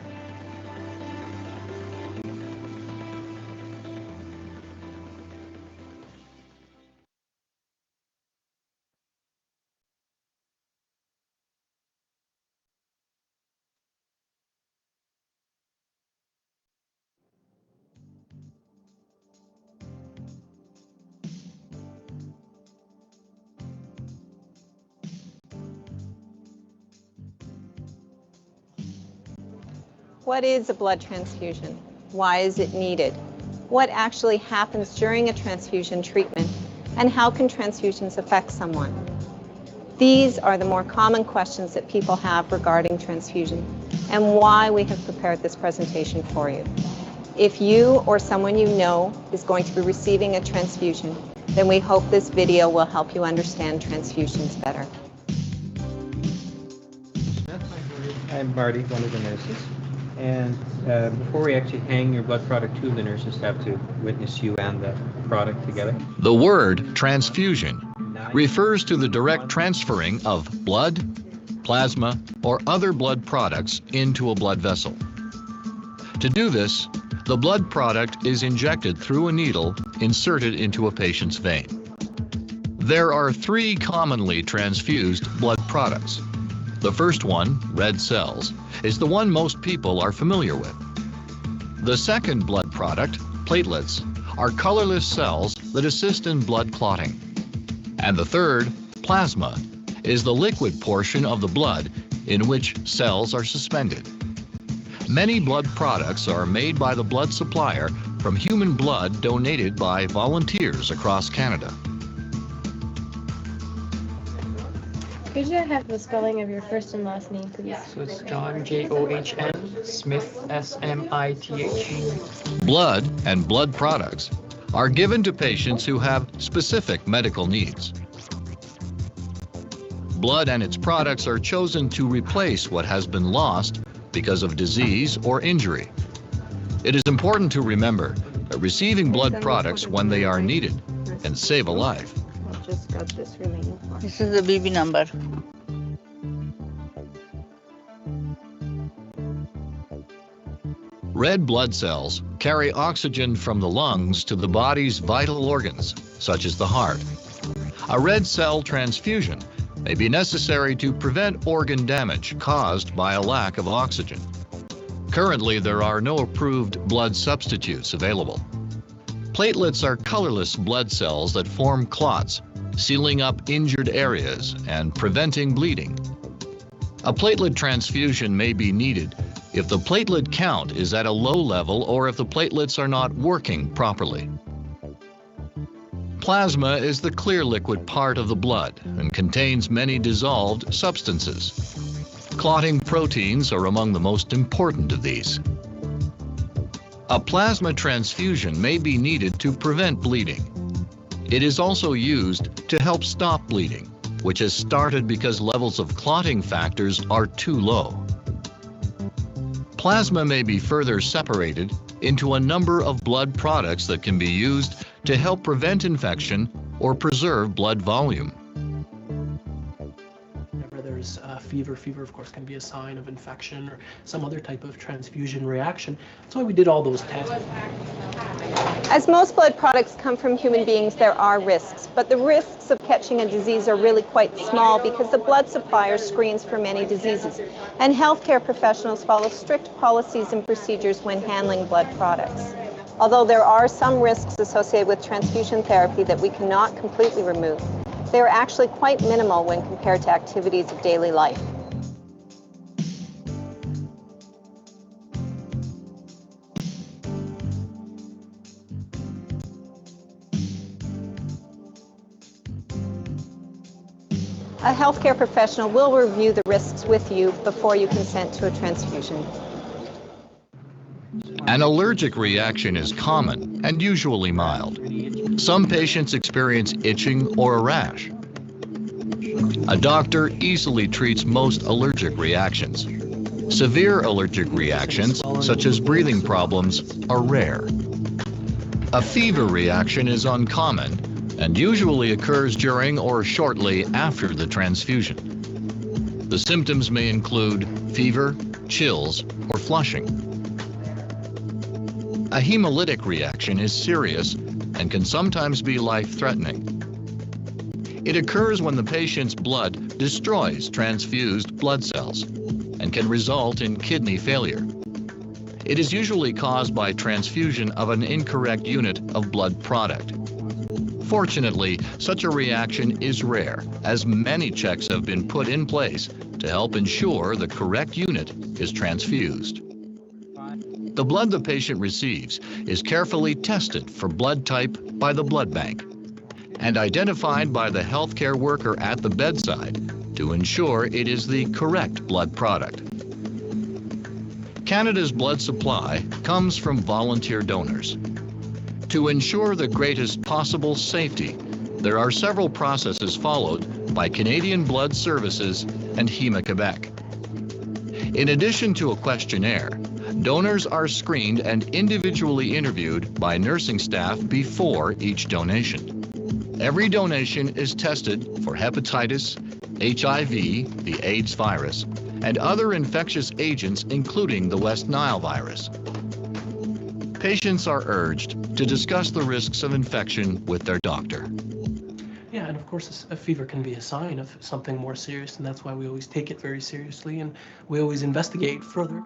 What is a blood transfusion? Why is it needed? What actually happens during a transfusion treatment? And how can transfusions affect someone? These are the more common questions that people have regarding transfusion and why we have prepared this presentation for you. If you or someone you know is going to be receiving a transfusion, then we hope this video will help you understand transfusions better. I'm Marty, one of the nurses. And before we actually hang your blood product, two of the nurses have to witness you and the product together. The word transfusion refers to the direct transferring of blood, plasma, or other blood products into a blood vessel. To do this, the blood product is injected through a needle inserted into a patient's vein. There are three commonly transfused blood products. The first one, red cells, is the one most people are familiar with. The second blood product, platelets, are colorless cells that assist in blood clotting. And the third, plasma, is the liquid portion of the blood in which cells are suspended. Many blood products are made by the blood supplier from human blood donated by volunteers across Canada. Could you have the spelling of your first and last name, please? So it's John, John, Smith, Smith. Blood and blood products are given to patients who have specific medical needs. Blood and its products are chosen to replace what has been lost because of disease or injury. It is important to remember that receiving blood products when they are needed can save a life. This is the BB number. Red blood cells carry oxygen from the lungs to the body's vital organs, such as the heart. A red cell transfusion may be necessary to prevent organ damage caused by a lack of oxygen. Currently, there are no approved blood substitutes available. Platelets are colorless blood cells that form clots, sealing up injured areas and preventing bleeding. A platelet transfusion may be needed if the platelet count is at a low level or if the platelets are not working properly. Plasma is the clear liquid part of the blood and contains many dissolved substances. Clotting proteins are among the most important of these. A plasma transfusion may be needed to prevent bleeding. It is also used to help stop bleeding, which has started because levels of clotting factors are too low. Plasma may be further separated into a number of blood products that can be used to help prevent infection or preserve blood volume. Whenever there's fever of course can be a sign of infection or some other type of transfusion reaction. That's why we did all those tests. As most blood products come from human beings, there are risks, but the risks of catching a disease are really quite small because the blood supplier screens for many diseases, and healthcare professionals follow strict policies and procedures when handling blood products. Although there are some risks associated with transfusion therapy that we cannot completely remove, they are actually quite minimal when compared to activities of daily life. A healthcare professional will review the risks with you before you consent to a transfusion. An allergic reaction is common and usually mild. Some patients experience itching or a rash. A doctor easily treats most allergic reactions. Severe allergic reactions, such as breathing problems, are rare. A fever reaction is uncommon and usually occurs during or shortly after the transfusion. The symptoms may include fever, chills, or flushing. A hemolytic reaction is serious and can sometimes be life-threatening. It occurs when the patient's blood destroys transfused blood cells and can result in kidney failure. It is usually caused by transfusion of an incorrect unit of blood product. Fortunately, such a reaction is rare, as many checks have been put in place to help ensure the correct unit is transfused. The blood the patient receives is carefully tested for blood type by the blood bank and identified by the healthcare worker at the bedside to ensure it is the correct blood product. Canada's blood supply comes from volunteer donors. To ensure the greatest possible safety, there are several processes followed by Canadian Blood Services and Héma-Québec. In addition to a questionnaire, donors are screened and individually interviewed by nursing staff before each donation. Every donation is tested for hepatitis, HIV, the AIDS virus, and other infectious agents including the West Nile virus. Patients are urged to discuss the risks of infection with their doctor. Yeah, and of course a fever can be a sign of something more serious, and that's why we always take it very seriously and we always investigate further.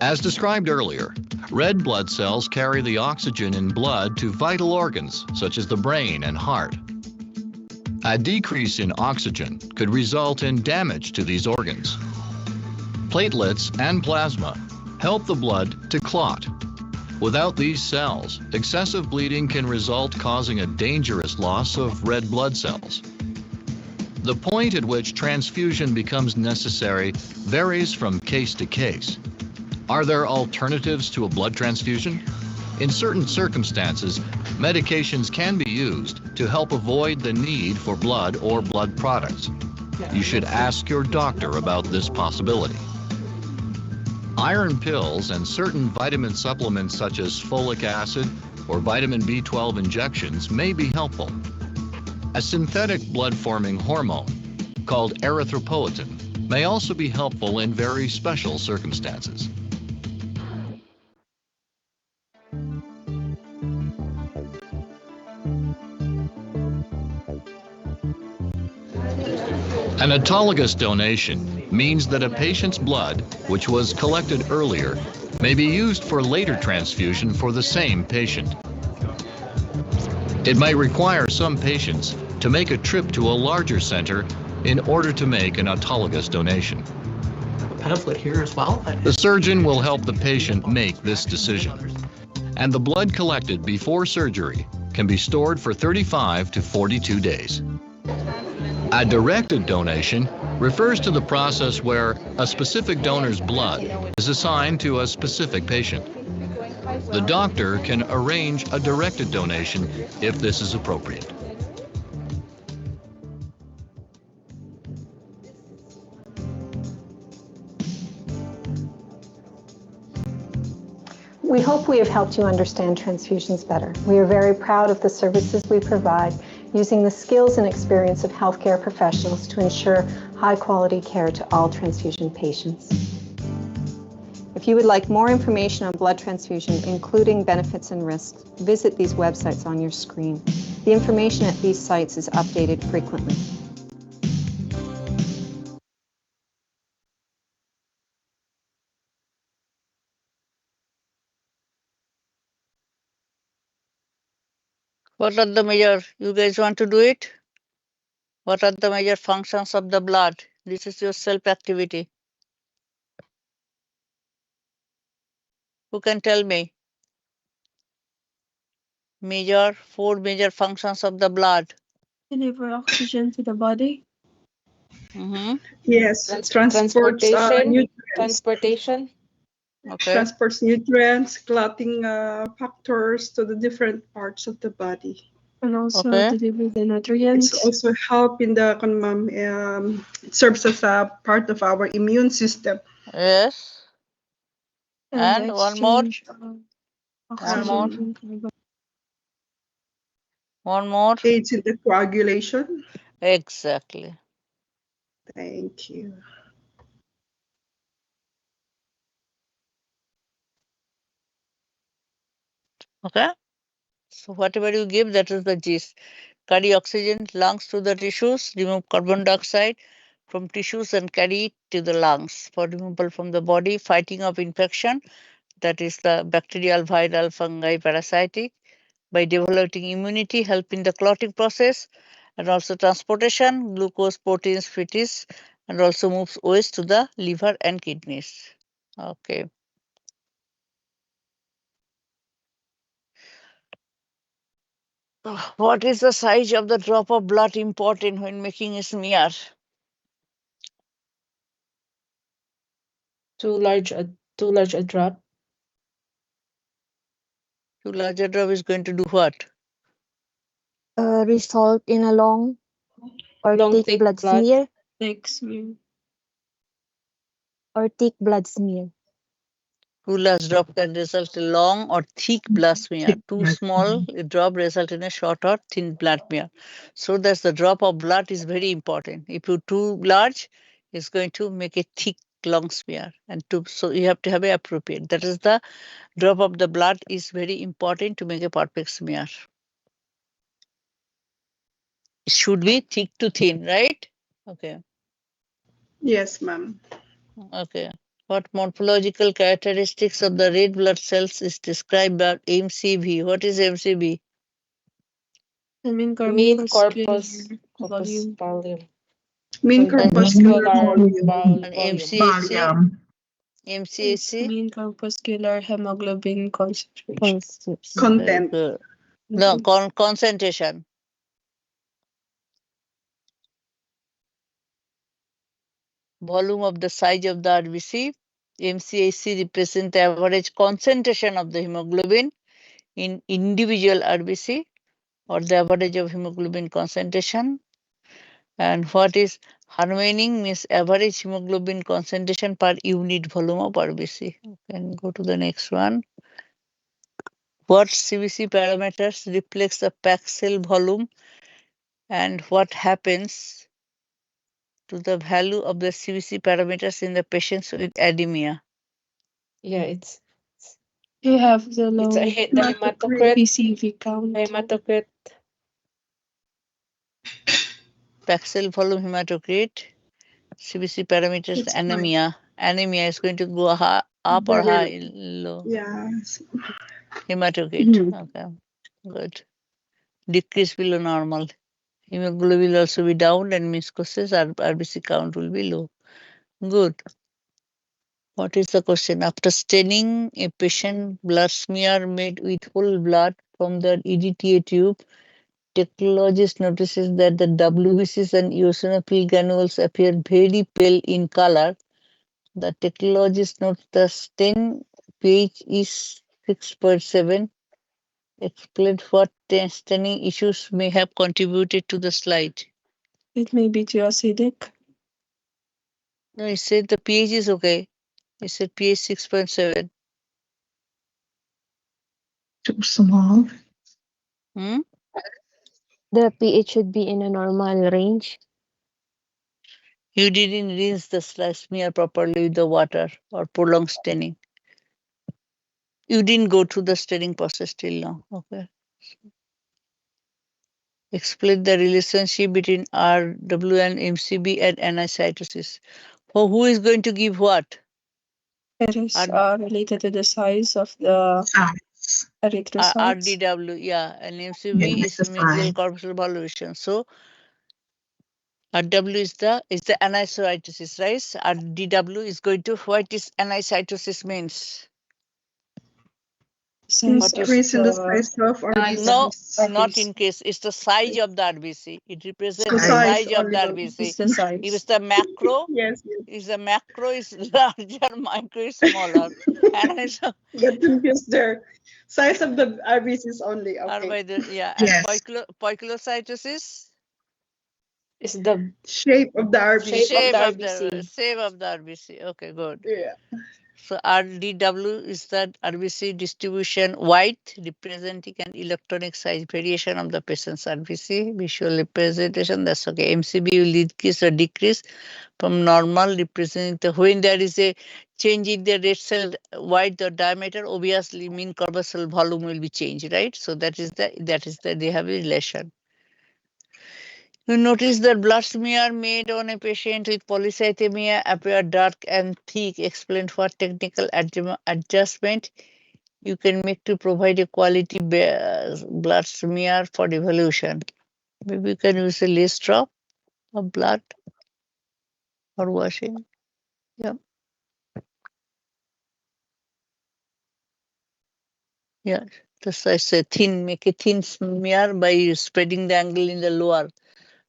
As described earlier, red blood cells carry the oxygen in blood to vital organs such as the brain and heart. A decrease in oxygen could result in damage to these organs. Platelets and plasma help the blood to clot. Without these cells, excessive bleeding can result, causing a dangerous loss of red blood cells. The point at which transfusion becomes necessary varies from case to case. Are there alternatives to a blood transfusion? In certain circumstances, medications can be used to help avoid the need for blood or blood products. You should ask your doctor about this possibility. Iron pills and certain vitamin supplements such as folic acid or vitamin B12 injections may be helpful. A synthetic blood-forming hormone called erythropoietin may also be helpful in very special circumstances. An autologous donation means that a patient's blood, which was collected earlier, may be used for later transfusion for the same patient. It may require some patients to make a trip to a larger center in order to make an autologous donation. A pamphlet here as well. The surgeon will help the patient make this decision, and the blood collected before surgery can be stored for 35 to 42 days. A directed donation refers to the process where a specific donor's blood is assigned to a specific patient. The doctor can arrange a directed donation if this is appropriate. We hope we have helped you understand transfusions better. We are very proud of the services we provide, using the skills and experience of healthcare professionals to ensure high-quality care to all transfusion patients. If you would like more information on blood transfusion, including benefits and risks, visit these websites on your screen. The information at these sites is updated frequently. What are the major, you guys want to do it? What are the major functions of the blood? This is your self-activity. Who can tell me? four major functions of the blood. Deliver oxygen to the body. Mm-hmm. Yes, transports nutrients. Transportation. Okay. Transports nutrients, clotting factors to the different parts of the body. And also Okay. deliver the nutrients. It's also help in the it serves as a part of our immune system. Yes. And the one more. exchange of One more. oxygen and carbon. One more. Aids in the coagulation. Exactly. Thank you. Okay. So whatever you give, that is the gist. Carry oxygen, lungs to the tissues, remove carbon dioxide from tissues and carry it to the lungs for removal from the body, fighting of infection, that is the bacterial, viral, fungi, parasitic, by developing immunity, help in the clotting process, and also transportation, glucose, proteins, fatties, and also moves waste to the liver and kidneys. Okay. What is the size of the drop of blood important when making a smear? Too large a drop. Too large a drop is going to do what? Result in a long or thick blood smear Thick smear. or thick blood smear. Too large drop can result in long or thick blood smear. Too small a drop result in a short or thin blood smear. So that's the drop of blood is very important. If you too large, it's going to make a thick long smear, and so you have to have a appropriate. That is the drop of the blood is very important to make a perfect smear. It should be thick to thin, right? Okay. Yes, ma'am. Okay. What morphological characteristics of the red blood cells is described by MCV? What is MCV? The mean Mean corpus volume. Mean corpuscular volume. And MCHC? MCHC? Mean corpuscular hemoglobin concentration. Content. Good. No, concentration. Volume of the size of the RBC. MCHC represents the average concentration of the hemoglobin in individual RBC, or the average of hemoglobin concentration. And what is Harmaning means average hemoglobin concentration per unit volume of RBC. Can go to the next one. What CBC parameters reflects the packed cell volume, and what happens to the value of the CBC parameters in the patients with anemia? Yeah, you have the low The hematocrit. PCV count. Hematocrit. Packed cell volume, hematocrit, CBC parameters, It's anemia. Anemia is going to go up or high, low. Yes. Hematocrit. Okay, good. Decrease below normal. Hemoglobin will also be down, and viscoses RBC count will be low. Good. What is the question? After staining a patient blood smear made with whole blood from the EDTA tube, technologist notices that the WBCs and eosinophil granules appear very pale in color. The technologist notes the stain pH is 6.7. Explain what staining issues may have contributed to the slide. It may be too acidic. No, he said the pH is okay. He said pH 6.7. Too small. Hmm? The pH should be in a normal range. You didn't rinse the smear properly with the water or prolonged staining. You didn't go through the staining process till now. Okay. Explain the relationship between RW and MCB and anicytosis. For who is going to give what? It is related to the size of the erythrocytes. RDW, yeah, and MCB is medial corpuscle valuation. So RW is the anicytosis, right? RDW is going to what is anicytosis means. Increase in the size of No, RBCs. not increase. It's the size of the RBC. It represents the Size size of the only. RBC. It's the size. If it's the macro, Yes, is the macro is larger, micro is smaller. And it's Get confused there. Size of the RBCs only. are Okay. by the and Yes. poikilocytosis Is the Shape of the RBC. shape of the RBC. Okay, good. Yeah. So RDW is the RBC distribution white, representing an electronic size variation of the patient's RBC. Visual representation, that's okay. MCB will increase or decrease from normal, representing when there is a change in the red cell width or diameter, obviously mean corpuscle volume will be changed, right? So that is the they have a relation. You notice that blood smear made on a patient with polycythemia appear dark and thick, explained what technical adjustment you can make to provide a quality blood smear for evaluation. Maybe you can use a less drop of blood or washing. Yeah. Yeah. That's why I say thin, make a thin smear by spreading the angle in the lower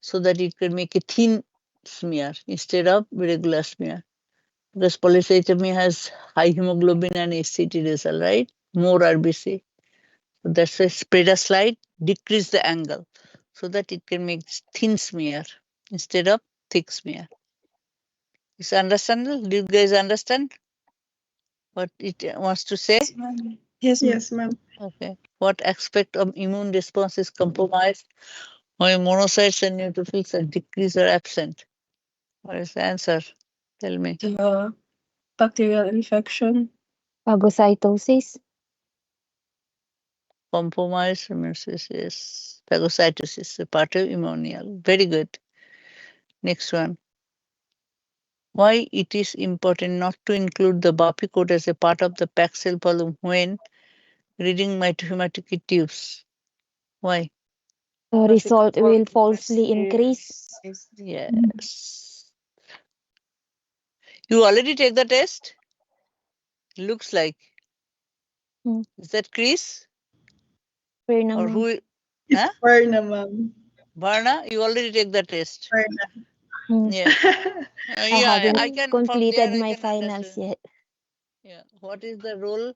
so that it can make a thin smear instead of regular smear. Because polycythemia has high hemoglobin and HCT result, right? More RBC. So that's why spread a slide, decrease the angle so that it can make thin smear instead of thick smear. Is understandable? Do you guys understand what it wants to say? Yes, ma'am. Okay. What aspect of immune response is compromised when monocytes and neutrophils are decreased or absent? What is the answer? Tell me. the bacterial infection. Phagocytosis. Compromised is phagocytosis, a part of immunal. Very good. Next one. Why it is important not to include the Bapi code as a part of the packed cell volume when reading mitohematocrit tubes? Why? The result will falsely increase. Yes. You already take the test? Looks like. Is that Chris? Verna, Or ma'am. who? It's Huh? Varna, ma'am. Varna, you already take the test. Hmm. Yeah. I Yeah, haven't I can from completed there I my can finals understand. yet. Yeah. What is the role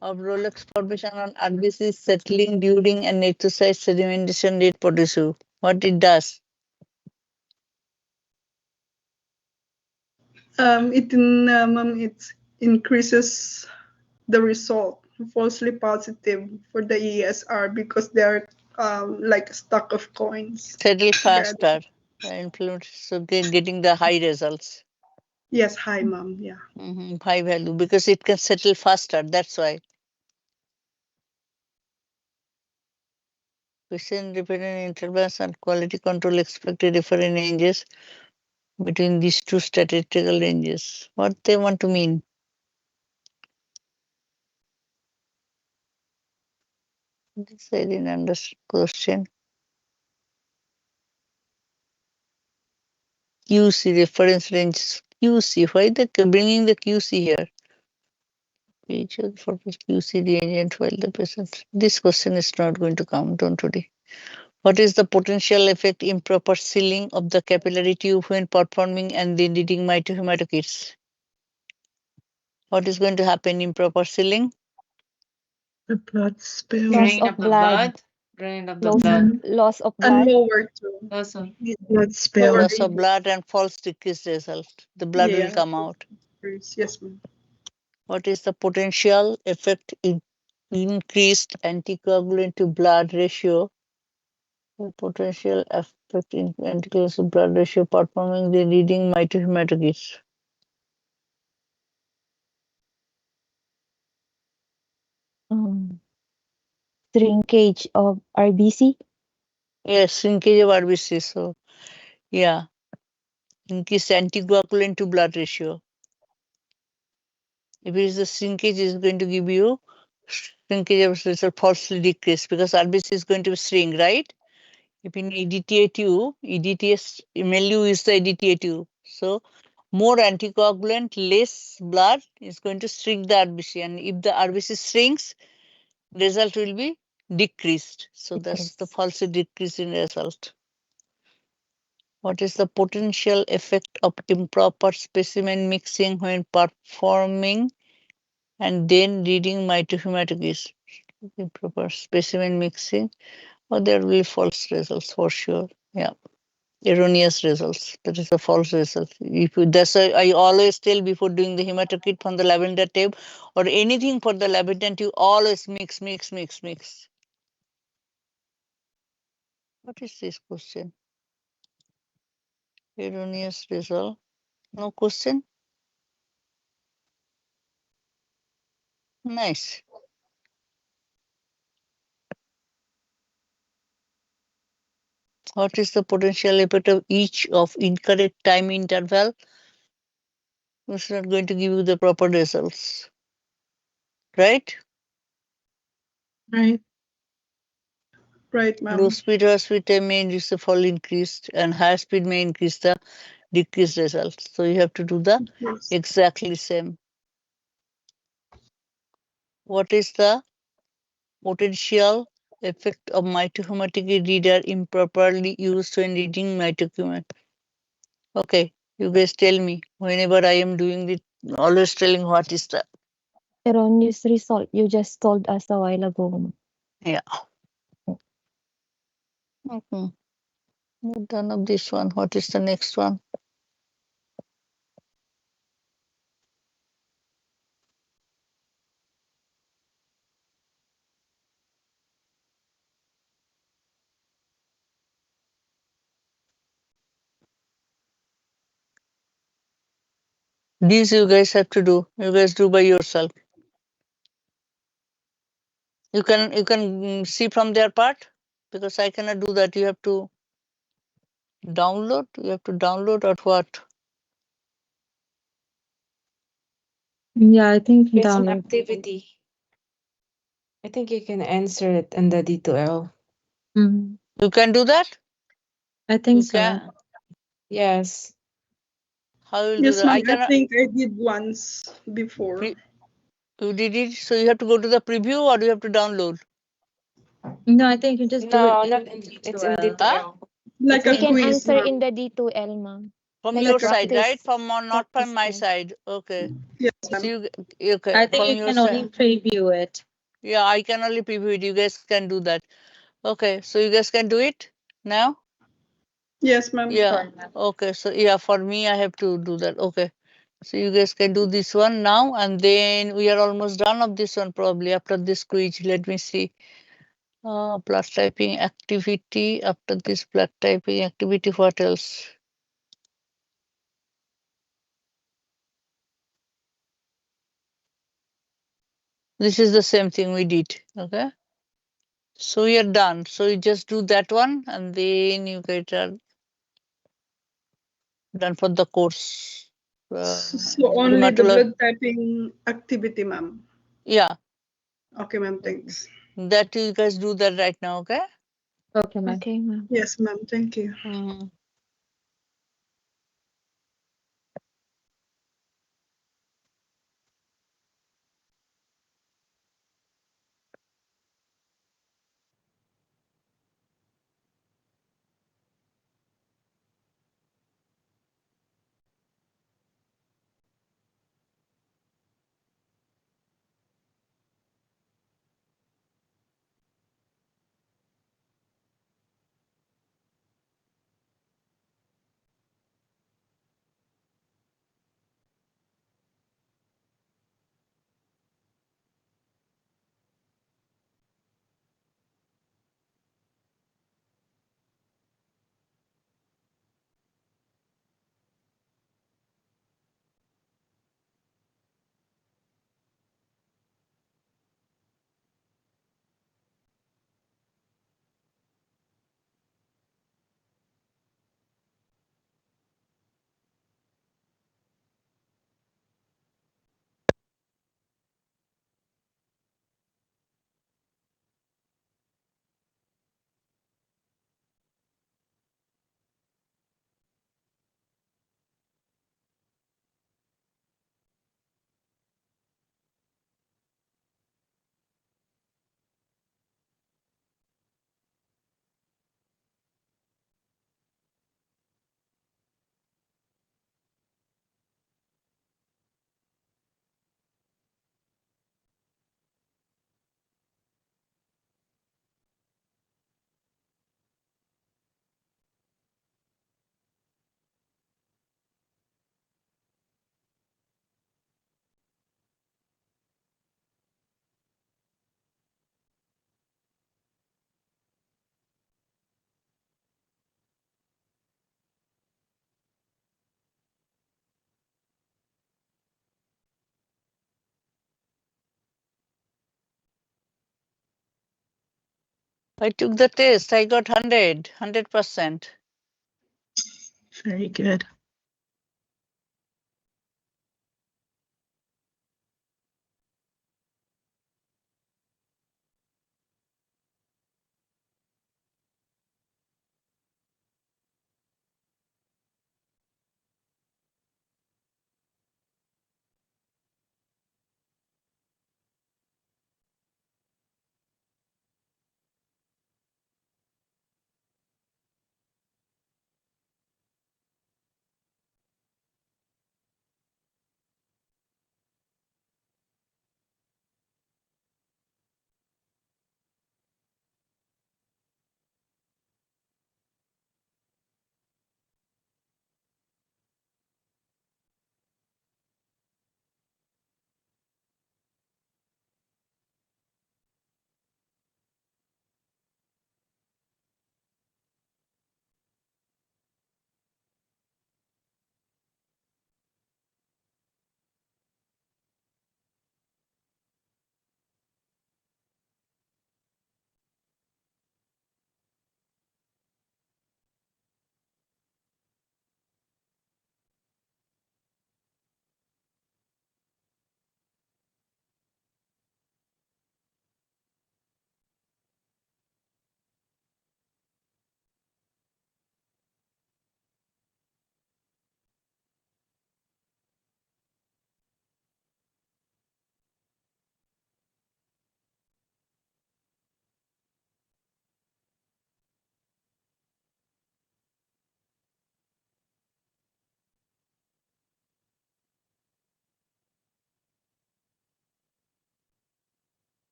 of Rolex formation on RBC settling during an exercise sedimentation rate producer? What it does? It increases the result falsely positive for the ESR because they're like a stock of coins. Settle faster. Influence, so getting the high results. Yes, hi, ma'am. Yeah. High value because it can settle faster. That's why. Question dependent intervals and quality control expected different ranges between these two statistical ranges. What they want to mean? This I didn't understand question. QC reference ranges. QC. Why they bringing the QC here? Each of for QC reagent while the patient. This question is not going to come. Don't worry. What is the potential effect improper sealing of the capillary tube when performing and then reading mitohematokits? What is going to happen improper sealing? The blood spill. Loss of blood. Loss of And blood. lower too. Blood spill. Loss of blood and false decreased result. The blood will Yeah. come out. Yes, ma'am. What is the potential effect in increased anticoagulant to blood ratio? The potential effect in anticoagulant to blood ratio performing the reading mitohematokits. Shrinkage of RBC. Yes, shrinkage of RBC. So, yeah, increase anticoagulant to blood ratio. If it is the shrinkage, is going to give you shrinkage of result falsely decreased because RBC is going to shrink, right? If in EDTA tube, EDTA MLU is the EDTA tube. So, more anticoagulant, less blood is going to shrink the RBC. And if the RBC shrinks, result will be decreased. So that's the falsely decrease in result. What is the potential effect of improper specimen mixing when performing and then reading mitohematochemistry? Improper specimen mixing, or there will be false results for sure. Yeah, erroneous results. That is a false result. If you, that's why I always tell before doing the hematokrit from the lavender tube or anything for the lavender tube, always mix. What is this question? Erroneous result. No question. Nice. What is the potential effect of each of incorrect time interval? It's not going to give you the proper results. Right? Right. Right, ma'am. Low speed or speed time may induce the fall increased, and high speed may increase the decreased results. So you have to do the Yes. exactly same. What is the potential effect of mitochromatic reader improperly used when reading mitochromat? Okay, you guys tell me. Whenever I am doing it, always telling what is the Erroneous result you just told us a while ago. yeah. Okay. We're done of this one. What is the next one? These you guys have to do. You guys do by yourself. You can see from their part because I cannot do that. You have to download. You have to download or what? Yeah, I think It's an download. activity. I think you can answer it in the D2L. Mhm. You can do that? I think You so. can. Yes. How will do Yes, that? ma'am. I I cannot. think I did once before. You did it, so you have to go to the preview or you have to download? No, I think you just do No, it. not in, it's in D2L. Like We a can quiz, answer ma'am. in the D2L, ma'am. From Like a your side, right? practice. From not from Practice my test. side. Okay. Yes, So ma'am. okay I think from you your can only side. preview it. Yeah, I can only preview it. You guys can do that. Okay, so you guys can do it now? Yes, ma'am. Yeah. Okay. So yeah, for me, I have to do that. Okay. So you guys can do this one now, and then we are almost done of this one probably after this quiz. Let me see. Blood typing activity. After this blood typing activity, what else? This is the same thing we did. Okay. So we are done. So you just do that one, and then you get done for the course. So only the blood typing activity, ma'am. Yeah. Okay, ma'am. Thanks. That you guys do that right now, okay? Okay, ma'am. Okay, ma'am. Yes, ma'am. Thank you. I took the test. I got 100%. Very good.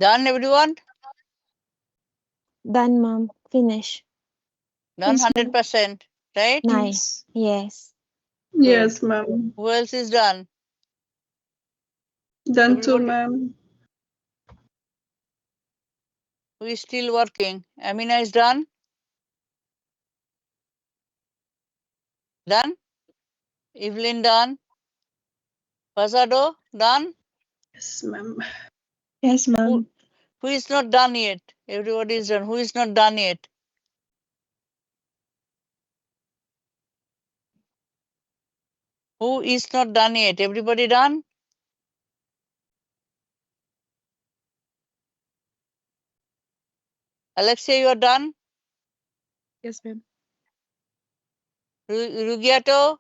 Done, everyone? Done, ma'am. Finish. Done Yes, ma'am. 100%, right? Nice. Yes. Yes, ma'am. Who else is done? Done too, Everybody ma'am. who is still working? Amina is done? Done? Evelyn done? Pasado done? Yes, ma'am. Yes, ma'am. Who is not done yet? Everybody is done. Who is not done yet? Who is not done yet? Everybody done? Alexia, you are done? Yes, ma'am. Rugiato,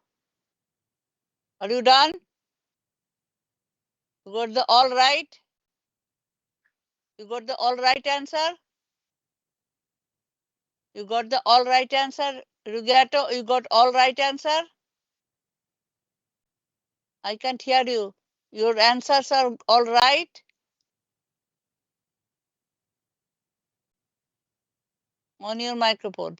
are you done? You got the all right? You got the all right answer? You got the all right answer? Rugiato, you got all right answer? I can't hear you. Your answers are all right? On your microphone.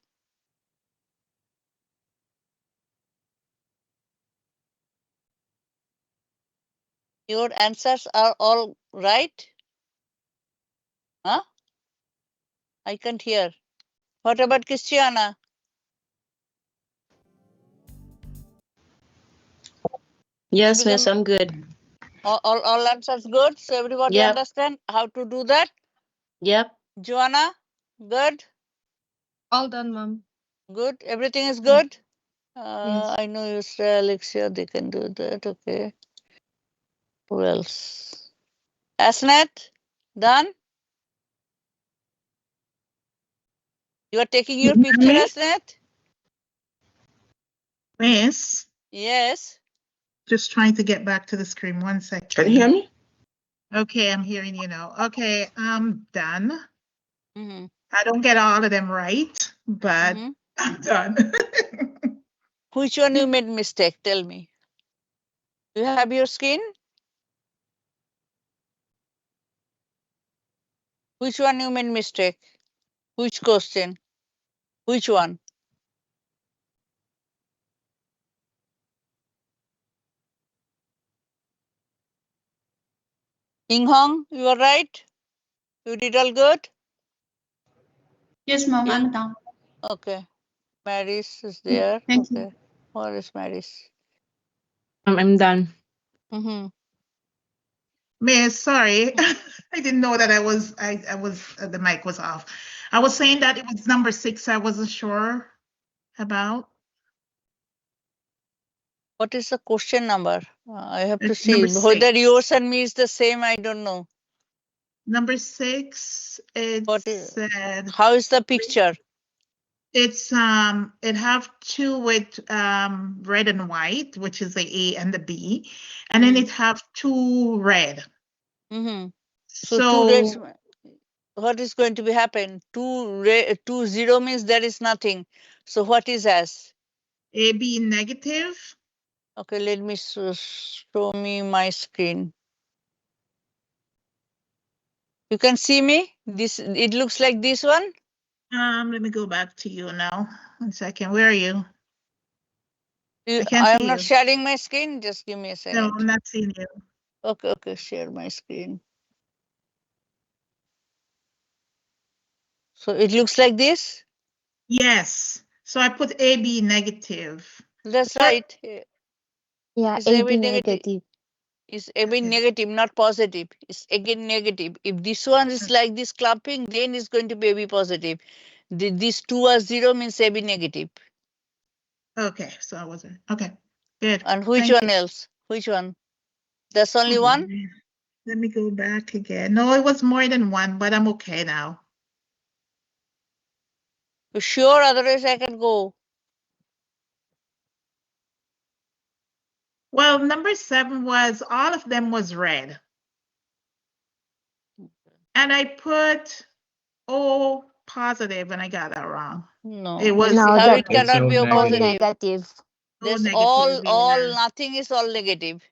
Your answers are all right? Huh? I can't hear. What about Christiana? Yes, miss, I'm good. All answers good? So everybody Yep. understand how to do that? Yep. Joanna, good? All done, ma'am. Good? Everything is good? Yes. I know you say Alexia, they can do that. Okay. Who else? Asnet, done? You are taking your picture, Miss? Asnet? Miss, Yes. just trying to get back to the screen. 1 second. Can you hear me? Okay, I'm hearing you now. Okay, I'm done. Mm-hmm. I don't get all of them right, but Mm-hmm. I'm done. Which one you made mistake? Tell me. You have your skin? Which one you made mistake? Which question? Which one? Ying Hong, you are right? You did all good? Yes, ma'am, Ying- I'm done. Okay. Maris is there. Thank Okay. you. Where is Maris? I'm done. Mm-hmm. Miss, sorry. I didn't know that I was the mic was off. I was saying that it was number 6 I wasn't sure about. What is the question number? I have to It's see. number Whether 6. yours and me is the same, I don't know. Number 6, it What is, said how is the picture? it's it have 2 with red and white, which is the A and the B, and then it have 2 red. Mm-hmm. So 2 reds, So what is going to be happen? 2 0 means there is nothing. So what is as? AB negative. Okay, let me show me my screen. You can see me? This, it looks like this one. Let me go back to you now. 1 second. Where are you? I can't I am see not you. sharing my screen. Just give me a No, second. I'm not seeing you. Okay, share my screen. So it looks like this? Yes. So I put AB negative. That's right. Yeah, It's AB AB negative. negative. It's AB negative, not positive. It's again negative. If this one is like this clumping, then it's going to be AB positive. These 2 are 0 means AB negative. Okay, so I wasn't. Okay, good. And which Thank one else? Which one? That's only you. one? Let me go back again. No, it was more than one, but I'm okay now. You sure? Otherwise I can go. Well, number 7 was all of them was red. And I put O positive and I got that wrong. No. It was No, How that it cannot be O O positive? negative. O That's negative. all, Yeah. nothing is all negative.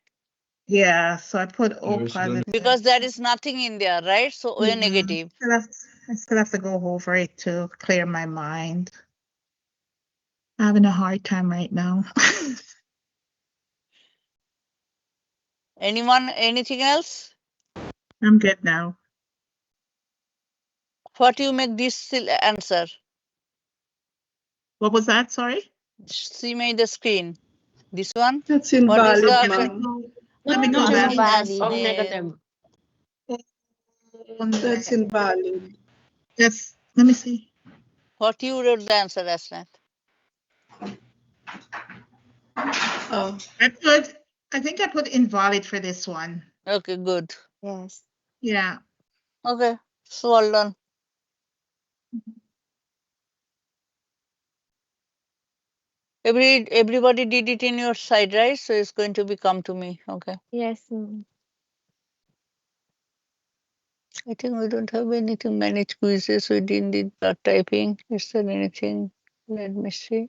Yeah, so I put O There's no- positive. Because there is nothing in there, right? So O Yeah, negative. I still have to go over it to clear my mind. I'm having a hard time right now. Anyone, anything else? I'm good now. What do you make this answer? What was that? Sorry? See me the screen. This one? That's What is invalid, the Let me option? go. Let me No, go no, back. invalid. Oh, Negative. That's invalid. Yes. Let me see. What you wrote the answer, Asnat? Oh, I think I put invalid for this one. Okay, good. Yes. Yeah. Okay, so well done. Everybody did it in your side, right? So it's going to be come to me. Okay. Yes, ma'am. I think we don't have anything managed quizzes. We didn't did typing. Is there anything? Let me see.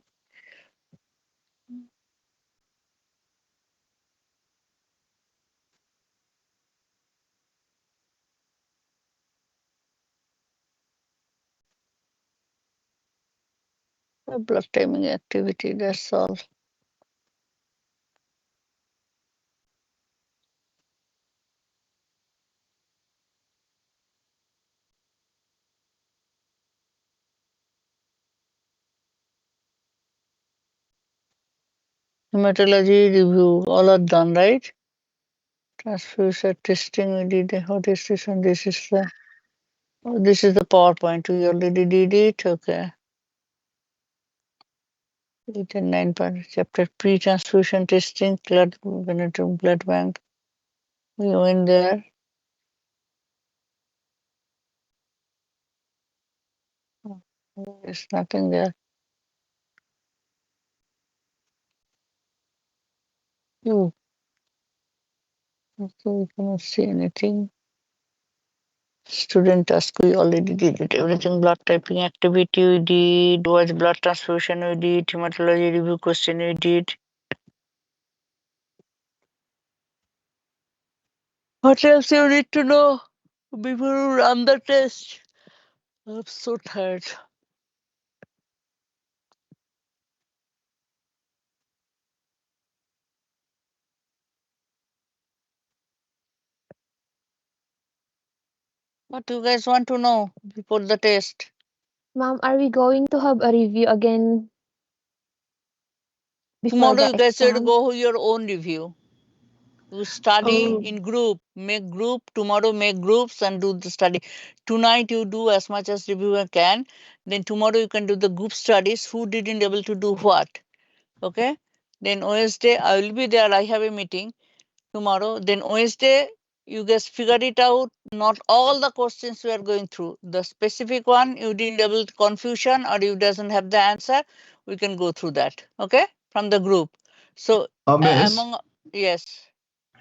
A blood timing activity, that's all. Hematology review, all are done, right? Transfusion testing, we did. What is this one? This is the, oh, this is the PowerPoint. We already did it. Okay. 8 and 9 part, chapter pre-transfusion testing, blood bank. We went there. Oh, there's nothing there. Oh, okay, we cannot see anything. Student task, we already did it. Everything blood typing activity we did, was blood transfusion we did, hematology review question we did. What else you need to know before you run the test? I'm so tired. What do you guys want to know before the test? Ma'am, are we going to have a review again before Tomorrow the you guys have to exam? go your own review. You study Oh. in group, make group, tomorrow make groups and do the study. Tonight you do as much as review you can. Then tomorrow you can do the group studies, who didn't able to do what. Okay? Then Wednesday I will be there. I have a meeting tomorrow. Then Wednesday you guys figure it out. Not all the questions we are going through. The specific one you didn't able to confusion or you doesn't have the answer, we can go through that. Okay? From the group. So Miss, among yes.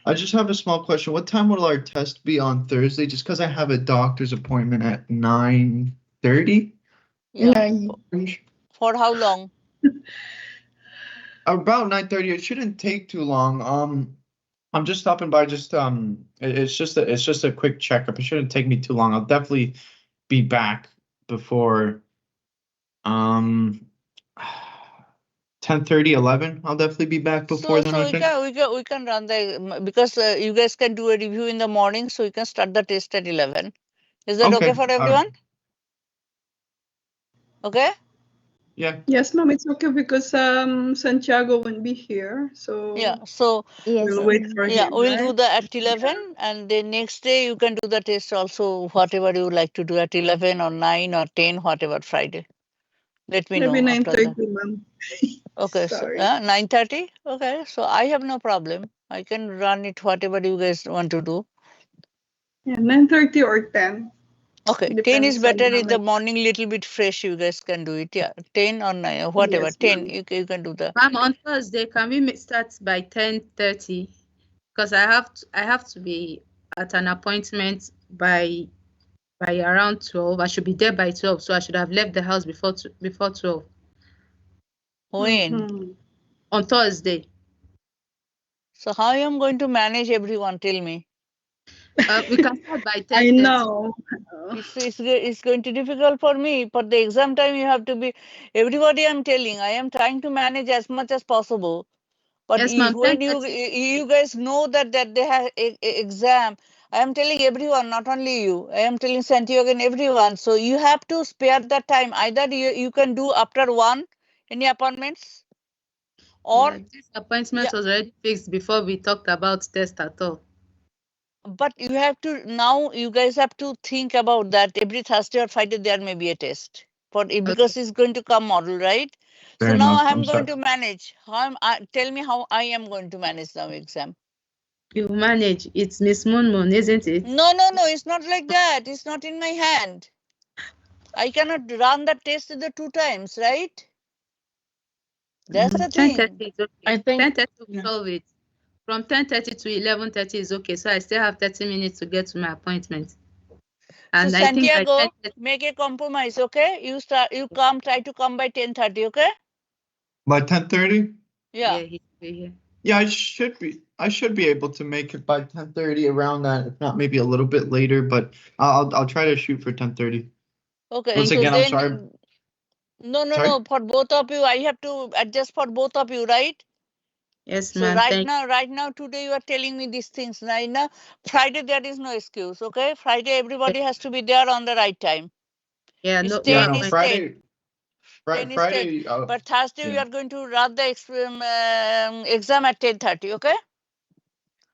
I just have a small question. What time will our test be on Thursday? Just because I have a doctor's appointment at 9:30. Yeah. For how long? About 9:30. It shouldn't take too long. I'm just stopping by. It's just a quick checkup. It shouldn't take me too long. I'll definitely be back before 10:30, 11. I'll definitely be back before then. So I think. we can run the because you guys can do a review in the morning, so you can start the test at 11. Is that okay for everyone? Okay. Yeah. Yes, ma'am, it's okay because Santiago won't be here, so Yeah. So we'll wait for yeah, him. we'll do Right? the at 11, and then next day you can do the test also, whatever you like to do at 11 or 9 or 10, whatever Friday. Let me Maybe know after that. 9:30, ma'am. Okay, so Sorry. 9:30. Okay, so I have no problem. I can run it whatever you guys want to do. Yeah, 9:30 or 10. Okay, 10 is Depends on better how in the much. morning, little bit fresh. You guys can do it. Yeah, 10 or 9, or whatever. Yes, 10, ma'am. you can do the. Ma'am, on Thursday, can we start by 10:30? Because I have to be at an appointment by around 12. I should be there by 12, so I should have left the house before 12. When? On Thursday. So how I am going to manage everyone? Tell me. We can start by 10:30. I know. It's going to be difficult for me. For the exam time, you have to be. Everybody, I'm telling. I am trying to manage as much as possible. But Yes, ma'am. when 10:30. you guys know that they have a exam, I am telling everyone, not only you. I am telling Santiago and everyone. So you have to spare that time. Either you can do after 1, any appointments? Or This appointment was already fixed before we talked about test at all. but you have to now. You guys have to think about that. Every Thursday or Friday there may be a test because it's going to come model, right? Fair So now enough. I'm I'm going sorry. to manage. Tell me how I am going to manage now exam. You manage. It's Miss Moon, isn't it? No, it's not like that. It's not in my hand. I cannot run the test the 2 times, right? That's the 10:30 thing. is okay. I think 10:30 will solve it. From 10:30 to 11:30 is okay. So I still have 30 minutes to get to my appointment. And So I think by Santiago, 10:30 make a compromise, okay? You try to come by 10:30, okay? By 10:30? Yeah. he's here. Yeah, I should be able to make it by 10:30 around that, if not maybe a little bit later, but I'll try to shoot for 10:30. Okay. Once So again, I'm then, sorry. no, Sorry? for both of you, I have to adjust for both of you, right? Yes, So ma'am. right now, today you are telling me these things. Right now, Friday there is no excuse, okay? Friday everybody has to be there on the right time. Yeah, It's no, 10 no, is 10. Friday. 10 is 10. Friday. But Thursday we yeah. are going to run the exam at 10:30, okay?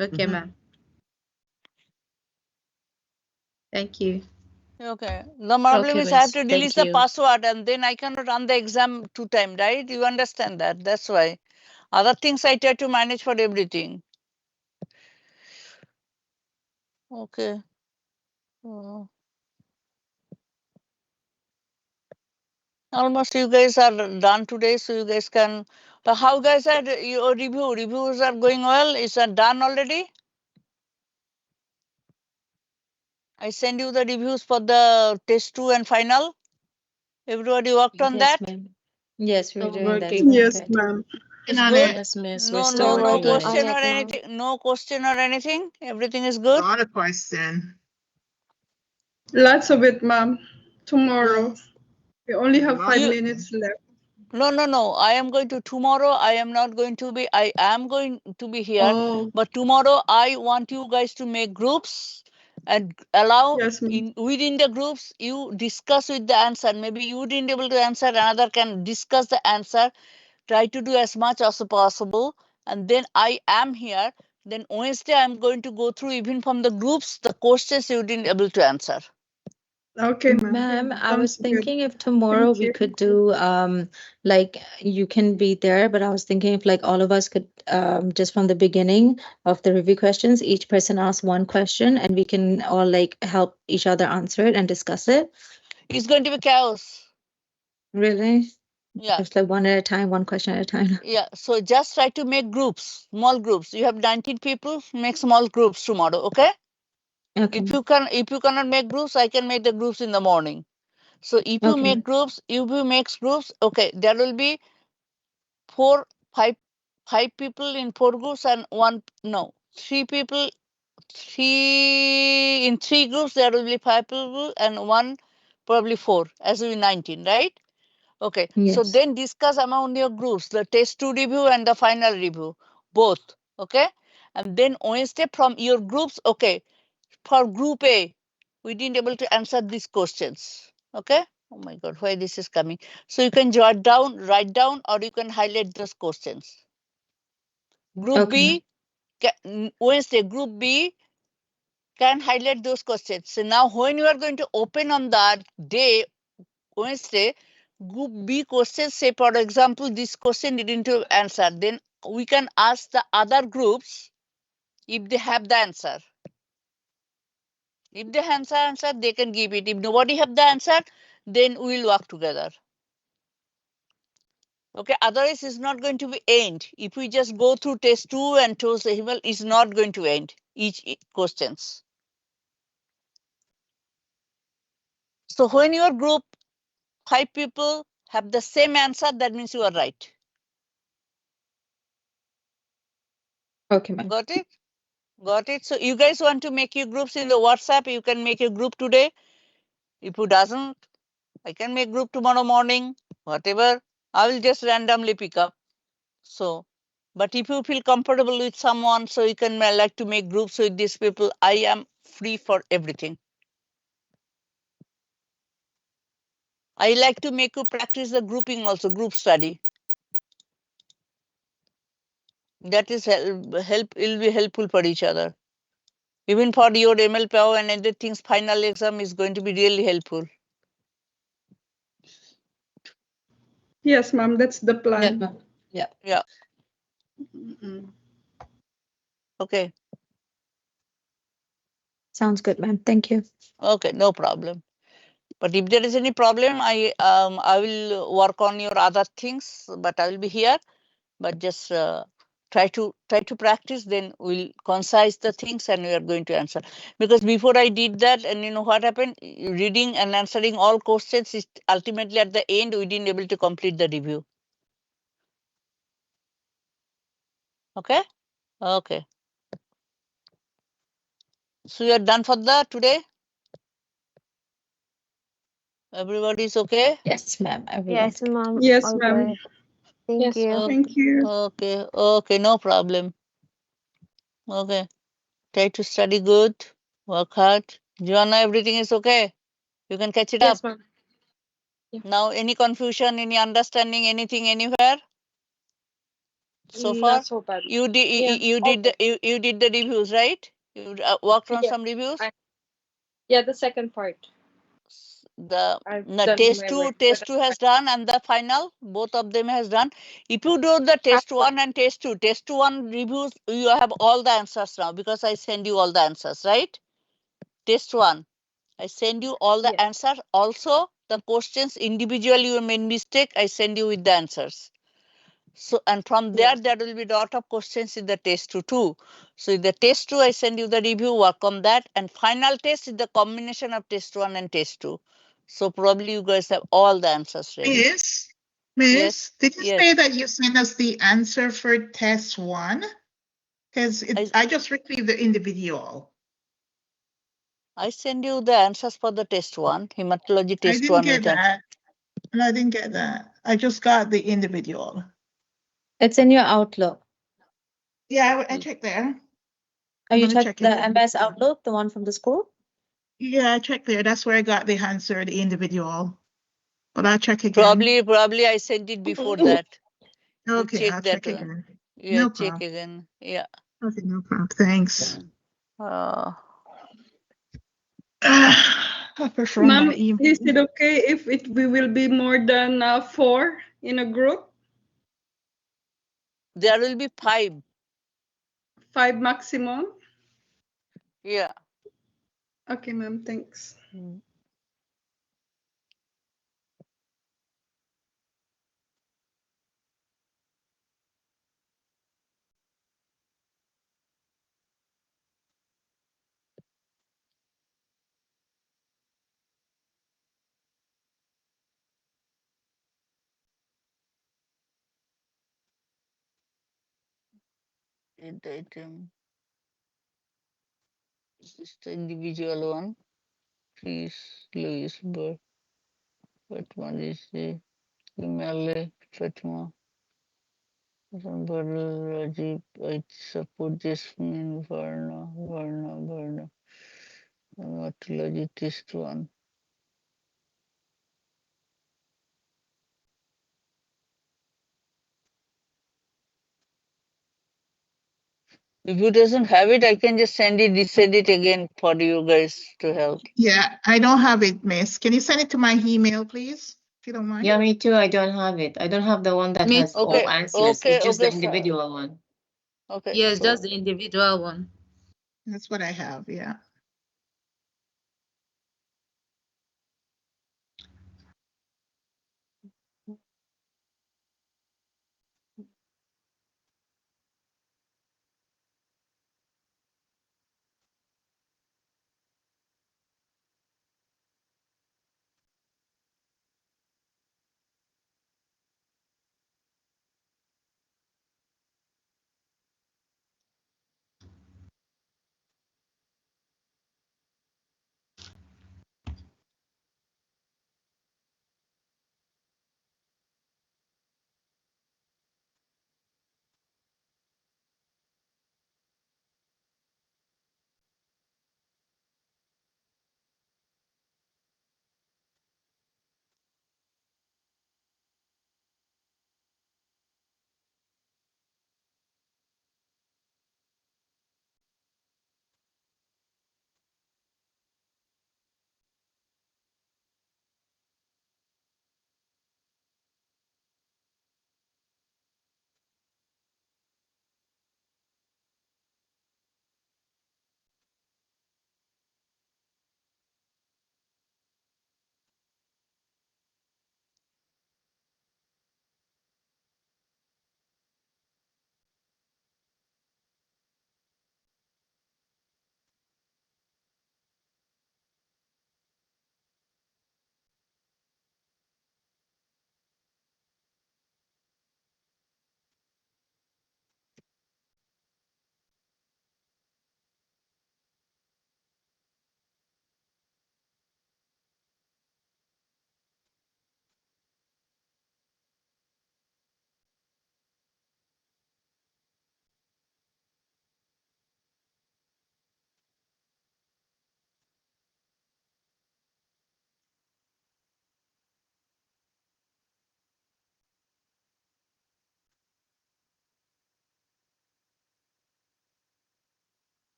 Okay, ma'am. Thank you. Okay. The problem okay, is I have miss. to Thank delete the you. password and then I cannot run the exam 2 times, right? You understand that? That's why. Other things I try to manage for everything. Okay. Almost you guys are done today, so you guys can. But how guys are your reviews are going well? Is that done already? I send you the reviews for the test 2 and final. Everybody worked on Yes, that? ma'am. Yes, we're Still doing that. working. Yes, Good. ma'am. It's on good. it. Yes, miss. We're No, still no working on Working question it. or on it now. anything. No question or anything. Everything is good. Not a question. Lots of it, ma'am. Tomorrow. Yes. We only have 5 You minutes left. no. I am going to tomorrow. I am not going to be. I am going to be here. Oh, But tomorrow I want you guys to make groups and allow yes, ma'am. within the groups you discuss with the answer. Maybe you didn't able to answer, another can discuss the answer. Try to do as much as possible. And then I am here. Then Wednesday I'm going to go through even from the groups the questions you didn't able to answer. Okay, ma'am. Ma'am, I Sounds was good. thinking if tomorrow Thank we you. could do like you can be there, but I was thinking if like all of us could just from the beginning of the review questions, each person ask one question and we can all like help each other answer it and discuss it. It's going to be chaos. Really? Yeah. It's like one at a time, one question at a time. Yeah, so just try to make groups, small groups. You have 19 people, make small groups tomorrow, okay? Okay. If you cannot make groups, I can make the groups in the morning. So if you Okay. make groups, okay, there will be 5 people in 4 groups and 3 people, 3 groups, there will be 5 people and 1, probably 4, as will be 19, right? Okay, so Yes. then discuss among your groups, the test 2 review and the final review, both, okay? And then Wednesday from your groups, okay, for group A, we didn't able to answer these questions, okay? Oh my God, why this is coming? So you can write down, or you can highlight those questions. Group Okay. B, Wednesday, group B can highlight those questions. So now when you are going to open on that day, Wednesday, group B questions, say for example, this question didn't answer, then we can ask the other groups if they have the answer. If they have the answer, they can give it. If nobody have the answer, then we'll work together. Okay, otherwise it's not going to be end. If we just go through test 2 and test email, it's not going to end each questions. So when your group 5 people have the same answer, that means you are right. Okay, ma'am. Got it? Got it. So you guys want to make your groups in the WhatsApp, you can make a group today. If who doesn't, I can make group tomorrow morning, whatever. I will just randomly pick up. So, but if you feel comfortable with someone, so you can like to make groups with these people, I am free for everything. I like to make you practice the grouping also, group study. That is help will be helpful for each other. Even for your ML POW and other things, final exam is going to be really helpful. Yes, ma'am, that's the plan. Yeah. Yeah. Mm-mm. Okay. Sounds good, ma'am. Thank you. Okay, no problem. But if there is any problem, I will work on your other things, but I will be here. But just try to practice, then we'll concise the things and we are going to answer. Because before I did that, and you know what happened, reading and answering all questions is ultimately at the end we didn't able to complete the review. Okay. Okay. So you are done for the today? Everybody is okay? Yes, ma'am. Yes, ma'am. Yes, All ma'am. good. Thank Yes, you. Thank you. Okay. Okay, no problem. Okay. Try to study good, work hard. Joanna, everything is okay? You can catch it up. Yes, ma'am. Yeah. Now, any confusion, any understanding, anything, anywhere? So far, Not so bad. you did Yeah. you did the, you did the reviews, right? You worked on Yeah. some reviews. Yeah, the second part. The I've no, done test my two work. has done, and the final both of them has done. If you do the test one and test two one reviews, you have all the answers now because I send you all the answers, right? Test one, I send you all the answers. Also, the questions individually you made mistake, I send you with the answers. So, and from there, there will be a lot of questions in the test two too. So in the test two, I send you the review, work on that. And final test is the combination of test one and test two. So probably you guys have all the answers ready. Miss, Yes, did you yes. say that you sent us the answer for test one? Because I just received the individual. I send you the answers for the test one, hematology I test didn't one. get that. No, I didn't get that. I just got the individual. It's in your Outlook. Yeah, I checked there. Oh, you gonna checked check the it. MS Outlook, the one from the school? Yeah, I checked there. That's where I got the answer, the individual. But I'll check again. Probably I sent it before that. Okay, Check I'll that check one. again. Yeah, No check problem. again. Yeah. Okay, no problem. Thanks. I prefer my Ma'am, email. is it okay if we will be more than 4 in a group? There will be 5. 5 maximum? Yeah. Okay, ma'am, thanks. Item. This is the individual one. Please, Louis Bird. What one is the Himalaya Fatima? Rajiv, I support this in Varna. Hematology test one. If you doesn't have it, I can just resend it again for you guys to help. Yeah, I don't have it, miss. Can you send it to my email, please? If you don't mind. Yeah, me too. I don't have it. I don't have the one that has all answers. It's just the individual one. Okay. Yes, just the individual one. That's what I have, yeah.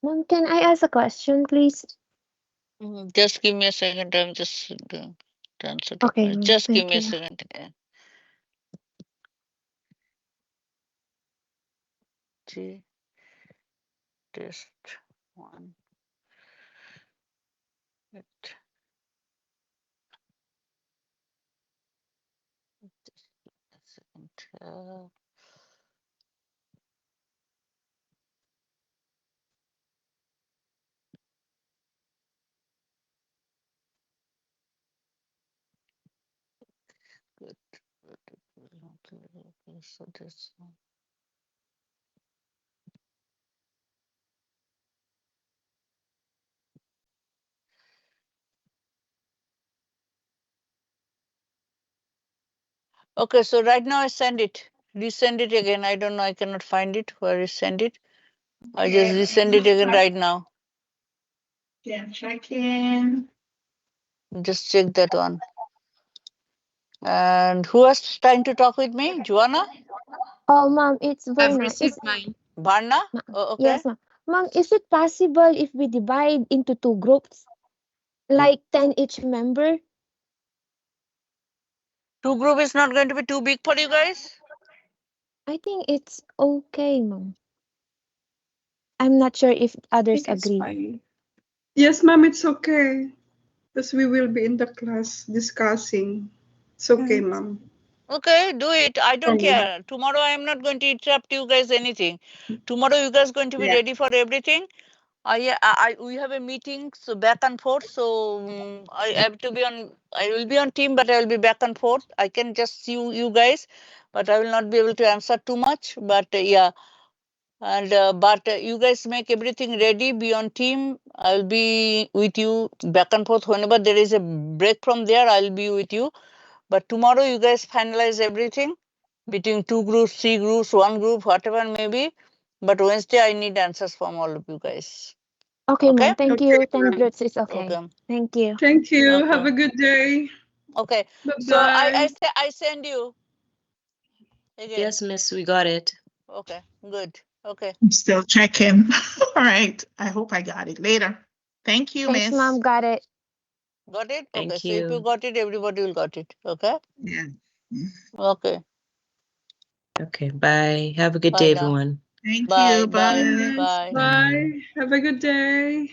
Mom, can I ask a question, please? Just give me a second. I'm just doing transfer. Okay, ma'am. Just give Thank me a you. second. G test 1. Just a second. Good. Okay, so this one. Okay, so right now I send it. Resend it again. I don't know. I cannot find it. Where is send it? I just resend it again right now. Yeah, check in. Just check that one. And who was trying to talk with me? Joanna? Oh, Mom, it's I've Verna. received mine. Barna? Oh, okay. Yes, Mom. Mom, is it possible if we divide into 2 groups? Like 10 each member? 2 group is not going to be too big for you guys? I think it's okay, Mom. I'm not sure if others agree. Fine. Yes, ma'am, it's okay. Because we will be in the class discussing. It's okay, ma'am. Okay, do it. I don't care. Tomorrow I am not going to interrupt you guys anything. Tomorrow you guys going to be Yeah. ready for everything. We have a meeting, so back and forth. So I have to be on. I will be on team, but I will be back and forth. I can just see you guys, but I will not be able to answer too much. But yeah, and you guys make everything ready. Be on team. I will be with you back and forth. Whenever there is a break from there, I will be with you. But tomorrow you guys finalize everything between 2 groups, 3 groups, 1 group, whatever maybe. But Wednesday I need answers from all of you guys. Okay, Okay? Mom. Thank you. 10 groups is okay. Okay. Thank you. Thank you. Okay. Have a good day. Okay. Bye-bye. So I send you again. Yes, miss, we got it. Okay, good. Okay. I'm still checking. All right. I hope I got it later. Thank you, Thanks, miss. Mom. Got it. Got it? Thank okay. So if you you. got it, everybody will got it. Okay? Yeah. Okay. Okay, bye. Have a good Bye day, now. everyone. Thank Bye, you. bye, Bye. bye. Bye. Have a good day.